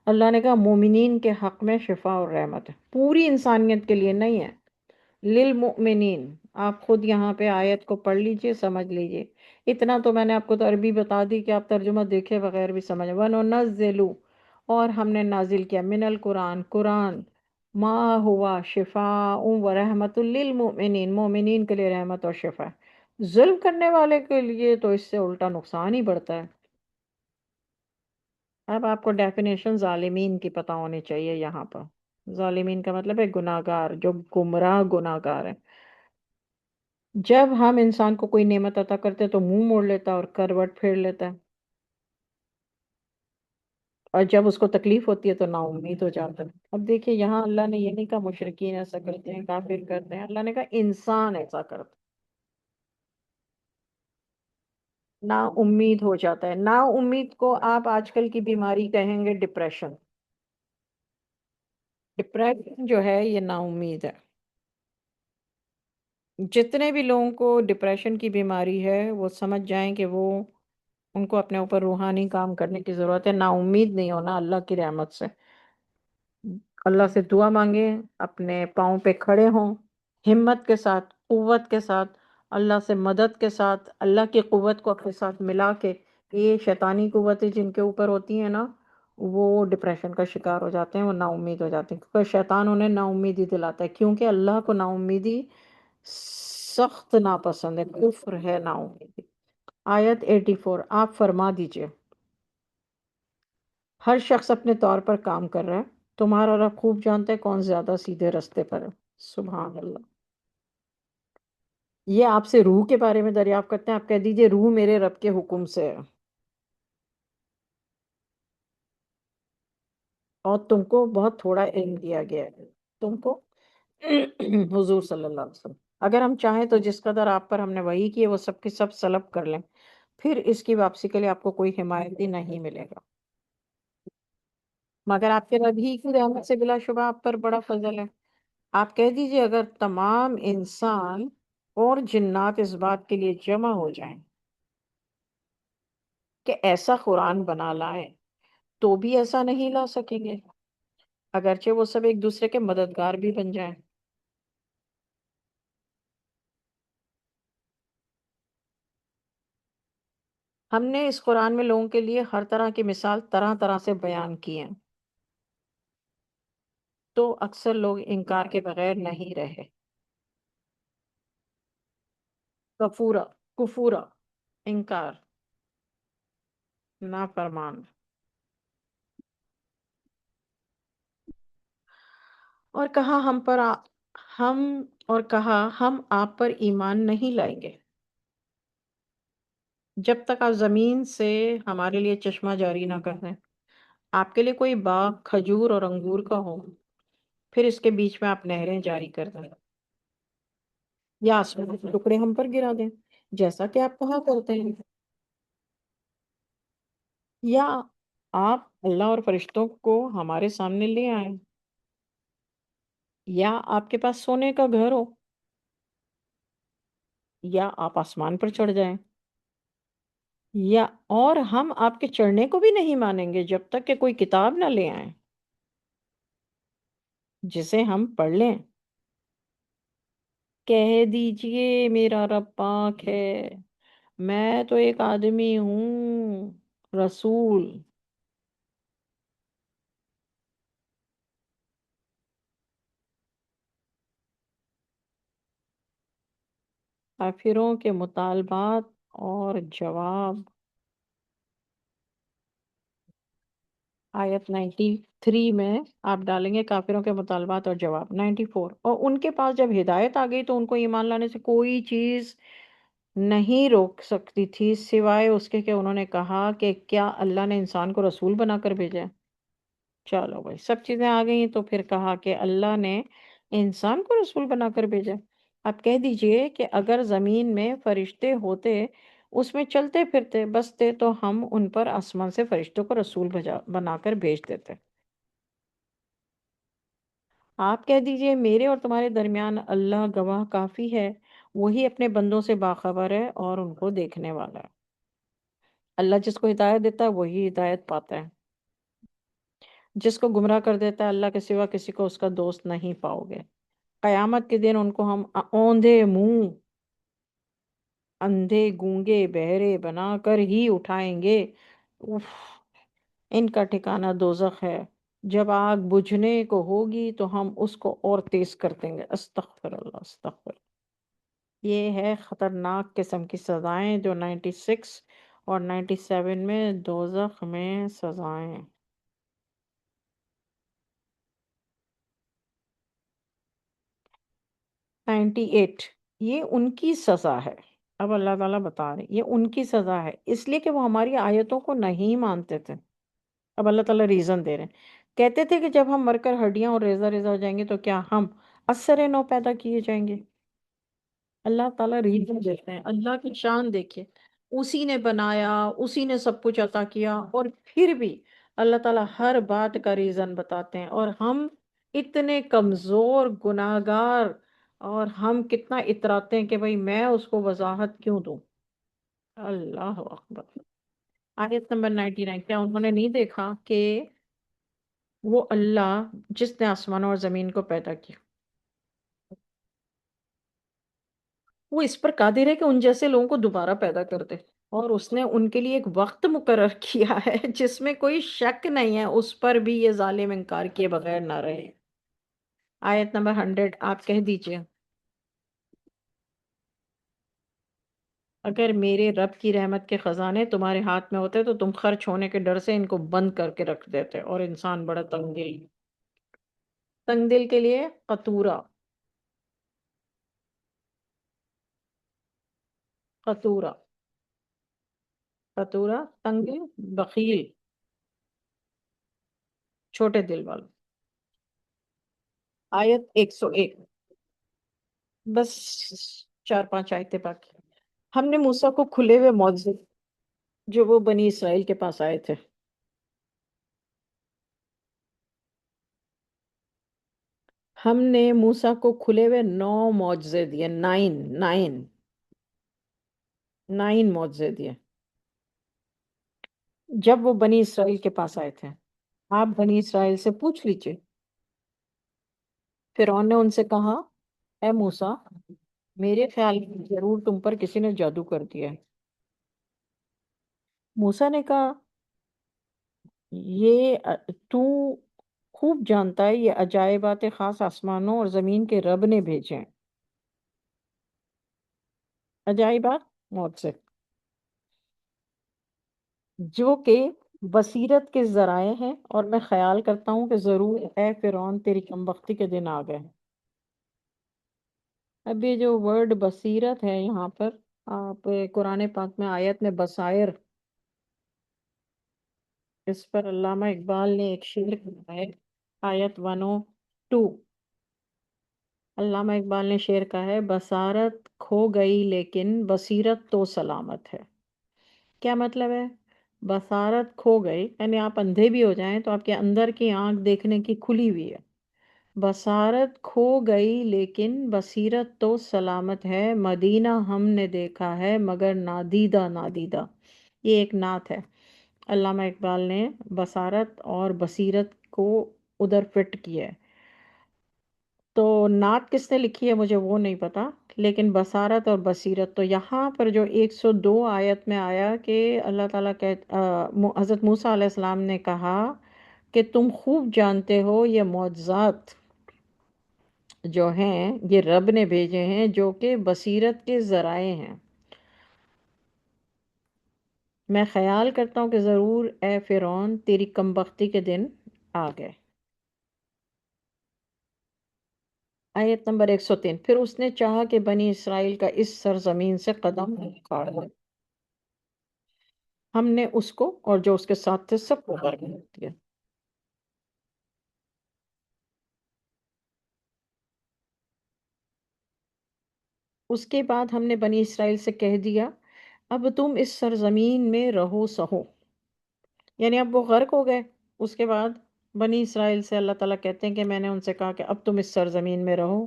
Speaker 1: اللہ نے کہا مومنین کے حق میں شفا اور رحمت ہے، پوری انسانیت کے لیے نہیں ہے، للمؤمنین۔ آپ خود یہاں پہ آیت کو پڑھ لیجئے، سمجھ لیجئے، اتنا تو میں نے آپ کو تو عربی بتا دی کہ آپ ترجمہ دیکھے بغیر بھی سمجھ، وَنُنَزِّلُ، اور ہم نے نازل کیا، من القرآن، قرآن، ما ہوا شفاء و رحمت للمؤمنین، مومنین کے لیے رحمت اور شفا ہے، ظلم کرنے والے کے لیے تو اس سے الٹا نقصان ہی بڑھتا ہے۔ اب آپ کو ڈیفینیشن ظالمین کی پتہ ہونی چاہیے یہاں پر، ظالمین کا مطلب ہے گناہگار، جو گمراہ گناہگار ہیں۔ جب ہم انسان کو کوئی نعمت عطا کرتے ہیں تو منہ موڑ لیتا ہے اور کروٹ پھیر لیتا ہے، اور جب اس کو تکلیف ہوتی ہے تو نا امید ہو جاتا ہے۔ اب دیکھیے یہاں اللہ نے یہ نہیں کہا مشرکین ایسا کرتے ہیں، کافر کرتے ہیں، اللہ نے کہا انسان ایسا کرتا ہے، نا امید ہو جاتا ہے۔ نا امید کو آپ آج کل کی بیماری کہیں گے ڈپریشن، ڈپریشن جو ہے یہ نا امید ہے۔ جتنے بھی لوگوں کو ڈپریشن کی بیماری ہے وہ سمجھ جائیں کہ وہ ان کو اپنے اوپر روحانی کام کرنے کی ضرورت ہے، نا امید نہیں ہونا اللہ کی رحمت سے۔ اللہ سے دعا مانگے، اپنے پاؤں پہ کھڑے ہوں، ہمت کے ساتھ، قوت کے ساتھ، اللہ سے مدد کے ساتھ، اللہ کی قوت کو اپنے ساتھ ملا کے۔ یہ شیطانی قوتیں جن کے اوپر ہوتی ہیں نا، وہ ڈپریشن کا شکار ہو جاتے ہیں، وہ نا امید ہو جاتے ہیں، کیونکہ شیطان انہیں نا امیدی دلاتا ہے، کیونکہ اللہ کو نا امیدی سخت ناپسند ہے، کفر ہے نا امیدی۔ آیت 84 آپ فرما دیجئے، ہر شخص اپنے طور پر کام کر رہا ہے، تمہارا رب خوب جانتا ہے کون زیادہ سیدھے رستے پر ہے۔ سبحان اللہ۔ یہ آپ سے روح کے بارے میں دریافت کرتے ہیں، آپ کہہ دیجئے روح میرے رب کے حکم سے ہے، اور تم کو بہت تھوڑا علم دیا گیا ہے، تم کو حضور صلی اللہ علیہ وسلم، اگر ہم چاہیں تو جس قدر آپ پر ہم نے وحی کی ہے وہ سب کی سب سلب کر لیں، پھر اس کی واپسی کے لیے آپ کو کوئی حمایتی نہیں ملے گا، مگر آپ کے رب ہی کی رحمت سے بلا شبہ آپ پر بڑا فضل ہے۔ آپ کہہ دیجئے اگر تمام انسان اور جنات اس بات کے لیے جمع ہو جائیں کہ ایسا قرآن بنا لائیں تو بھی ایسا نہیں لا سکیں گے، اگرچہ وہ سب ایک دوسرے کے مددگار بھی بن جائیں۔ ہم نے اس قرآن میں لوگوں کے لیے ہر طرح کی مثال طرح طرح سے بیان کی ہیں، تو اکثر لوگ انکار کے بغیر نہیں رہے۔ کفورا، کفورا، انکار، نافرمان، اور کہا ہم اور کہا ہم آپ پر ایمان نہیں لائیں گے جب تک آپ زمین سے ہمارے لیے چشمہ جاری نہ کر دیں، آپ کے لیے کوئی باغ کھجور اور انگور کا ہو، پھر اس کے بیچ میں آپ نہریں جاری کر دیں، یا آسمان کے ٹکڑے ہم پر گرا دیں جیسا کہ آپ کہا کرتے ہیں، یا آپ اللہ اور فرشتوں کو ہمارے سامنے لے آئیں، یا آپ کے پاس سونے کا گھر ہو، یا آپ آسمان پر چڑھ جائیں، یا اور ہم آپ کے چڑھنے کو بھی نہیں مانیں گے جب تک کہ کوئی کتاب نہ لے آئیں جسے ہم پڑھ لیں۔ کہہ دیجئے میرا رب پاک ہے، میں تو ایک آدمی ہوں، رسول۔ کافروں کے مطالبات اور جواب، آیت 93 میں آپ ڈالیں گے کافروں کے مطالبات اور جواب، 94، اور ان کے پاس جب ہدایت آ گئی تو ان کو ایمان لانے سے کوئی چیز نہیں روک سکتی تھی سوائے اس کے کہ انہوں نے کہا کہ کیا اللہ نے انسان کو رسول بنا کر بھیجا ہے؟ چلو بھائی سب چیزیں آ گئی ہیں تو پھر کہا کہ اللہ نے انسان کو رسول بنا کر بھیجا۔ آپ کہہ دیجئے کہ اگر زمین میں فرشتے ہوتے، اس میں چلتے پھرتے بستے، تو ہم ان پر آسمان سے فرشتوں کو رسول بنا کر بھیج دیتے۔ آپ کہہ دیجئے میرے اور تمہارے درمیان اللہ گواہ کافی ہے، وہی اپنے بندوں سے باخبر ہے اور ان کو دیکھنے والا ہے۔ اللہ جس کو ہدایت دیتا ہے وہی ہدایت پاتا ہے، جس کو گمراہ کر دیتا ہے اللہ کے سوا کسی کو اس کا دوست نہیں پاؤ گے۔ قیامت کے دن ان کو ہم اوندھے منہ، اندھے گونگے بہرے بنا کر ہی اٹھائیں گے۔ اف، ان کا ٹھکانہ دوزخ ہے، جب آگ بجھنے کو ہوگی تو ہم اس کو اور تیز کر دیں گے۔ استغفر اللہ، استغفر۔ یہ ہے خطرناک قسم کی سزائیں جو 96 اور 97 میں دوزخ میں سزائیں۔ 98 یہ ان کی سزا ہے، اب اللہ تعالیٰ بتا رہے ہیں یہ ان کی سزا ہے، اس لیے کہ وہ ہماری آیتوں کو نہیں مانتے تھے۔ اب اللہ تعالیٰ ریزن دے رہے ہیں، کہتے تھے کہ جب ہم مر کر ہڈیاں اور ریزہ ریزہ ہو جائیں گے تو کیا ہم اثر نو پیدا کیے جائیں گے؟ اللہ تعالیٰ ریزن دیتے ہیں، اللہ کی شان دیکھیے، اسی نے بنایا، اسی نے سب کچھ عطا کیا، اور پھر بھی اللہ تعالیٰ ہر بات کا ریزن بتاتے ہیں، اور ہم اتنے کمزور گناہگار اور ہم کتنا اتراتے ہیں کہ بھئی میں اس کو وضاحت کیوں دوں. اللہ اکبر. آیت نمبر 99. کیا انہوں نے نہیں دیکھا کہ وہ اللہ جس نے آسمانوں اور زمین کو پیدا کیا، وہ اس پر قادر ہے کہ ان جیسے لوگوں کو دوبارہ پیدا کر دے، اور اس نے ان کے لیے ایک وقت مقرر کیا ہے جس میں کوئی شک نہیں ہے، اس پر بھی یہ ظالم انکار کیے بغیر نہ رہے. آیت نمبر 100 آپ کہہ دیجئے. اگر میرے رب کی رحمت کے خزانے تمہارے ہاتھ میں ہوتے تو تم خرچ ہونے کے ڈر سے ان کو بند کر کے رکھ دیتے. اور انسان بڑا تنگ دل. تنگ دل کے لیے قطورہ. قطورہ. قطورہ تنگ دل، بخیل، چھوٹے دل والا. آیت 101. بس 4-5 آیتیں باقی. ہم نے موسیٰ کو کھلے ہوئے معجزے جو وہ بنی اسرائیل کے پاس آئے تھے، ہم نے موسیٰ کو کھلے ہوئے 9 معجزے دیے. 9 معجزے دیے جب وہ بنی اسرائیل کے پاس آئے تھے. آپ بنی اسرائیل سے پوچھ لیجئے. فرعون نے ان سے کہا اے موسیٰ، میرے خیال میں ضرور تم پر کسی نے جادو کر دیا ہے. موسیٰ نے کہا یہ تو خوب جانتا ہے یہ عجائبات خاص آسمانوں اور زمین کے رب نے بھیجے ہیں. عجائبات معجزے جو کہ بصیرت کے ذرائع ہیں، اور میں خیال کرتا ہوں کہ ضرور اے فرعون تیری کمبختی کے دن آ گئے. اب یہ جو ورڈ بصیرت ہے یہاں پر، آپ قرآن پاک میں آیت میں بصائر، اس پر علامہ اقبال نے ایک شعر کہا ہے. آیت 102. علامہ اقبال نے شعر کہا ہے بصارت کھو گئی لیکن بصیرت تو سلامت ہے. کیا مطلب ہے؟ بصارت کھو گئی یعنی آپ اندھے بھی ہو جائیں تو آپ کے اندر کی آنکھ دیکھنے کی کھلی ہوئی ہے. بصارت کھو گئی لیکن بصیرت تو سلامت ہے، مدینہ ہم نے دیکھا ہے مگر نادیدہ نادیدہ. یہ ایک نعت ہے. علامہ اقبال نے بصارت اور بصیرت کو ادھر فٹ کیا ہے. تو نعت کس نے لکھی ہے مجھے وہ نہیں پتا، لیکن بصارت اور بصیرت تو یہاں پر جو 102 آیت میں آیا کہ اللہ تعالیٰ حضرت موسیٰ علیہ السلام نے کہا کہ تم خوب جانتے ہو یہ معجزات جو ہیں یہ رب نے بھیجے ہیں جو کہ بصیرت کے ذرائع ہیں. میں خیال کرتا ہوں کہ ضرور اے فرعون تیری کمبختی کے دن آ گئے. آیت نمبر 103. پھر اس نے چاہا کہ بنی اسرائیل کا اس سرزمین سے قدم اکھاڑ دے، ہم نے اس کو اور جو اس کے ساتھ تھے سب کو غرق کر دیا. اس کے بعد ہم نے بنی اسرائیل سے کہہ دیا اب تم اس سرزمین میں رہو سہو، یعنی اب وہ غرق ہو گئے. اس کے بعد بنی اسرائیل سے اللہ تعالیٰ کہتے ہیں کہ میں نے ان سے کہا کہ اب تم اس سرزمین میں رہو،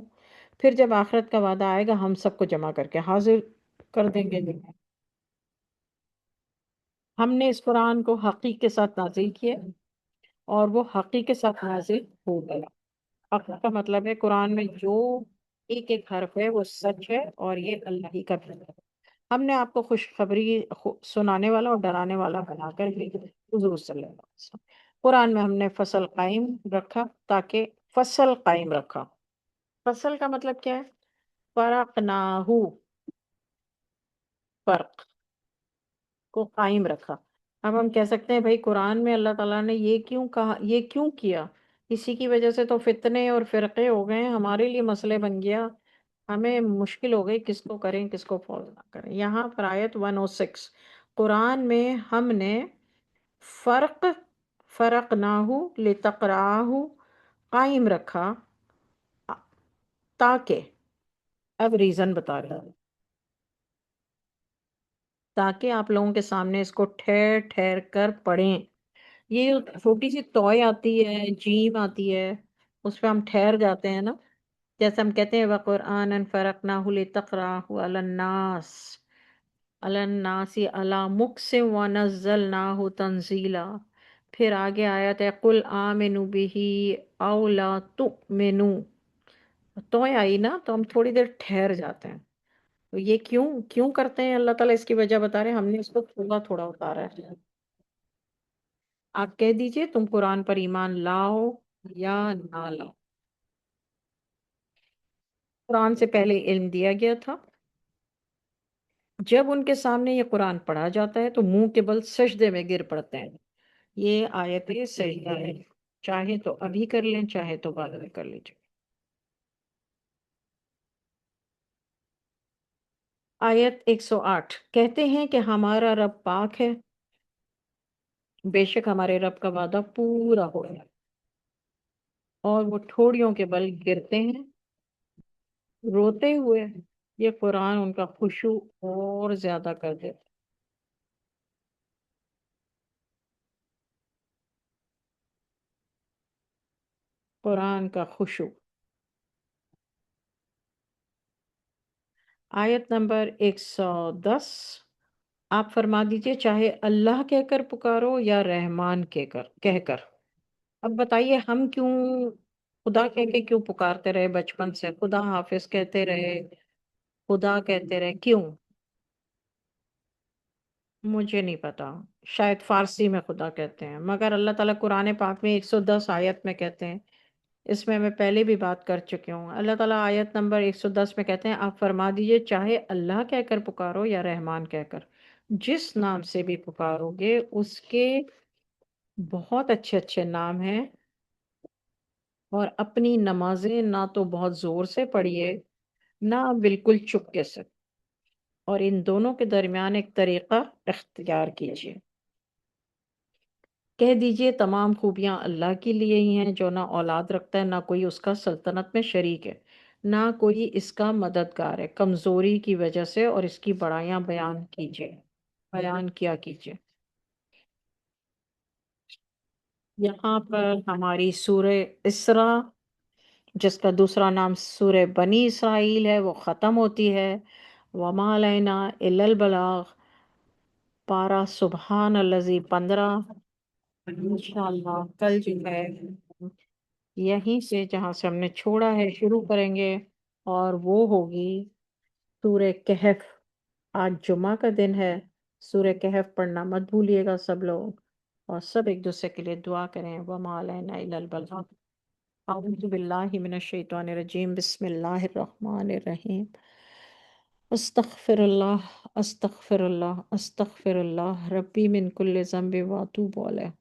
Speaker 1: پھر جب آخرت کا وعدہ آئے گا ہم سب کو جمع کر کے حاضر کر دیں گے. ہم نے اس قرآن کو حقیق کے ساتھ نازل کیا اور وہ حقیق کے ساتھ نازل ہو گیا. حق کا مطلب ہے قرآن میں جو ایک ایک حرف ہے وہ سچ ہے اور یہ اللہ ہی کا ہے. ہم نے آپ کو خوشخبری سنانے والا اور ڈرانے والا بنا کر بھیجا حضور صلی اللہ علیہ وسلم. قرآن میں ہم نے فصل قائم رکھا تاکہ فصل قائم رکھا. فصل کا مطلب کیا ہے؟ فرقناہو، فرق کو قائم رکھا. اب ہم کہہ سکتے ہیں بھائی قرآن میں اللہ تعالیٰ نے یہ کیوں کہا، یہ کیوں کیا؟ اسی کی وجہ سے تو فتنے اور فرقے ہو گئے، ہمارے لیے مسئلے بن گیا، ہمیں مشکل ہو گئی کس کو کریں کس کو فالو نہ کریں. یہاں پر آیت 106. قرآن میں ہم نے فرق فرقناہو لتقرأہ قائم رکھا تاکہ، اب ریزن بتا رہا ہے، تاکہ آپ لوگوں کے سامنے اس کو ٹھہر ٹھہر کر پڑھیں. یہ جو چھوٹی سی توئے آتی ہے، جیم آتی ہے، اس پہ ہم ٹھہر جاتے ہیں نا، جیسے ہم کہتے ہیں وَقُرْآنًا فَرَقْنَاهُ لِتَقْرَأَهُ عَلَى النَّاسِ عَلَى النَّاسِ عَلَى مُكْثٍ وَنَزَّلْنَاهُ تَنزِيلًا۔ پھر آگے آیت ہے قُلْ آمِنُوا بِهِ أَوْ لَا تُؤْمِنُوا۔ تو آئی نا تو ہم تھوڑی دیر ٹھہر جاتے ہیں، تو یہ کیوں کرتے ہیں؟ اللہ تعالیٰ اس کی وجہ بتا رہے ہیں، ہم نے اس کو تھوڑا تھوڑا اتارا ہے۔ آپ کہہ دیجئے تم قرآن پر ایمان لاؤ یا نہ لاؤ۔ قرآن سے پہلے علم دیا گیا تھا، جب ان کے سامنے یہ قرآن پڑھا جاتا ہے تو منہ کے بل سجدے میں گر پڑتے ہیں۔ یہ آیت سجدہ ہے، چاہے تو ابھی کر لیں چاہے تو بعد میں کر لیجیے۔ آیت 108 کہتے ہیں کہ ہمارا رب پاک ہے، بے شک ہمارے رب کا وعدہ پورا ہو گیا، اور وہ ٹھوڑیوں کے بل گرتے ہیں روتے ہوئے۔ یہ قرآن ان کا خشوع اور زیادہ کر دیتا۔ قرآن کا خشوع۔ آیت نمبر 110 آپ فرما دیجئے چاہے اللہ کہہ کر پکارو یا رحمان کہہ کر۔ اب بتائیے ہم کیوں خدا کہہ کے کیوں پکارتے رہے بچپن سے؟ خدا حافظ کہتے رہے، خدا کہتے رہے، کیوں؟ مجھے نہیں پتا، شاید فارسی میں خدا کہتے ہیں، مگر اللہ تعالیٰ قرآن پاک میں 110 آیت میں کہتے ہیں۔ اس میں پہلے بھی بات کر چکی ہوں۔ اللہ تعالیٰ آیت نمبر 110 میں کہتے ہیں آپ فرما دیجئے چاہے اللہ کہہ کر پکارو یا رحمان کہہ کر، جس نام سے بھی پکارو گے اس کے بہت اچھے اچھے نام ہیں، اور اپنی نمازیں نہ تو بہت زور سے پڑھیے نہ بالکل چپکے سے، اور ان دونوں کے درمیان ایک طریقہ اختیار کیجیے۔ کہہ دیجئے تمام خوبیاں اللہ کے لیے ہی ہیں، جو نہ اولاد رکھتا ہے نہ کوئی اس کا سلطنت میں شریک ہے، نہ کوئی اس کا مددگار ہے، کمزوری کی وجہ سے، اور اس کی بڑائیاں بیان کیا کیجئے۔ یہاں پر ہماری سورہ اسراء، جس کا دوسرا نام سورہ بنی اسرائیل ہے، وہ ختم ہوتی ہے۔ وَمَا عَلَيْنَا إِلَّا الْبَلَاغُ، پارہ سبحان الذی 15۔ انشاءاللہ کل جو ہے یہیں سے جہاں سے ہم نے چھوڑا ہے شروع کریں گے، اور وہ ہوگی سورہ کہف۔ آج جمعہ کا دن ہے، سورہ کہف پڑھنا مت بھولیے گا سب لوگ، اور سب ایک دوسرے کے لیے دعا کریں۔ وَمَا عَلَيْنَا إِلَّا الْبَلَاغُ۔ اعوذ باللہ من الشیطان الرجیم، بسم اللہ الرحمن الرحیم۔ استغفر اللہ استغفر اللہ استغفر اللہ ربی من کل ذنب واتوب علیہ۔